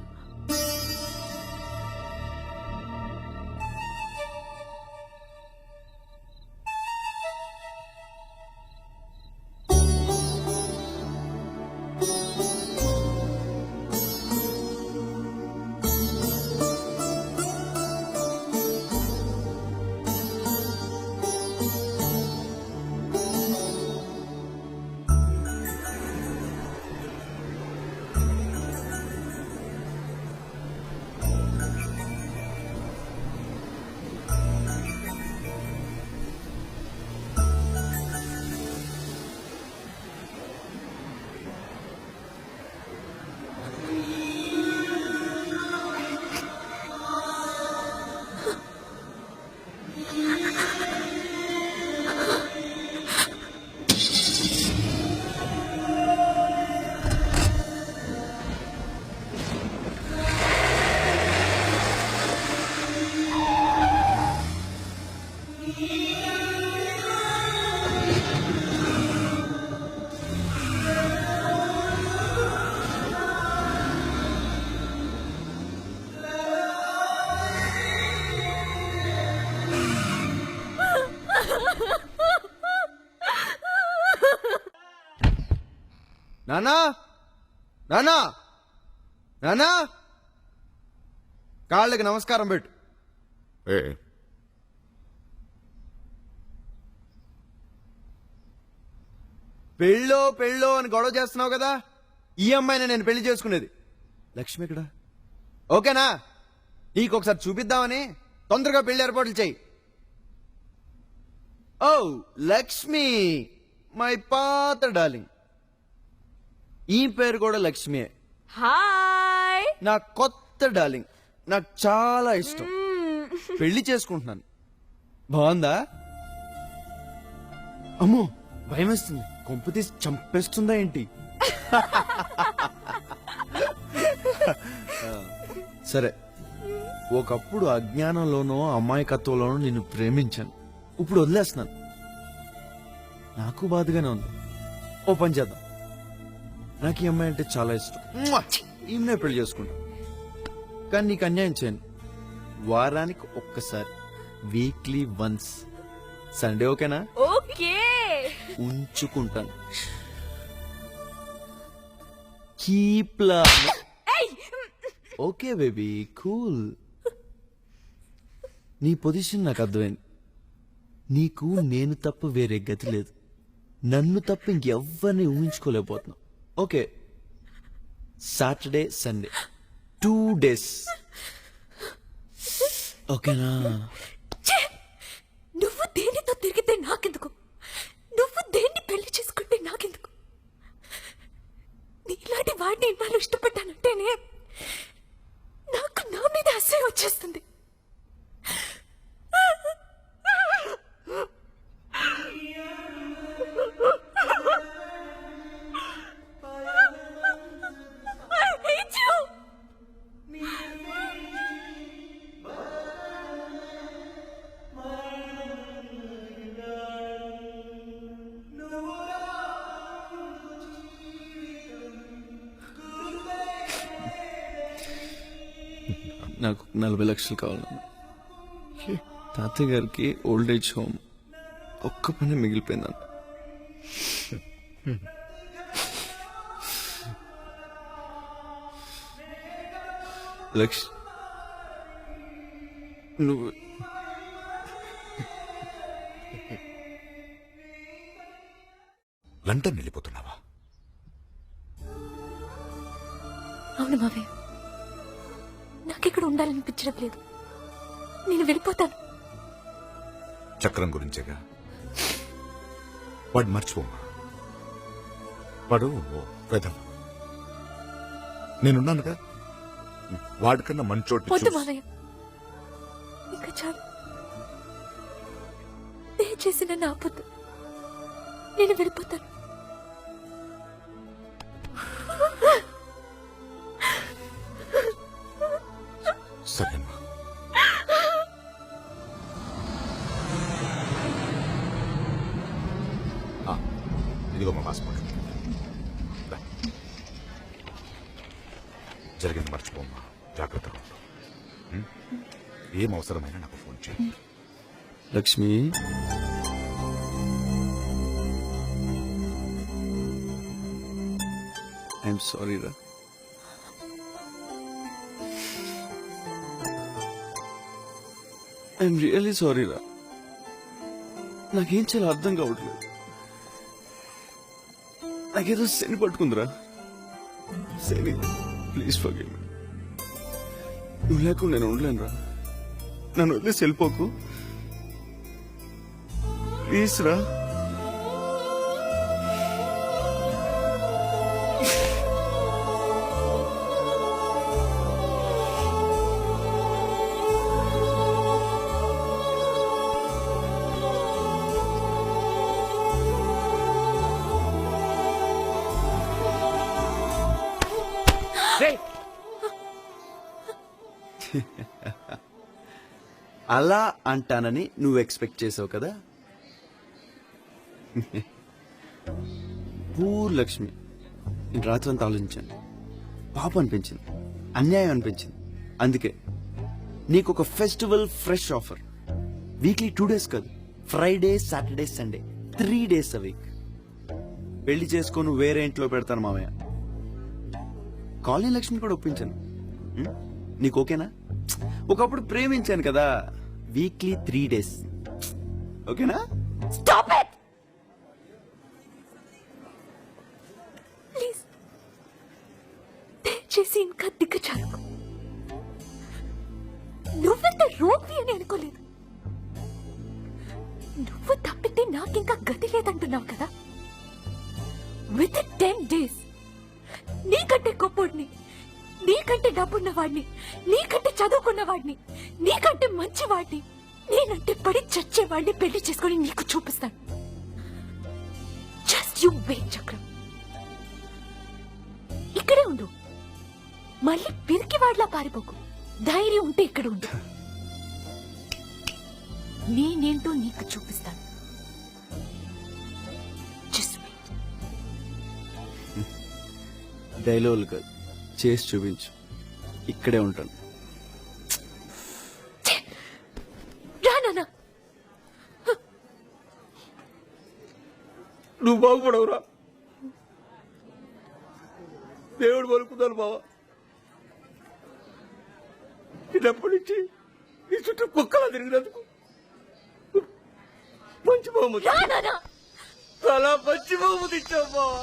నానా, నానా, నానా, కాళ్ళకి నమస్కారం పెట్టు. ఏ పెళ్ళో అని గొడవ చేస్తున్నావు కదా, ఈ అమ్మాయిని నేను పెళ్లి చేసుకునేది. లక్ష్మి ఇక్కడ ఓకేనా? నీకు ఒకసారి చూపిద్దామని తొందరగా పెళ్లి ఏర్పాట్లు చెయ్యి. ఓ లక్ష్మి, మై పాత డార్లింగ్. ఈ పేరు కూడా లక్ష్మియే. హాయ్. నా కొత్త డార్లింగ్, నాకు చాలా ఇష్టం. పెళ్లి చేసుకుంటున్నాను. బాగుందా? అమ్మో భయం వేస్తుంది. కొంపు తీసి చంపేస్తుందా ఏంటి? సరే, ఒకప్పుడు అజ్ఞానంలోనో అమాయకత్వంలోనో నిన్ను ప్రేమించాను. ఇప్పుడు వదిలేస్తున్నాను. నాకు బాధగానే ఉంది. ఓ పని చేద్దాం. నాకు ఈ అమ్మాయి అంటే చాలా ఇష్టం. ఈమెనే పెళ్లి చేసుకుంటా. కానీ నీకు అన్యాయం చేయను. వారానికి ఒక్కసారి, వీక్లీ వన్స్, సండే ఓకేనా? ఓకే. ఉంచుకుంటాను. Keep okay baby, cool. నీ పొజిషన్ నాకు అర్థమైంది. నీకు నేను తప్ప వేరే గతి లేదు. నన్ను తప్ప ఇంకెవ్వరిని ఊహించుకోలేకపోతున్నావు. ఓకే, సాటర్డే సండే 2 days ఓకేనా? నువ్వు దేనితో తిరిగితే నాకెందుకు? నువ్వు దేన్ని పెళ్లి చేసుకుంటే నాకెందుకు? నీలాంటి వాడిని ఇన్నాళ్ళు ఇష్టపడ్డానంటేనే నాకు నా మీద అసహ్యం వచ్చేస్తుంది. నాకు 40 లక్షలు కావాలన్నా. తాతయ్య గారికి ఓల్డ్ ఏజ్ హోమ్ ఒక్క పని మిగిలిపోయిందన్న. నువ్వు లండన్ వెళ్ళిపోతున్నావా? అవును మావయ్య, నాకిక్కడ ఉండాలనిపించడం లేదు. నేను వెళ్ళిపోతాను. చక్రం గురించేగా. వాడు మర్చిపోమ్మా. వాడు వెధవ. నేనున్నానుగా. వాడికన్నా మంచోటి వద్దు మావయ్య, ఇంకా చాలు. దయచేసి నన్ను ఆపొద్దు. నేను వెళ్ళిపోతాను. సరేమ్మా. ఇదిగో మా పాస్పోర్ట్. జరిగింది మర్చిపోమ్మా. జాగ్రత్తగా ఉండు. ఏం అవసరమైనా నాకు ఫోన్ చేయి. లక్ష్మి, ఐఎమ్ సారీ రా. ఐఎమ్ రియల్లీ సారీ రా. నాకేం చాలా అర్థం కావట్లేదు. నాకేదో శని పట్టుకుందిరా. శని, ప్లీజ్ ఫర్గివ్ మీ. నువ్వు లేకుండా నేను ఉండలేను రా. నన్ను వదిలేసి వెళ్ళిపోకు ప్లీజ్ రా. అలా అంటానని నువ్వు ఎక్స్పెక్ట్ చేసావు కదా. పూర్ లక్ష్మి, నేను రాత్రంతా ఆలోచించాను. పాప అనిపించింది, అన్యాయం అనిపించింది. అందుకే నీకు ఒక festival fresh offer. Weekly 2 days కాదు, Friday, Saturday, Sunday 3 days a week. పెళ్లి చేసుకొని వేరే ఇంట్లో పెడతాను మామయ్య. కాలనీ లక్ష్మిని కూడా ఒప్పించాను. నీకు ఓకేనా? ఒకప్పుడు ప్రేమించాను కదా. Weekly 3 days. ఓకేనా? Stop it please. దయచేసి ఇంకా దిగ్గజాలకు. నువ్వెంత రోగి అని అనుకోలేదు. నువ్వు తప్పితే నాకింకా గతి లేదంటున్నావు కదా. విత్ 10 days నీకంటే గొప్పోడిని, నీకంటే డబ్బున్నవాడిని, నీకంటే చదువుకున్నవాడిని, నీకంటే మంచివాడిని, నేనంటే పడి చచ్చేవాడిని పెళ్లి చేసుకుని నీకు చూపిస్తాను. జస్ట్ యు వెయిట్ చక్రం. ఇక్కడే ఉండు. మళ్ళీ పిరికివాడిలా పారిపోకు. ధైర్యం ఉంటే ఇక్కడ ఉండు. నేనేంటో నీకు చూపిస్తాను. Just wait. డైలాగులు కాదు, చేసి చూపించు. ఇక్కడే ఉంటాను. రా నాన్న. నువ్వు బాగుపడవురా. దేవుడు పలుకుతాను బావా. చిన్నప్పటి నుంచి నీ చుట్టూ కుక్కలా తిరిగినందుకు మంచి బహుమతి. రా నాన్న. చాలా మంచి బహుమతి ఇచ్చావు బావా.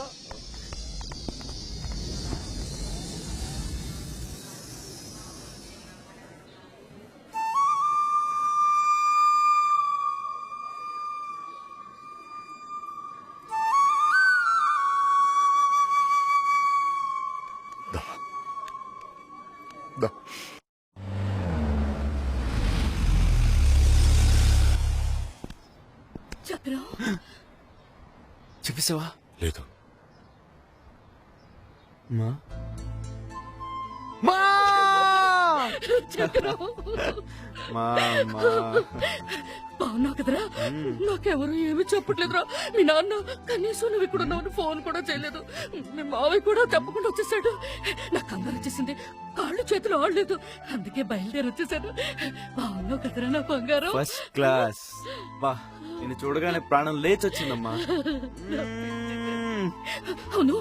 దా. చక్రం, చెప్పేసావా? లేదు. మా చక్రం బాగున్నావు కదరా? నాకెవరు ఏమి చెప్పట్లేదురా. మీ నాన్న కనీసం నువ్వు ఇక్కడ ఉన్నావు ఫోన్ కూడా చేయలేదు. మీ మావయ్య కూడా చెప్పకుండా వచ్చేసాడు. నాకు అందరూ వచ్చేసింది, కాళ్ళు చేతులు ఆడలేదు. అందుకే బయలుదేరి వచ్చేసాను. బాగున్నావు కదరా నా బంగారం? First class. బా, నిన్ను చూడగానే ప్రాణం లేచొచ్చిందమ్మా. అవును,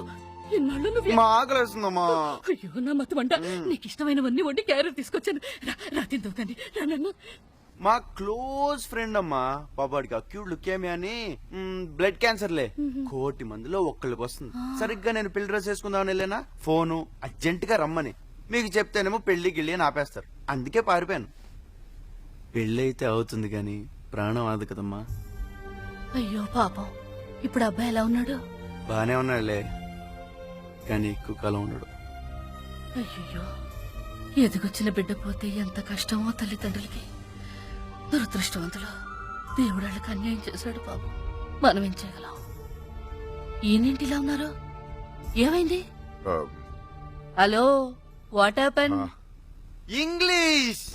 ఇన్నాళ్ళు నువ్వు మా ఆకలి వేస్తుందమ్మా. అయ్యో నా మతం అంట. నీకు ఇష్టమైనవన్నీ వండి క్యారెట్ తీసుకొచ్చాను. రా తిందావు కానీ. రా నాన్న. మా క్లోజ్ ఫ్రెండ్ అమ్మా పాపాడికి అక్యూట్ లుకేమియా అని బ్లడ్ క్యాన్సర్లే 1,00,00,000 మందిలో ఒక్కళ్ళకి వస్తుంది. సరిగ్గా నేను పెళ్లి డ్రెస్ వేసుకుందామని వెళ్ళానా ఫోను అర్జెంట్ గా రమ్మని. మీకు చెప్తేనేమో పెళ్లి గిళ్ళి అని ఆపేస్తారు. అందుకే పారిపోయాను. పెళ్లి అయితే అవుతుంది కానీ ప్రాణం ఆదు కదమ్మా. అయ్యో పాపం, ఇప్పుడు అబ్బాయి ఎలా ఉన్నాడు? బానే ఉన్నాడులే, కానీ ఎక్కువ కాలం ఉన్నాడు. అయ్యో, ఎదిగొచ్చిన బిడ్డ పోతే ఎంత కష్టమో తల్లిదండ్రులకి. దురదృష్టవంతులు, దేవుడు వాళ్ళకి అన్యాయం చేశాడు పాపం. మనం ఏం చేయగలం? ఈయనేంటిలా ఉన్నారు? ఏమైంది? Hello, what happen? ఇంగ్లీష్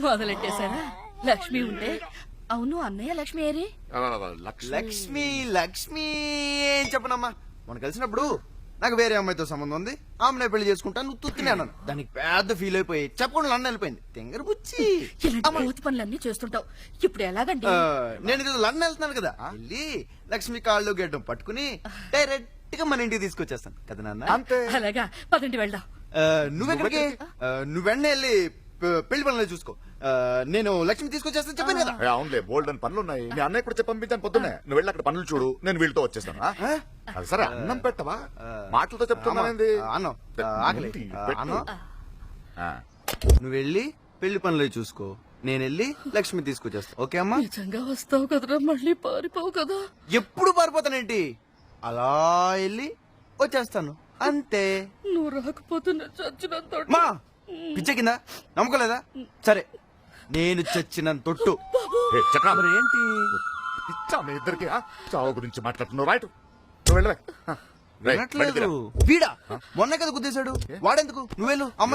మొదలెట్టేశారా? లక్ష్మి ఉంటే. అవును, అన్నయ్య లక్ష్మి ఏరి? లక్ష్మి లక్ష్మి ఏం చెప్పనమ్మా, మనం కలిసినప్పుడు నాకు వేరే అమ్మాయితో సంబంధం ఉంది, ఆమెనే పెళ్లి చేసుకుంటా, నువ్వు తుత్తినే అన్నాను. దానికి పెద్ద ఫీల్ అయిపోయి చెప్పకుండా లండన్ వెళ్ళిపోయింది. తెంగర బుచ్చి. ఇలాంటి కోతి పనులన్నీ చేస్తుంటావు. ఇప్పుడు ఎలాగండి? నేను ఇది లండన్ వెళ్తున్నాను కదా, వెళ్ళి లక్ష్మి కాళ్ళు గడ్డం పట్టుకుని డైరెక్ట్ గా మన ఇంటికి తీసుకొచ్చేస్తాను కదా నాన్న. అలాగా, పదండి వెళ్దాం. నువ్వెక్కడికి? నువ్వు వెంటనే వెళ్ళి పెళ్లి పనులు చూసుకో. నేను లక్ష్మి తీసుకొచ్చేస్తాను చెప్పాను కదా. అవునులే, బోల్డ్ అని పనులు ఉన్నాయి. మీ అన్నయ్య కూడా పంపించాను పొద్దున్నే. నువ్వు వెళ్ళి అక్కడ పనులు చూడు, నేను వీళ్ళతో వచ్చేస్తాను. అది సరే, అన్నం పెట్టవా? మాటలతో చెప్తున్నానండి. అన్నం ఆకలి. అన్నం నువ్వు వెళ్ళి పెళ్లి పనులు చూసుకో, నేను వెళ్ళి లక్ష్మి తీసుకొచ్చేస్తా. ఓకే అమ్మా? నిజంగా వస్తావు కదరా, మళ్ళీ పారిపోవు కదా? ఎప్పుడు పారిపోతానేంటి, అలా వెళ్ళి వచ్చేస్తాను అంతే. నువ్వు రాకపోతే నేను చచ్చినంత. మా పిచ్చ కింద నమ్మకం లేదా? సరే, నేను చచ్చినంత తొట్టు. చక్రం ఏంటి ఇచ్చా మీ ఇద్దరికి చావు గురించి మాట్లాడుతున్నావు. రైట్, నువ్వు వెళ్ళవే. వినట్లేదు. వీడా మొన్న కదా గుద్దేశాడు, వాడెందుకు? నువ్వెళ్ళు అమ్మ.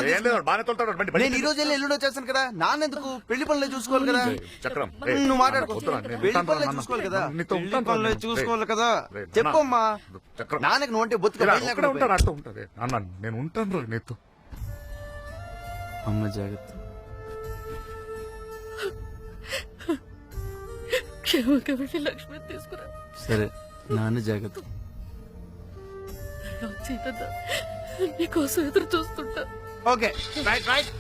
నేను ఈ రోజు వెళ్ళి ఎల్లుండి వచ్చేస్తాను కదా, నాన్నెందుకు? పెళ్లి పనులు చూసుకోవాలి కదా. చక్రం నువ్వు మాట్లాడుకో. పెళ్లి పనులు చూసుకోవాలి కదా, పెళ్లి పనులు చూసుకోవాలి కదా. చెప్పమ్మా, నాన్నకి నువ్వు అంటే బొత్తుగా ఉంటది. అన్న నేను ఉంటాను రోజు నీతో. అమ్మ జాగ్రత్త. క్షేమంగా వెళ్ళి లక్ష్మి తీసుకురా. సరే, నాన్న జాగ్రత్త. నీకోసం ఎదురు చూస్తుంటా. Okay, right right.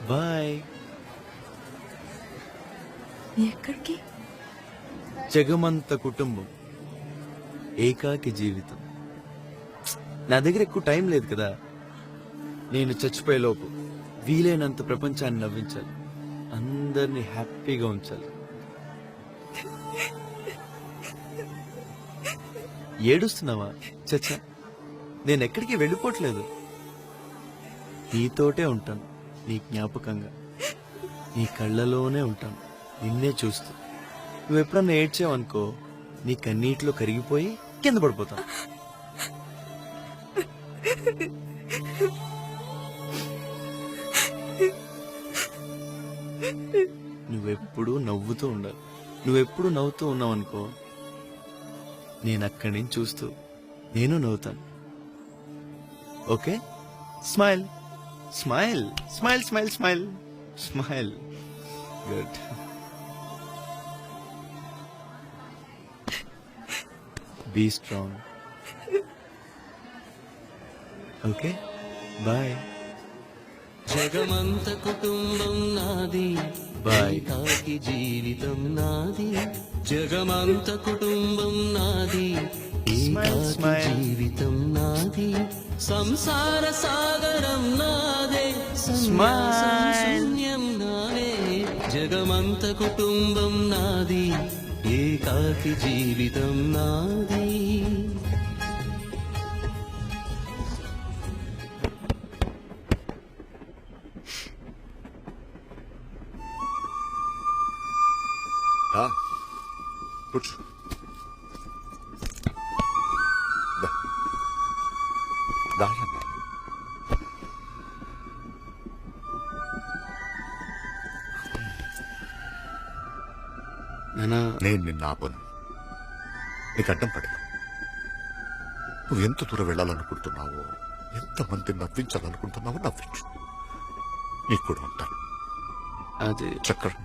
బాయ్. ఎక్కడికి? జగమంత కుటుంబం, ఏకాకి జీవితం. నా దగ్గర ఎక్కువ టైం లేదు కదా. నేను చచ్చిపోయేలోపు వీలైనంత ప్రపంచాన్ని నవ్వించాలి, అందరినీ హ్యాపీగా ఉంచాలి. ఏడుస్తున్నావా? చచ్చా, నేను ఎక్కడికి వెళ్ళిపోవట్లేదు. నీతోటే ఉంటాను, నీ జ్ఞాపకంగా, నీ కళ్ళలోనే ఉంటాను, నిన్నే చూస్తూ. నువ్వు ఎప్పుడన్నా ఏడ్చావనుకో, నీ కన్నీటిలో కరిగిపోయి కింద పడిపోతాను. నువ్వెప్పుడు నవ్వుతూ ఉండాలి. నువ్వెప్పుడు నవ్వుతూ ఉన్నావనుకో, నేను అక్కడి నుంచి చూస్తూ నేను నవ్వుతాను. Okay, smile smile smile smile smile smile. Good. Be strong. Okay, bye. జగమంత కుటుంబం నాది, బాయ్. కాకి జీవితం నాది. జగమంత కుటుంబం నాది, Smile, ఏకాకి smile. జీవితం నాది. సంసార సాగరం నాదే, Smile. శూన్యం నాదే. జగమంత కుటుంబం నాది, ఏకాకి జీవితం నాది. దా, కూర్చో. దా. దారమ్మా. నానా, నేను నిన్ను ఆపను, నీకు అడ్డం పడను. నువ్వు ఎంత దూరం వెళ్ళాలనుకుంటున్నావో, ఎంతమంది నవ్వించాలనుకుంటున్నావో నవ్వించు. నీకు కూడా ఉంటాను. అది చక్రం,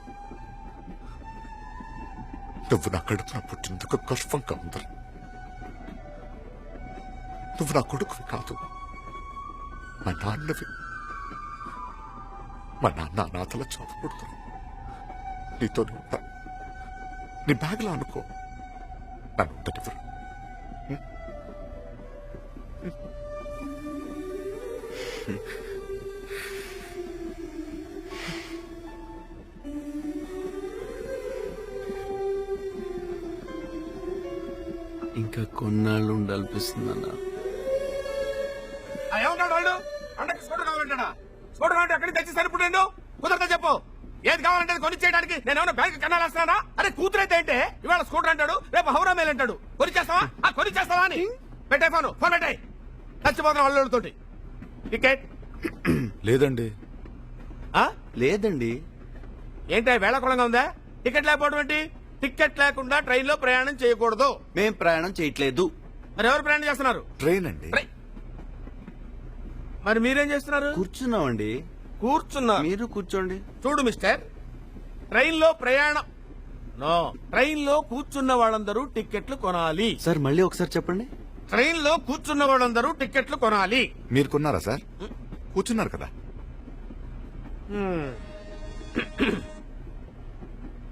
నువ్వు నా కడుపున పుట్టినందుకు గర్వంగా ఉంది. నువ్వు నా కొడుకువి కాదు, మా నాన్నవి. మా నాన్న అనాథల చదవకూడదు. నీతోనే ఉంటా. నీ బ్యాగ్లో అనుకో, నన్ను ఉండనివ్వరు. ఇంకా కొన్నాళ్ళు ఉండాలనిపిస్తుంది అన్న. ఏమన్నాడు వాడు? అండకి స్కూటర్ కావాలంటాడా? స్కూటర్ కావాలంటే ఎక్కడికి తెచ్చి సరిపడండు? కుదరదా చెప్పు. ఏది కావాలంటే అది కొనిచ్చేయడానికి నేను ఏమైనా బ్యాంక్ కన్నాలేస్తానా? అరే కూతురైతే ఏంటే ఇవాళ స్కూటర్ అంటాడు, రేపు హౌరా మేల్ అంటాడు. కొనిచ్చేస్తావా? కొనిచ్చేస్తావా అని పెట్టే ఫోన్ పెట్టాయి. చచ్చిపోతున్న అల్లుడితోటి. టికెట్ లేదండి. లేదండి. ఏంటి వేళకోళంగా ఉందా? టికెట్ లేకపోవడం ఏంటి? టికెట్ లేకుండా ట్రైన్ లో ప్రయాణం చేయకూడదు. మేం ప్రయాణం చేయట్లేదు. మరి ఎవరు ప్రయాణం చేస్తున్నారు? ట్రైన్ అండి. మరి మీరేం చేస్తున్నారు? కూర్చున్నామండి. కూర్చున్నా. మీరు కూర్చోండి. చూడు మిస్టర్, ట్రైన్ లో ప్రయాణం నో, ట్రైన్ లో కూర్చున్న వాళ్ళందరూ టికెట్లు కొనాలి. సార్ మళ్ళీ ఒకసారి చెప్పండి. ట్రైన్ లో కూర్చున్న వాళ్ళందరూ టికెట్లు కొనాలి. మీరు కొన్నారా సార్? కూర్చున్నారు కదా.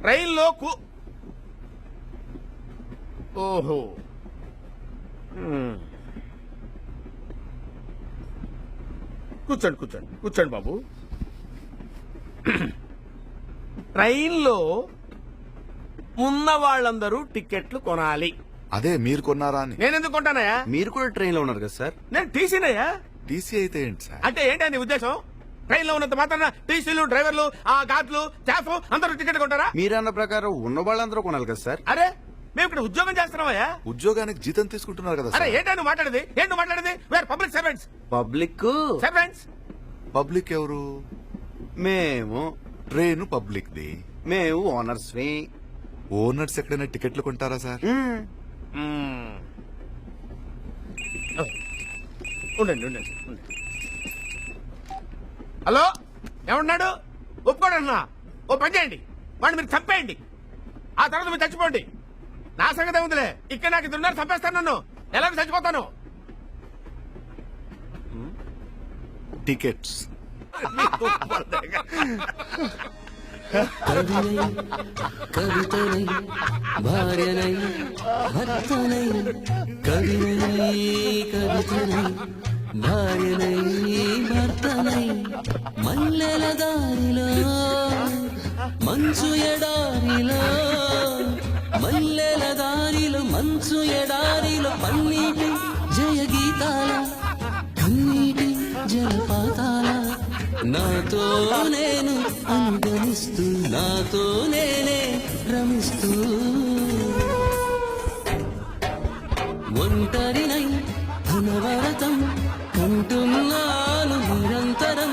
ట్రైన్ లో ఓహో కూర్చోండి కూర్చోండి కూర్చోండి బాబు. ట్రైన్ లో ఉన్న వాళ్ళందరూ టికెట్లు కొనాలి. అదే మీరు కొన్నారా అని. నేనెందుకు కొంటానయ్యా? మీరు కూడా ట్రైన్ లో ఉన్నారు కదా సార్. నేను టీసీనయ్యా. టీసీ అయితే ఏంటి సార్? అంటే ఏంటి నీ ఉద్దేశం? ట్రైన్ లో ఉన్నంత మాత్రాన టీసీలు, డ్రైవర్లు, ఆ గార్డులు, స్టాఫ్ అందరూ టికెట్ కొంటారా? మీరన్న ప్రకారం ఉన్న వాళ్ళందరూ కొనాలి కదా సార్. అరే మేము ఇక్కడ ఉద్యోగం చేస్తున్నామయ్యా. ఉద్యోగానికి జీతం తీసుకుంటున్నారు కదా అరే సార్. ఏంటో నువ్వు మాట్లాడేది? ఏంటి నువ్వు మాట్లాడేది? Wear public servants. Public servants public ఎవరు? మేము. Train public the. మేము ఓనర్స్. ఓనర్స్ ఎక్కడైనా టికెట్లు కొంటారా సార్? ఉండండి ఉండండి. హలో ఏమన్నాడు? ఒప్పుకోడన్నా. ఓ పని చేయండి, వాడిని మీరు చంపేయండి. ఆ తర్వాత మీరు చచ్చిపోండి. నా సంగతి ఉందిలే. ఇక్కడ నాకు ఇద్దరున్నారు, చంపేస్తాను నన్ను. ఎలాగో చచ్చిపోతాను. టికెట్స్. కవితనై భార్యనై భర్తనై కవినై కవితనై భార్యనై భర్తనై మల్లెల దారిలో మంచు ఎడారిలో మల్లెల దారిలో మంచు ఎడారిలో పన్నీటి జయ గీతాల కన్నీటి జలపాతాల నాతో నేను అనుగమిస్తూ నాతో నేనే రమిస్తూ ఒంటరినై ధనవరతం కంటున్నాను నిరంతరం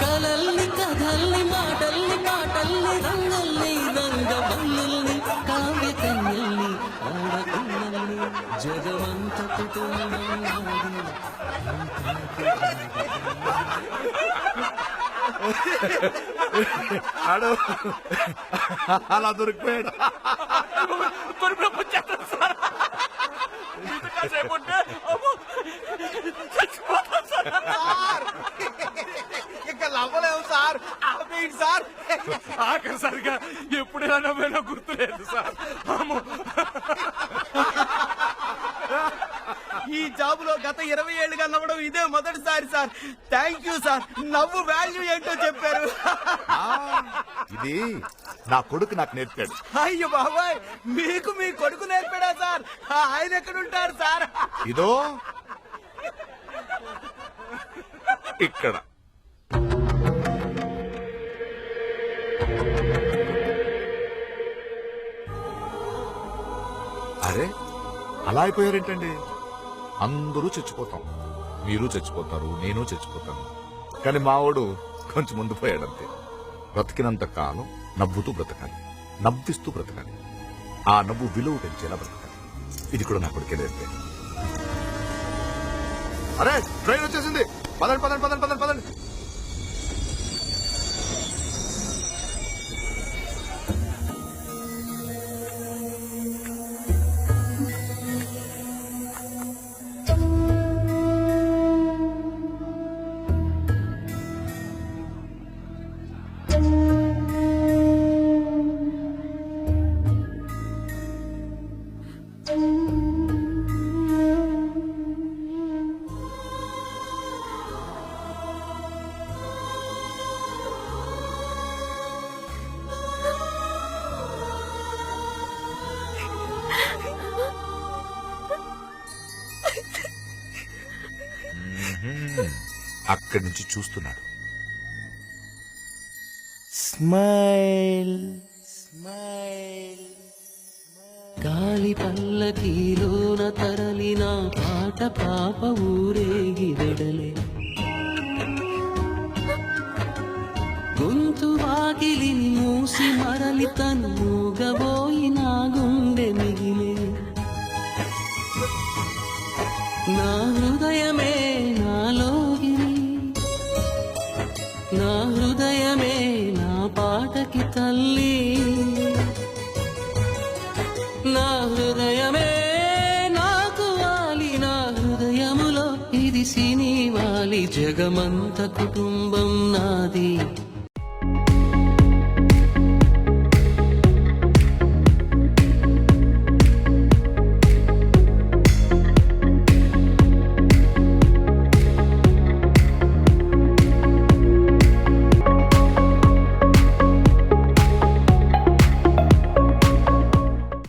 కలల్ని కథల్ని మాటల్ని పాటల్ని రంగల్ని రంగవల్లుల్ని కావ్య కన్యల్ని ఆడకన్యల్ని జగమంత కుటుంబం నాది ఆడు అలా దొరికిపోయాడు. ఇంకా నవ్వలేము సార్, ఆపేయండి సార్. ఆఖరిసారిగా ఎప్పుడైనా నవ్వేనా గుర్తులేదు సార్. ఈ జాబులో గత 20 ఏళ్ళుగా నవ్వడం ఇదే మొదటిసారి సార్. థ్యాంక్ యూ సార్, నవ్వు వాల్యూ ఏంటో చెప్పారు. ఇది నా కొడుకు నాకు నేర్పాడు. అయ్యో బాబాయ్, మీకు మీ కొడుకు నేర్పాడా సార్? ఆయన ఎక్కడుంటారు సార్? ఇదో ఇక్కడ. అరే అలా అయిపోయారేంటండి? అందరూ చచ్చిపోతాం, మీరు చచ్చిపోతారు, నేను చచ్చిపోతాను. కానీ మావాడు కొంచెం ముందు పోయాడంతే. బ్రతికినంత కాలం నవ్వుతూ బ్రతకాలి, నవ్విస్తూ బ్రతకాలి, ఆ నవ్వు విలువ పెంచేలా బ్రతకాలి. ఇది కూడా నా కొడుకే నేర్పాడు. అరే ట్రైన్ వచ్చేసింది, పదండి పదండి పదండి పదండి పదండి. అక్కడి నుంచి చూస్తున్నాడు. Smile smile. గాలి పల్లకీలోన తరలిన పాట పాప ఊరేగి వెడలే గొంతు వాకిలిని మూసి మరలి తను మూగబోయి నా గుండె మిగిలే నా హృదయమే నాలోగిరి నా హృదయమే నా పాటకి తల్లి నా హృదయమే నాకు వాలి నా హృదయములో ఇది సినీ వాలి జగమంత కుటుంబం నాది